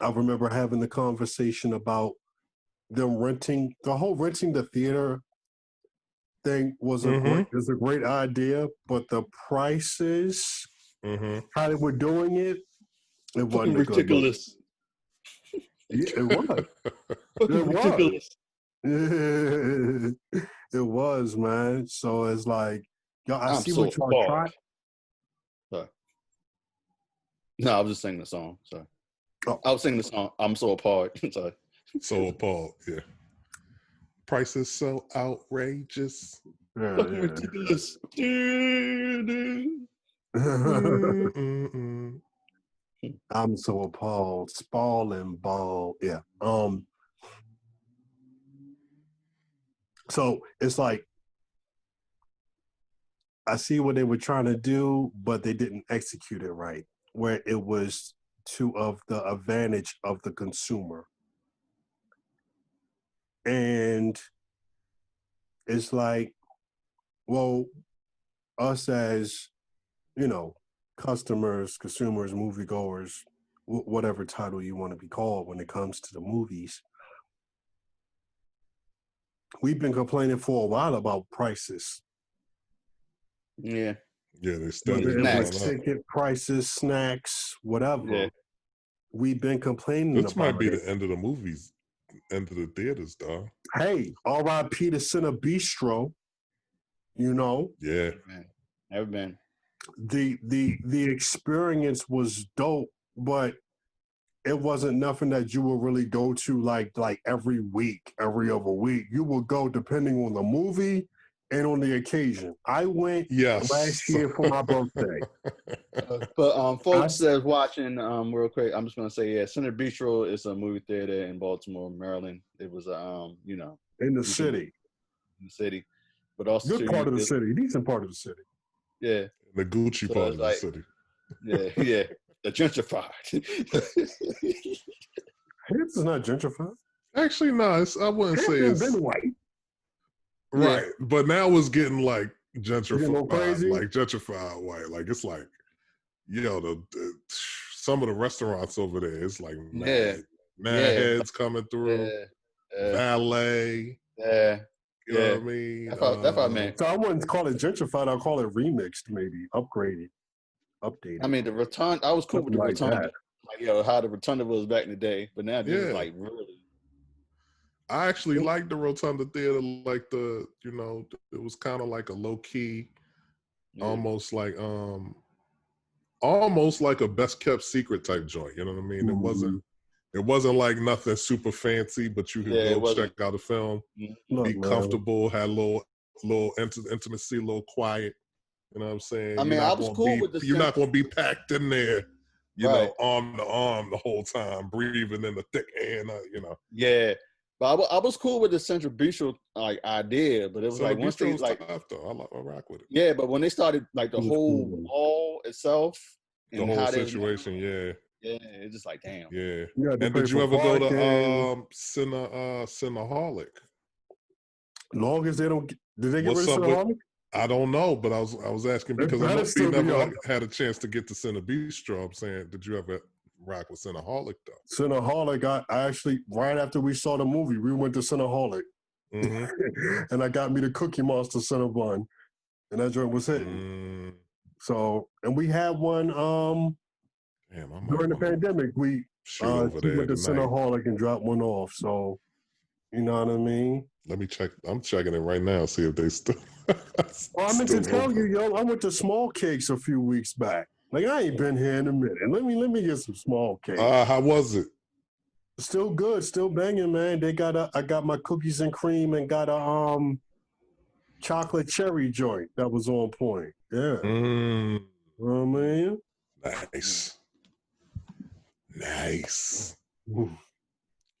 I remember having the conversation about them renting the theater thing was a great idea, but the prices, how they were doing it, it wasn't a good look. ridiculous. Yeah, it was. Fucking ridiculous. It was, man. So it's like, y'all, I I'm see so what y'all appalled. try. Sorry. No, I was just singing the song. Sorry. Oh. I was singing the song. I'm so appalled. Sorry. So appalled. Yeah. Price is so outrageous. Fucking ridiculous. I'm so appalled. Spall and ball. Yeah. So it's like I see what they were trying to do, but they didn't execute it right, where it was of the advantage of the consumer. And it's like, well, us as, customers, consumers, moviegoers, whatever title you want to be called when it comes to the movies, we've been complaining for a while about prices. Yeah. Yeah, they steadily Whether it going was up. ticket prices, snacks, whatever. Yeah. We've been complaining This about might be it. the end of the movies, end of the theaters, dog. Hey, R.I.P. to Cine Bistro. Yeah. Never been. The experience was dope, but it wasn't nothing that you would really go to like every week, every other week. You would go depending on the movie and on the occasion. I went last year for my birthday. But folks that's watching, real quick, I'm just gonna say, yeah, Cine Bistro is a movie theater in Baltimore, Maryland. It was in the city. But also good part of the city, decent part of the city. Yeah. The Gucci part of the city. Yeah. The gentrified. Hits is not gentrified. Actually, no, I wouldn't say it's been white. Right, but now it's getting like gentrified, crazy? like gentrified white. Like it's like, the some of the restaurants over there, it's like mad heads coming through, valet. Yeah. You know what I mean? That's what I meant. So I wouldn't call it gentrified. I'll call it remixed, maybe upgraded, updated. I mean, the Rotunda. I was cool with the Rotunda. Like how the Rotunda was back in the day, but now this is like really. I actually like the Rotunda Theater, like it was kind of like a low key, almost like a best kept secret type joint. You know what I mean? Mm-hmm. It wasn't like nothing super fancy, but you could go check out a film, be comfortable, had a little intimacy, a little quiet. You know what I'm saying? I mean, I was cool with the. You're not going to be packed in there, arm to arm the whole time, breathing in the thick air. Yeah, but I was cool with the Central Bistro idea, but it was like once they like. Tough, though. I rock with it. Yeah, but when they started like the whole mall itself, and the whole situation, yeah, it's just like damn. Yeah. And did you ever go to Cineholic? Long as they don't, did they get rid of Cineholic? I don't know, but I was asking because I know you never had a chance to get to Cine Bistro. I'm saying, did you ever rock with Cinnaholic though? Cinnaholic, I actually, right after we saw the movie, we went to Cinnaholic. And I got me the Cookie Monster Cinnabon. And that joint was hitting. So, and we had one during the pandemic. We went to Cinnaholic and dropped one off. So, you know what I mean? Let me check. I'm checking it right now, see if they still. I meant to tell you, yo, I went to Small Cakes a few weeks back. Like, I ain't been here in a minute. Let me get some Small Cakes. How was it? Still good, still banging, man. They got I got my cookies and cream and got a chocolate cherry joint that was on point. Yeah. You know what I mean? Nice.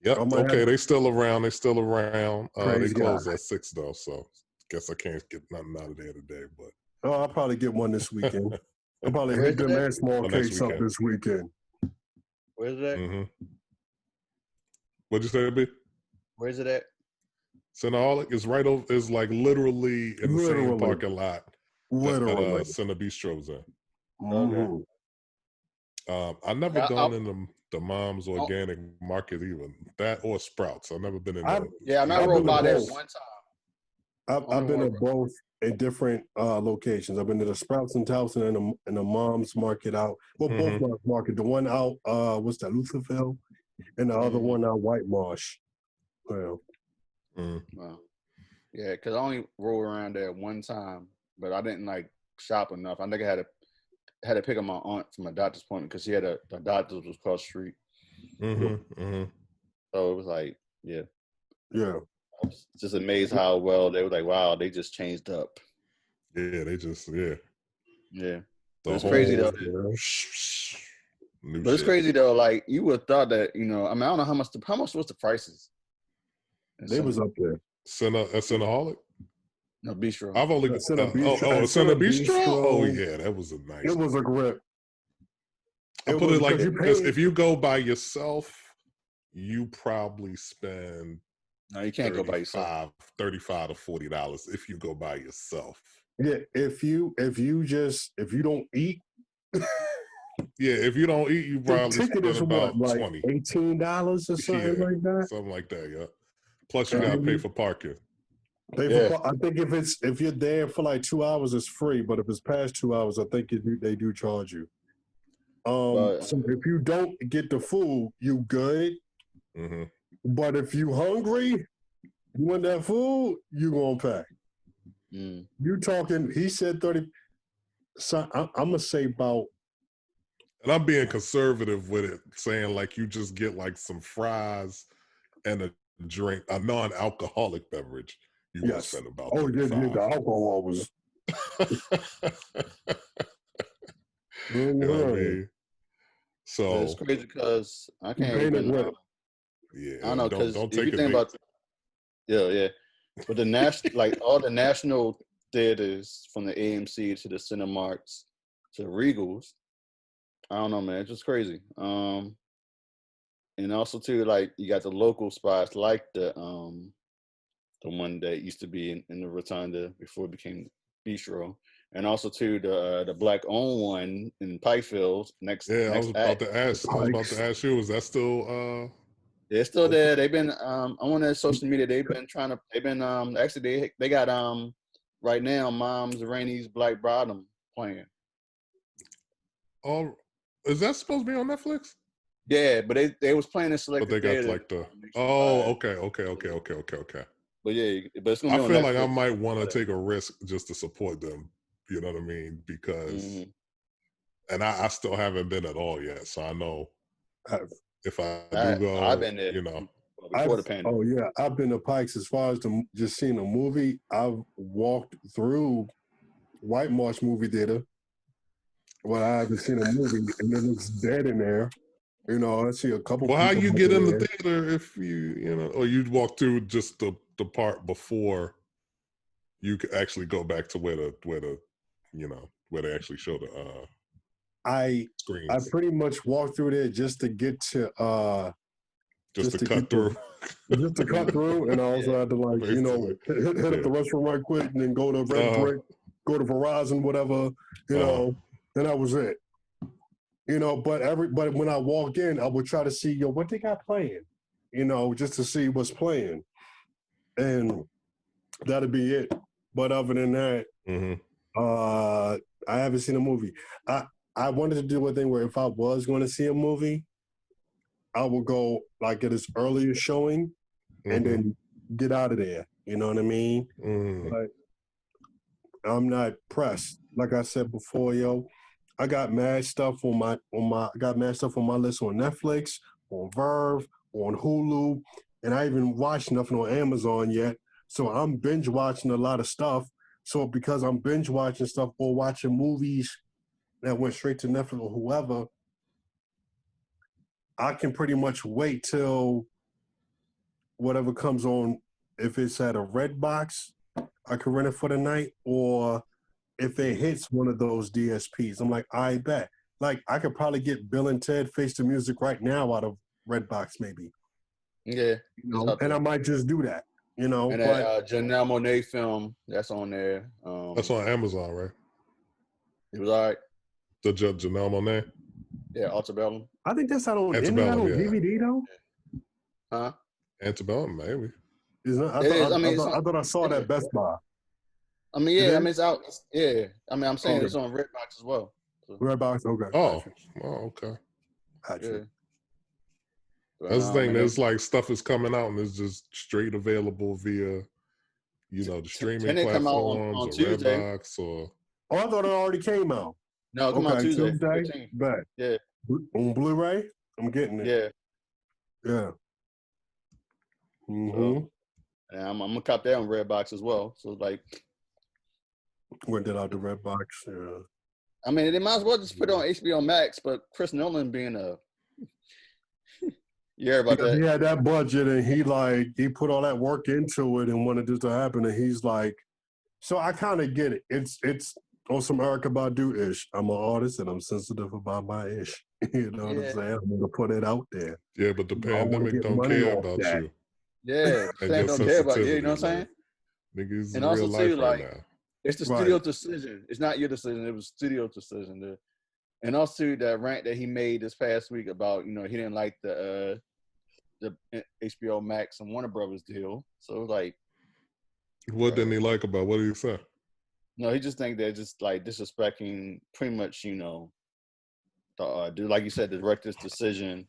Yep. Okay, they still around. They closed at 6 though, so guess I can't get nothing out of there today. But I'll probably get one this weekend. I'll probably hit them and Small Cakes up this weekend. Where's that? What'd you say, B? Where's it at? Cinnaholic is right over. Is like literally in the same parking lot. Literally. Cine Bistro's in. Okay. I never gone in the Mom's Organic Market even. That or Sprouts. I've never been in there. Yeah, I rode by there one time. I've been at both in different locations. I've been to the Sprouts in Towson and the Mom's Market out. Well, both Mom's Market. The one out, what's that, Lutherville? And the other one out White Marsh. Well. Wow. Yeah, because I only rode around there one time, but I didn't like shop enough. I think I had to pick up my aunt from a doctor's appointment because she had a doctor's was across the street. So it was like, yeah. I was just amazed how well they were like, wow, they just changed up. Yeah, they just Yeah. But it's crazy though. But it's crazy though. Like you would have thought that, you know, I mean, I don't know how much was the prices. They was up there. Cinnaholic? No, Bistro. I've only Cine Bistro. Oh yeah, that was a nice. It was a grip. I put it like this: if you go by yourself, you probably spend. No, you can't go by yourself. $35 to $40 if you go by yourself. Yeah, if you don't eat. Yeah, if you don't eat, you probably spend about $20, $18 or something like that. Something like that, yeah. Plus, you gotta pay for parking. I think if you're there for like 2 hours, it's free. But if it's past 2 hours, I think they do charge you. So if you don't get the food, you good. But if you hungry, you want that food, you gonna pay. You talking? He said 30. So I'm gonna say about. And I'm being conservative with it, saying like you just get like some fries and a drink, a non-alcoholic beverage. You will spend about $35. The alcohol was. You know what I mean? So it's crazy because I can't even. I don't know because if you think about, but the national, like all the national theaters from the AMC to the Cinemarks to Regals. I don't know, man. It's just crazy. And also too, like you got the local spots like the one that used to be in the Rotunda before it became Bistro, and also too the black owned one in Pikeville next. I was about to ask you, is that still? They're still there. They've been on their social media. They've been actually they got right now Mom's Rainey's Black Bottom playing. Oh. Is that supposed to be on Netflix? Yeah, but they was playing in selected. But they got like the okay. But yeah, but it's gonna be I on feel Netflix. like I might want to take a risk just to support them. You know what I mean? Because, and I still haven't been at all yet, so I know if I do go, I've been there, you know. Before the pandemic. Oh yeah, I've been to Pikes as far as just seeing a movie. I've walked through White Marsh movie theater. Well, I haven't seen a movie, and it looks dead in there. You know, I see a couple. Well, how you get in the theater if you know, or you walk through just the part before you could actually go back to where the you know where they actually show the screens. I pretty much walked through there just to get to just to cut through. Just to cut through, and I also had to like, you know, hit up the restroom right quick and then go to Red Brick go to Verizon, whatever, you know, and that was it. You know, but when I walk in, I would try to see, what they got playing, you know, just to see what's playing. And that'd be it. But other than that, I haven't seen a movie. I wanted to do a thing where if I was going to see a movie, I would go like at its earliest showing and then get out of there. You know what I mean? But I'm not pressed. Like I said before, I got mad stuff on my list on Netflix, on Verve, on Hulu, and I haven't watched nothing on Amazon yet. So I'm binge watching a lot of stuff. So because I'm binge watching stuff or watching movies that went straight to Netflix or whoever, I can pretty much wait till whatever comes on. If it's at a Red Box, I can rent it for the night, or if it hits one of those DSPs, I'm like, I bet. Like, I could probably get Bill and Ted Face the Music right now out of Redbox, maybe. Yeah. You know, and I might just do that, you know. And that Janelle Monáe film, that's on there. That's on Amazon, right? It was all right. The Janelle Monáe? Yeah, Antebellum. I think that's out on, Antebellum, on DVD, though? Huh? Antebellum, maybe. I thought I saw that Best Buy. I mean, yeah, I mean, it's out. Yeah. I mean, I'm saying it's on Redbox as well. So. Redbox, okay. Okay. Gotcha. Yeah. That's the thing. There's like stuff is coming out and it's just straight available via, the streaming platforms or Redbox or. Oh, I thought it already came out. No, come on Tuesday. Bet. Yeah. On Blu-ray, I'm getting it. Yeah. So, and I'm gonna cop that on Redbox as well. So like. Went that out to Redbox. Yeah. I mean, they might as well just put it on HBO Max, but Chris Nolan being a you heard about that? He had that budget and he put all that work into it and wanted this to happen, and he's like, so I kind of get it. It's on some Erykah Badu ish. I'm an artist and I'm sensitive about my ish. You know what I'm saying? I'm gonna put it out there. Yeah, but the pandemic don't care about you. Yeah, the don't care about you. You know what I'm saying? Niggas and real also life too, right like, now. It's the studio decision. It's not your decision. It was studio decision. And also that rant that he made this past week about, he didn't like the HBO Max and Warner Brothers deal. So it was like, what didn't he like about? What did he say? No, he just think they're just like disrespecting pretty much, like you said, the director's decision.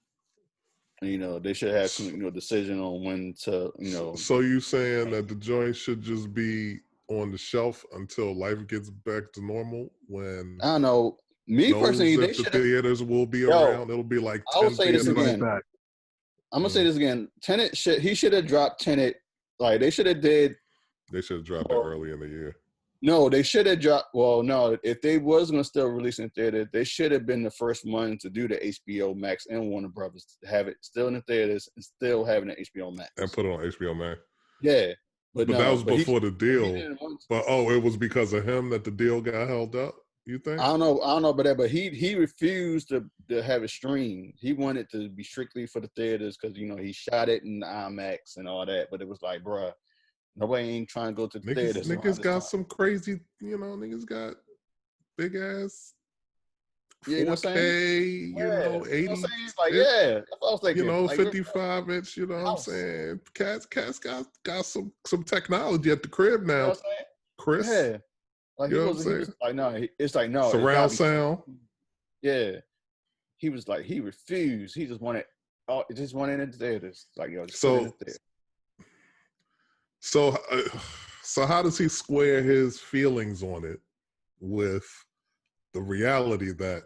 They should have decision on when to, So you saying that the joint should just be on the shelf until life gets back to normal? When I don't know. Me personally, they the theaters will be around. It'll be like 10 I will say this again. Back. I'm gonna say this again. Tenet he should have dropped Tenet. Like they should have did. They should have dropped it early in the year. No, they should have dropped. Well, no, if they was gonna still release in theater, they should have been the first one to do the HBO Max and Warner Brothers to have it still in the theaters and still having the HBO Max and put it on HBO Max. Yeah, but no, that was before the deal. But it was because of him that the deal got held up. You think? I don't know about that, but he refused to have it streamed. He wanted to be strictly for the theaters because he shot it in the IMAX and all that. But it was like, bruh, nobody ain't trying to go to the theaters. Niggas got some crazy, niggas got big ass 4K, 80. It's like, that's what I was thinking. 55 inch, you know what I'm saying? Cats got some technology at the crib now. You know what I'm saying? Chris. Yeah. Like he was like, no, it's like, no. Surround sound. Yeah. He was like, he refused. He just wanted in the theaters. Like, just put it in the theater. So how does he square his feelings on it with the reality that,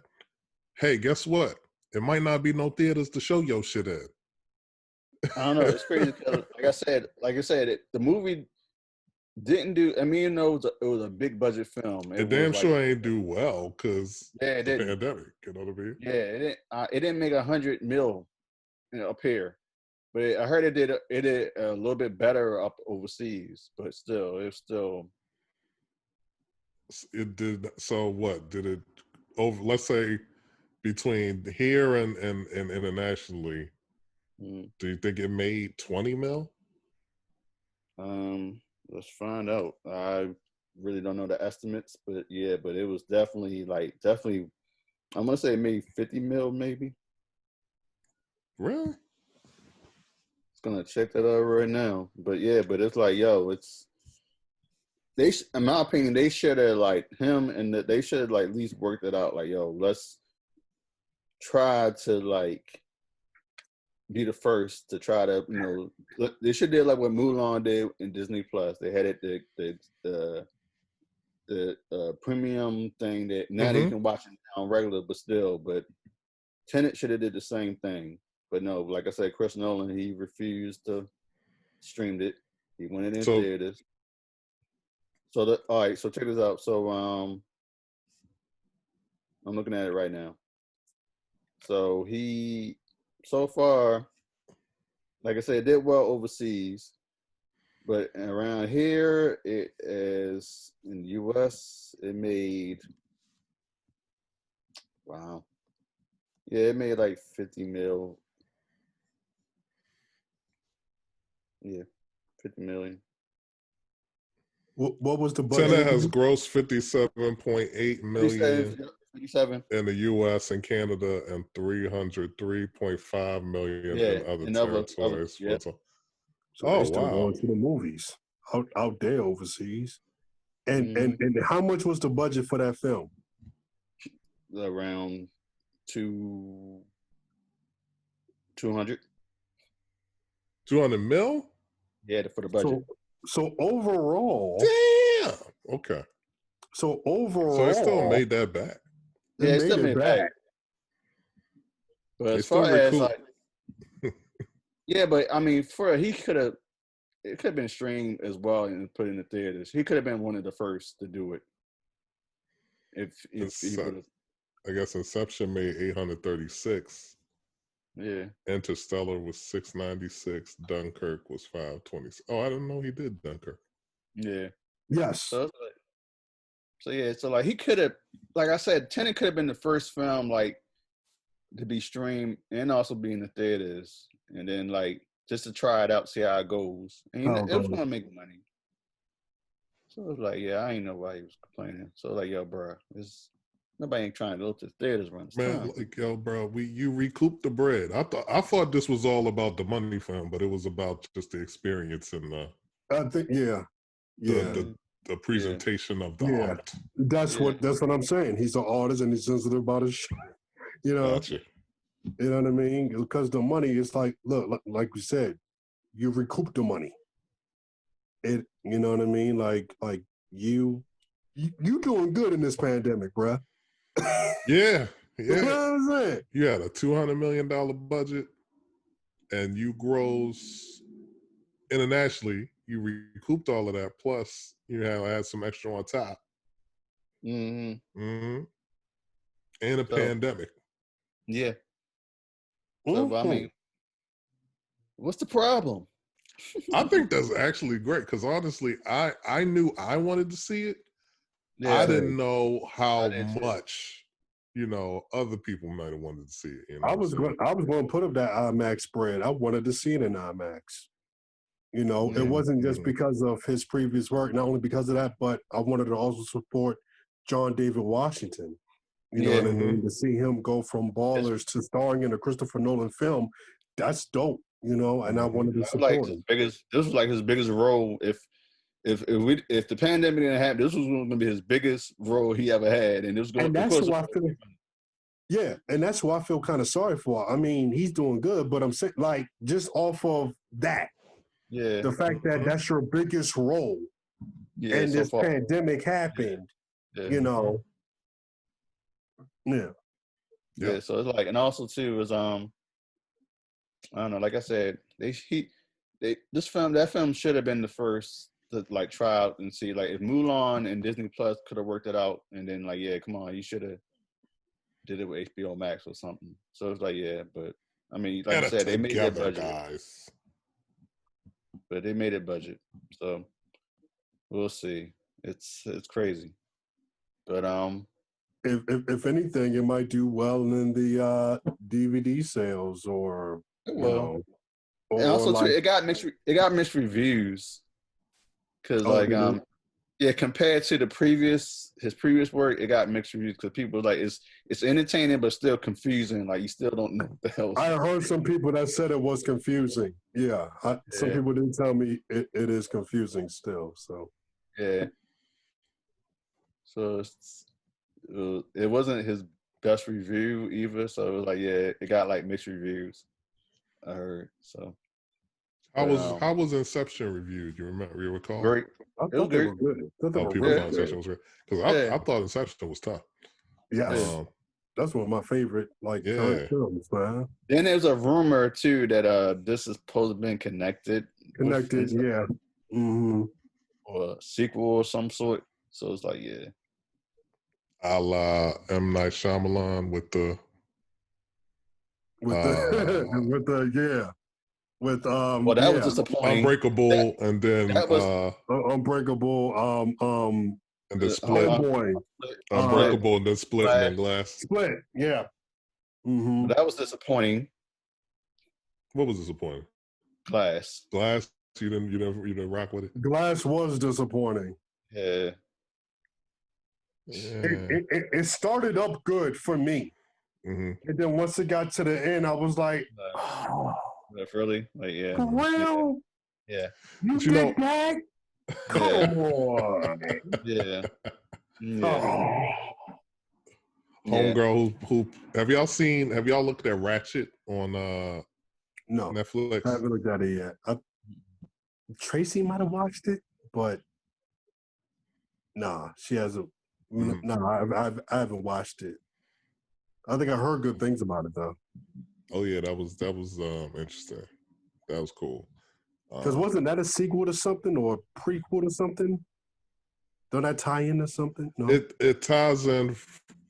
hey, guess what? It might not be no theaters to show your shit at. I don't know. It's crazy because, like I said, the movie didn't do. I mean, it was a big budget film. It damn sure ain't do well because the pandemic. You know what I mean? Yeah, it didn't make $100 million, up here, but I heard it did a little bit better up overseas. But still, it did. So what did it over? Let's say between here and internationally, do you think it made $20 million? Let's find out. really don't know the estimates, but yeah, but it was definitely I'm gonna say it made 50 mil maybe. Really? It's gonna check that out right now, but yeah, but it's like yo, it's in my opinion they should have like him and that they should have like at least worked it out like yo, let's try to like be the first to try to they should did like what Mulan did in Disney Plus. They had it the premium thing that now you can watch it on regular, but still. But Tenet should have did the same thing, but no. Like I said, Chris Nolan he refused to stream it. He went it in theaters. So all right. So check this out. So I'm looking at it right now. So he so far, like I said, it did well overseas. But around here, it is in the U.S. It made wow, yeah, it made like 50 mil. Yeah, 50 million. What was the budget? Tenet has grossed 57.8 million 57 in the U.S. and Canada, and 303.5 million in other territories. Yeah. So they're still going to the movies out there overseas. And how much was the budget for that film? Around 200. 200 mil? Yeah, for the budget. So overall, damn. Okay. So overall, so it still made that back. Yeah, it still made back. But as far as like, yeah, but I mean, it could have been streamed as well and put in the theaters. He could have been one of the first to do it. If he would have. I guess Inception made 836. Yeah. Interstellar was 696. Dunkirk was 520. Oh, I didn't know he did Dunkirk. Yeah. Yes. So yeah, so like he could have, like I said, Tenet could have been the first film like to be streamed and also be in the theaters, and then like just to try it out, see how it goes. And it was gonna make money. So it was like, yeah, I ain't know why he was complaining. So like, yo, bro, nobody ain't trying to go to the theaters run this time. Like, yo, bro, you recouped the bread. I thought this was all about the money for him, but it was about just the experience and I think the presentation of the art. That's what I'm saying. He's an artist and he's sensitive about his shit. Gotcha. You know what I mean? Because the money is like, look, like we said, you recoup the money. You know what I mean? Like you doing good in this pandemic, bruh. Yeah. You know what I'm saying? You had a $200 million budget and you gross internationally, you recouped all of that, plus you had some extra on top. And a pandemic. Yeah. So, I mean, what's the problem? I think that's actually great because honestly, I knew I wanted to see it. Yeah, I didn't know how much, other people might have wanted to see it. I was going to put up that IMAX spread. I wanted to see it in IMAX. It wasn't just because of his previous work, not only because of that, but I wanted to also support John David Washington. You know what I mean? To see him go from Ballers to starring in a Christopher Nolan film, that's dope. And I wanted to support him. This was like his biggest role. If the pandemic didn't happen, this was going to be his biggest role he ever had, and it was going. And that's why I feel. Yeah, and that's why I feel kind of sorry for. I mean, he's doing good, but I'm saying, like, just off of that. Yeah. The fact that that's your biggest role, and this pandemic happened. Yeah. Yeah. So it's like, and also too is I don't know. Like I said, that film should have been the first to like try out and see like if Mulan and Disney Plus could have worked it out, and then like come on, you should have did it with HBO Max or something. So it's like but I mean, like I said, they made their budget, guys. But they made it budget, so we'll see. It's crazy, but if anything, it might do well in the DVD sales, or and also like, too, it got mixed reviews because Yeah, compared to his previous work, it got mixed reviews because people were like it's entertaining but still confusing. Like you still don't know what the hell. I heard some people that said it was confusing. Yeah, some people didn't tell me it is confusing still. So yeah, so it wasn't his best review either. So it was like it got like mixed reviews. I heard so. How was Inception reviewed? You recall? Great. I thought they were good. People thought Inception was great because I thought Inception was tough. Yes. That's one of my favorite current films, man. Then there's a rumor too that this is supposed to have been connected. Yeah. Mm-hmm. Or a sequel or some sort. So it's like a la M. Night Shyamalan with well, that was disappointing. Unbreakable, and then that was Unbreakable. And then Split. Unbreakable, and then Split, and then Glass. Split, yeah. Mm-hmm. That was disappointing. What was disappointing? Glass. You didn't rock with it. Glass was disappointing. Yeah. It started up good for me, and then once it got to the end, I was like, "Oh, really? Like, for real? Yeah. You did that? Come on. Yeah. Oh. Homegirl, who have y'all looked at Ratchet on no Netflix? I haven't looked at it yet. Tracy might have watched it, but nah, she hasn't. No, I haven't watched it. I think I heard good things about it though. Oh yeah, that was interesting. That was cool. Because wasn't that a sequel to something or a prequel to something? Don't that tie into something? No, it ties in,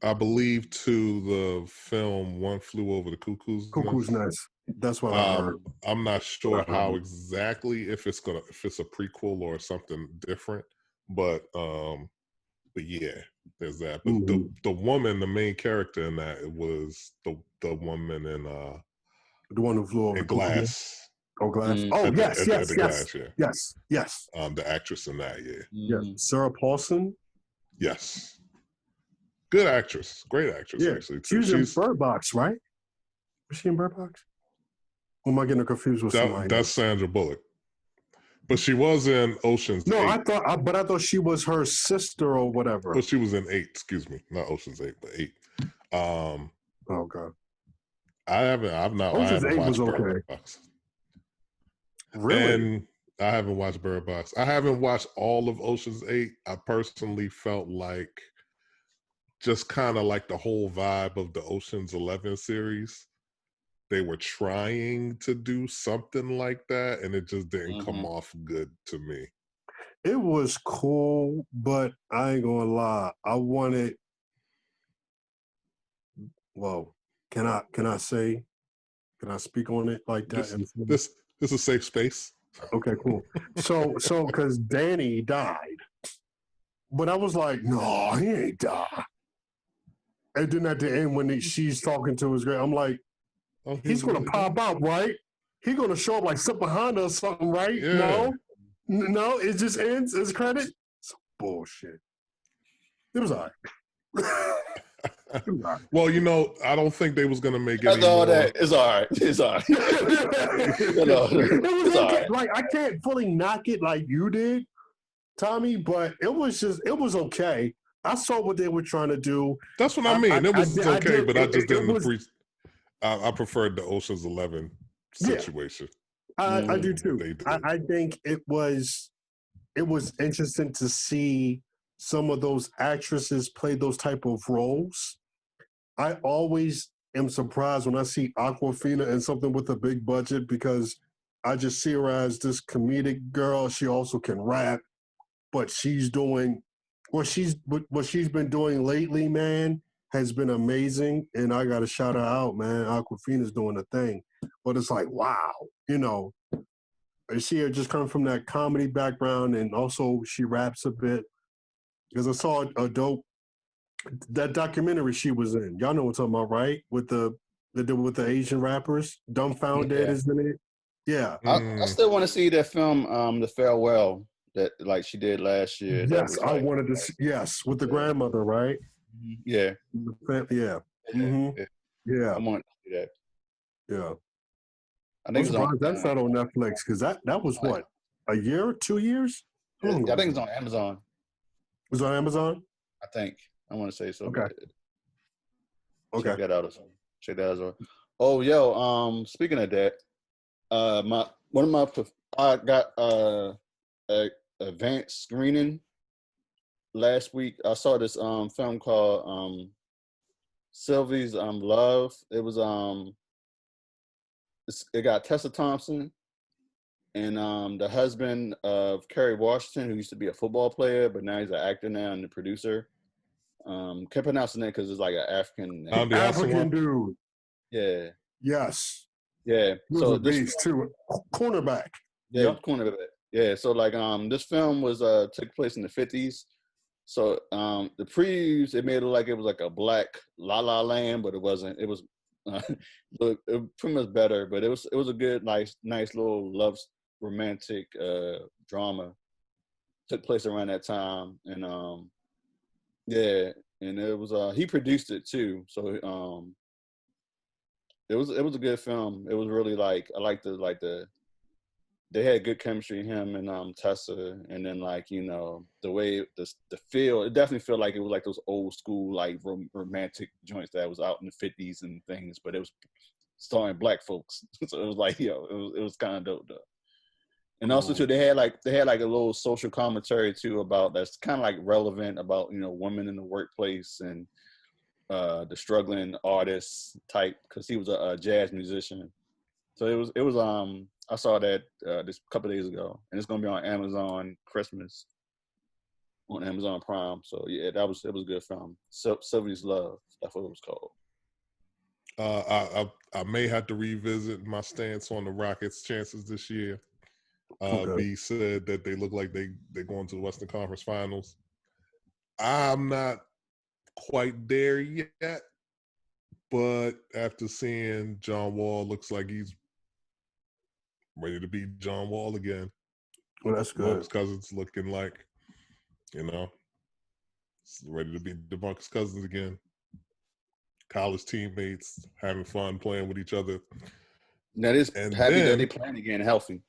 I believe, to the film One Flew Over the Cuckoo's Nest. That's what I heard. I'm not sure how exactly if it's a prequel or something different, but yeah, there's that. But the woman, the main character in that, it was the woman in the one who flew over Glass. Oh, Glass. Oh, yes. Glass, yeah. Yes. The actress in that, yeah. Yes. Sarah Paulson. Yes. Good actress. Great actress, actually. She was in Bird Box, right? Was she in Bird Box? Or am I getting confused with somebody? That's Sandra Bullock. But she was in Ocean's 8. I thought she was her sister or whatever. Well, she was in 8, excuse me. Not Ocean's 8, but 8. Oh, God. Ocean's 8 was okay. Bird Box. Really? And I haven't watched Bird Box. I haven't watched all of Ocean's 8. I personally felt like just kind of like the whole vibe of the Ocean's 11 series. They were trying to do something like that, and it just didn't come off good to me. It was cool, but I ain't gonna lie. I wanted. Well, can I say? Can I speak on it like that? This is a safe space. Okay, cool. So because Danny died, but I was like, no, he ain't died. And then at the end, when she's talking to his grave, I'm like, he's gonna pop out, right? He's gonna show up like sit behind us, something, right? Yeah. No, it just ends as credit. It's bullshit. It was all right. Well, I don't think they was gonna make it. That's all that. It's all right. It's all right. It was okay. Like I can't fully knock it like you did, Tommy, but it was okay. I saw what they were trying to do. That's what I mean. It was okay, but I just didn't appreciate. I preferred the Ocean's 11 situation. I do too. I think it was interesting to see some of those actresses play those type of roles. I always am surprised when I see Awkwafina in something with a big budget because I just see her as this comedic girl. She also can rap, but she's doing what she's been doing lately, man, has been amazing. And I got to shout her out, man. Awkwafina's doing a thing. But it's like, wow, I see her just coming from that comedy background, and also she raps a bit. Because I saw that documentary she was in. Y'all know what I'm talking about, right? With the Asian rappers, Dumbfounded is in it. Yeah, I still want to see that film, The Farewell. that like she did last year. That Yes, was I like wanted to. Yes, with the grandmother, right? yeah, Yeah. yeah, Mm-hmm. yeah. Yeah. I want to see that. Yeah. I I'm think it's on. surprised that's not on Netflix because that was what, a year, 2 years? How long I ago think was it's on Amazon. it? Was it on Amazon? I think I want to say so. Okay. Okay. Check that out as well. Check that as well. Oh, yo. Speaking of that, I got a advanced screening last week. I saw this film called Sylvie's Love. It was it got Tessa Thompson and the husband of Kerry Washington, who used to be a football player, but now he's an actor now and the producer. Can't pronounce the name because it's like an African name. African dude. Yeah. Yes. Yeah. He was So a this beast too. Cornerback. yeah, Yep. cornerback. Yeah. So like this film was took place in the 50s. So the previews, it made it look like it was like a black La La Land, but it wasn't. It was it pretty much better, but it was a good, nice little love romantic drama. Took place around that time, and yeah, and it was he produced it too. So it was a good film. It was really like I liked the they had good chemistry, him and Tessa, and then like the way the feel, it definitely felt like it was like those old school like romantic joints that was out in the 50s and things, but it was starring black folks, so it was like it was kind of dope though. And also too, they had like a little social commentary too about that's kind of like relevant about women in the workplace and the struggling artist type, because he was a jazz musician. So it was I saw that this couple of days ago, and it's gonna be on Amazon Christmas on Amazon Prime. So yeah, it was a good film. Sylvie's Love, that's what it was called. I may have to revisit my stance on the Rockets' chances this year. B said that they look like they're going to the Western Conference Finals. I'm not quite there yet, but after seeing John Wall, looks like he's ready to be John Wall again. Well, that's good. DeMarcus Cousins looking like, ready to be DeMarcus Cousins again. College teammates having fun playing with each other. That is and happy then, that they playing again healthy.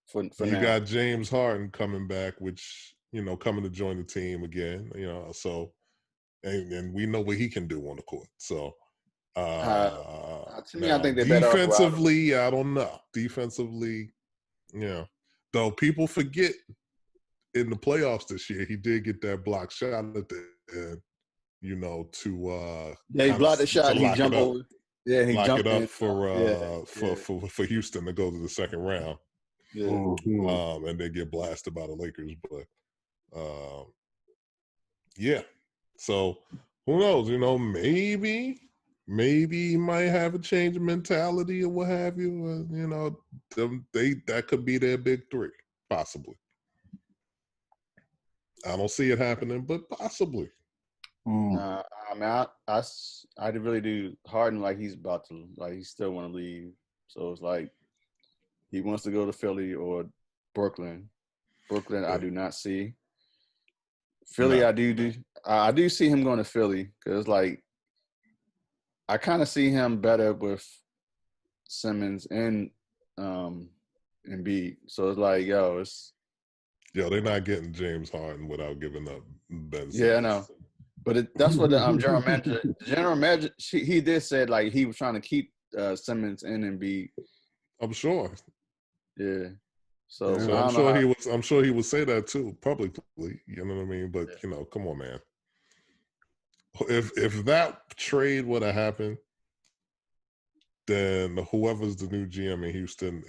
For you now. got James Harden coming back, which coming to join the team again. So and we know what he can do on the court. So to me, now I think they're better off defensively, I don't know. Defensively, though people forget in the playoffs this year, he did get that block shot at the end. To he blocked the shot. He jumped over. Yeah, he lock jumped it up in. for Houston to go to the second round. Yeah. Mm-hmm. And they get blasted by the Lakers, but yeah. So who knows? Maybe he might have a change of mentality or what have you. That could be their big three, possibly. I don't see it happening, but possibly. I mean, I really do. Harden, like he still want to leave. So it's like he wants to go to Philly or Brooklyn. Brooklyn, yeah. I do not see. Philly, no. I do see him going to Philly because like I kind of see him better with Simmons and Embiid. So it's like, they're not getting James Harden without giving up Ben Simmons. Yeah, I know. But that's what the general manager, he did say like he was trying to keep Simmons and Embiid. I'm sure. Yeah. So I'm sure he would say that too publicly. You know what I mean? But come on, man. If that trade would have happened, then whoever's the new GM in Houston,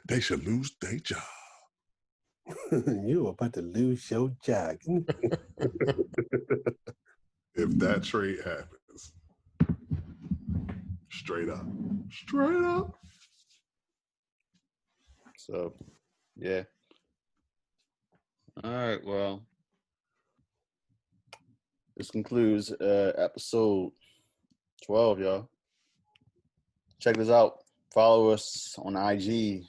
they should lose their job. You're about to lose your job. If that trade happens, straight up. So, yeah. All right. Well, this concludes episode 12, y'all. Check this out. Follow us on IG,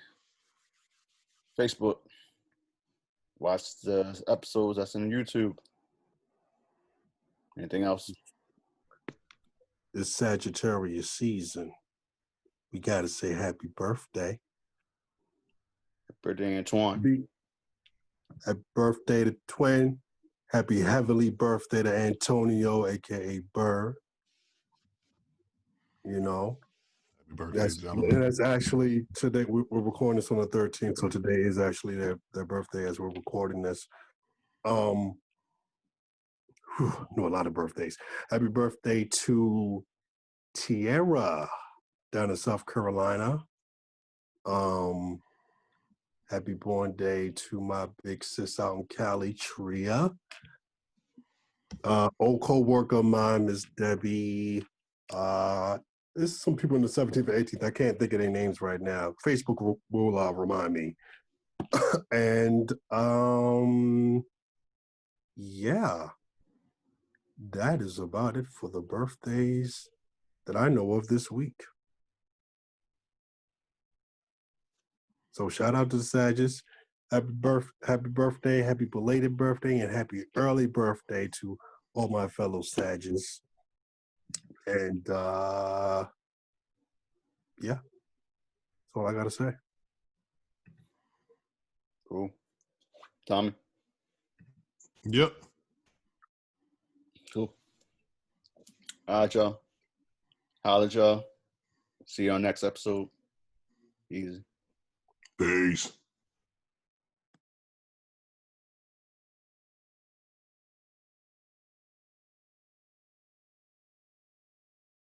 Facebook, Watch the episodes that's on YouTube. Anything else? It's Sagittarius season. We gotta say happy birthday. Birthday, Antoine. Happy birthday to Twin. Happy heavenly birthday to Antonio, aka Bird. You know, Happy birthday, gentlemen. that's actually today. We're recording this on the 13th, so today is actually their birthday as we're recording this. Know a lot of birthdays. Happy birthday to Tierra down in South Carolina. Happy born day to my big sis out in Cali, Tria. Old co-worker of mine is Debbie. There's some people in the 17th and 18th. I can't think of their names right now. Facebook will remind me. And yeah, that is about it for the birthdays that I know of this week. So shout out to the Sages. Happy birthday, happy belated birthday, and happy early birthday to all my fellow Sages. And yeah, that's all I gotta say. Cool. Tommy? Yep. Cool. All right, y'all. Holla at y'all. See you on next episode. Easy. Peace.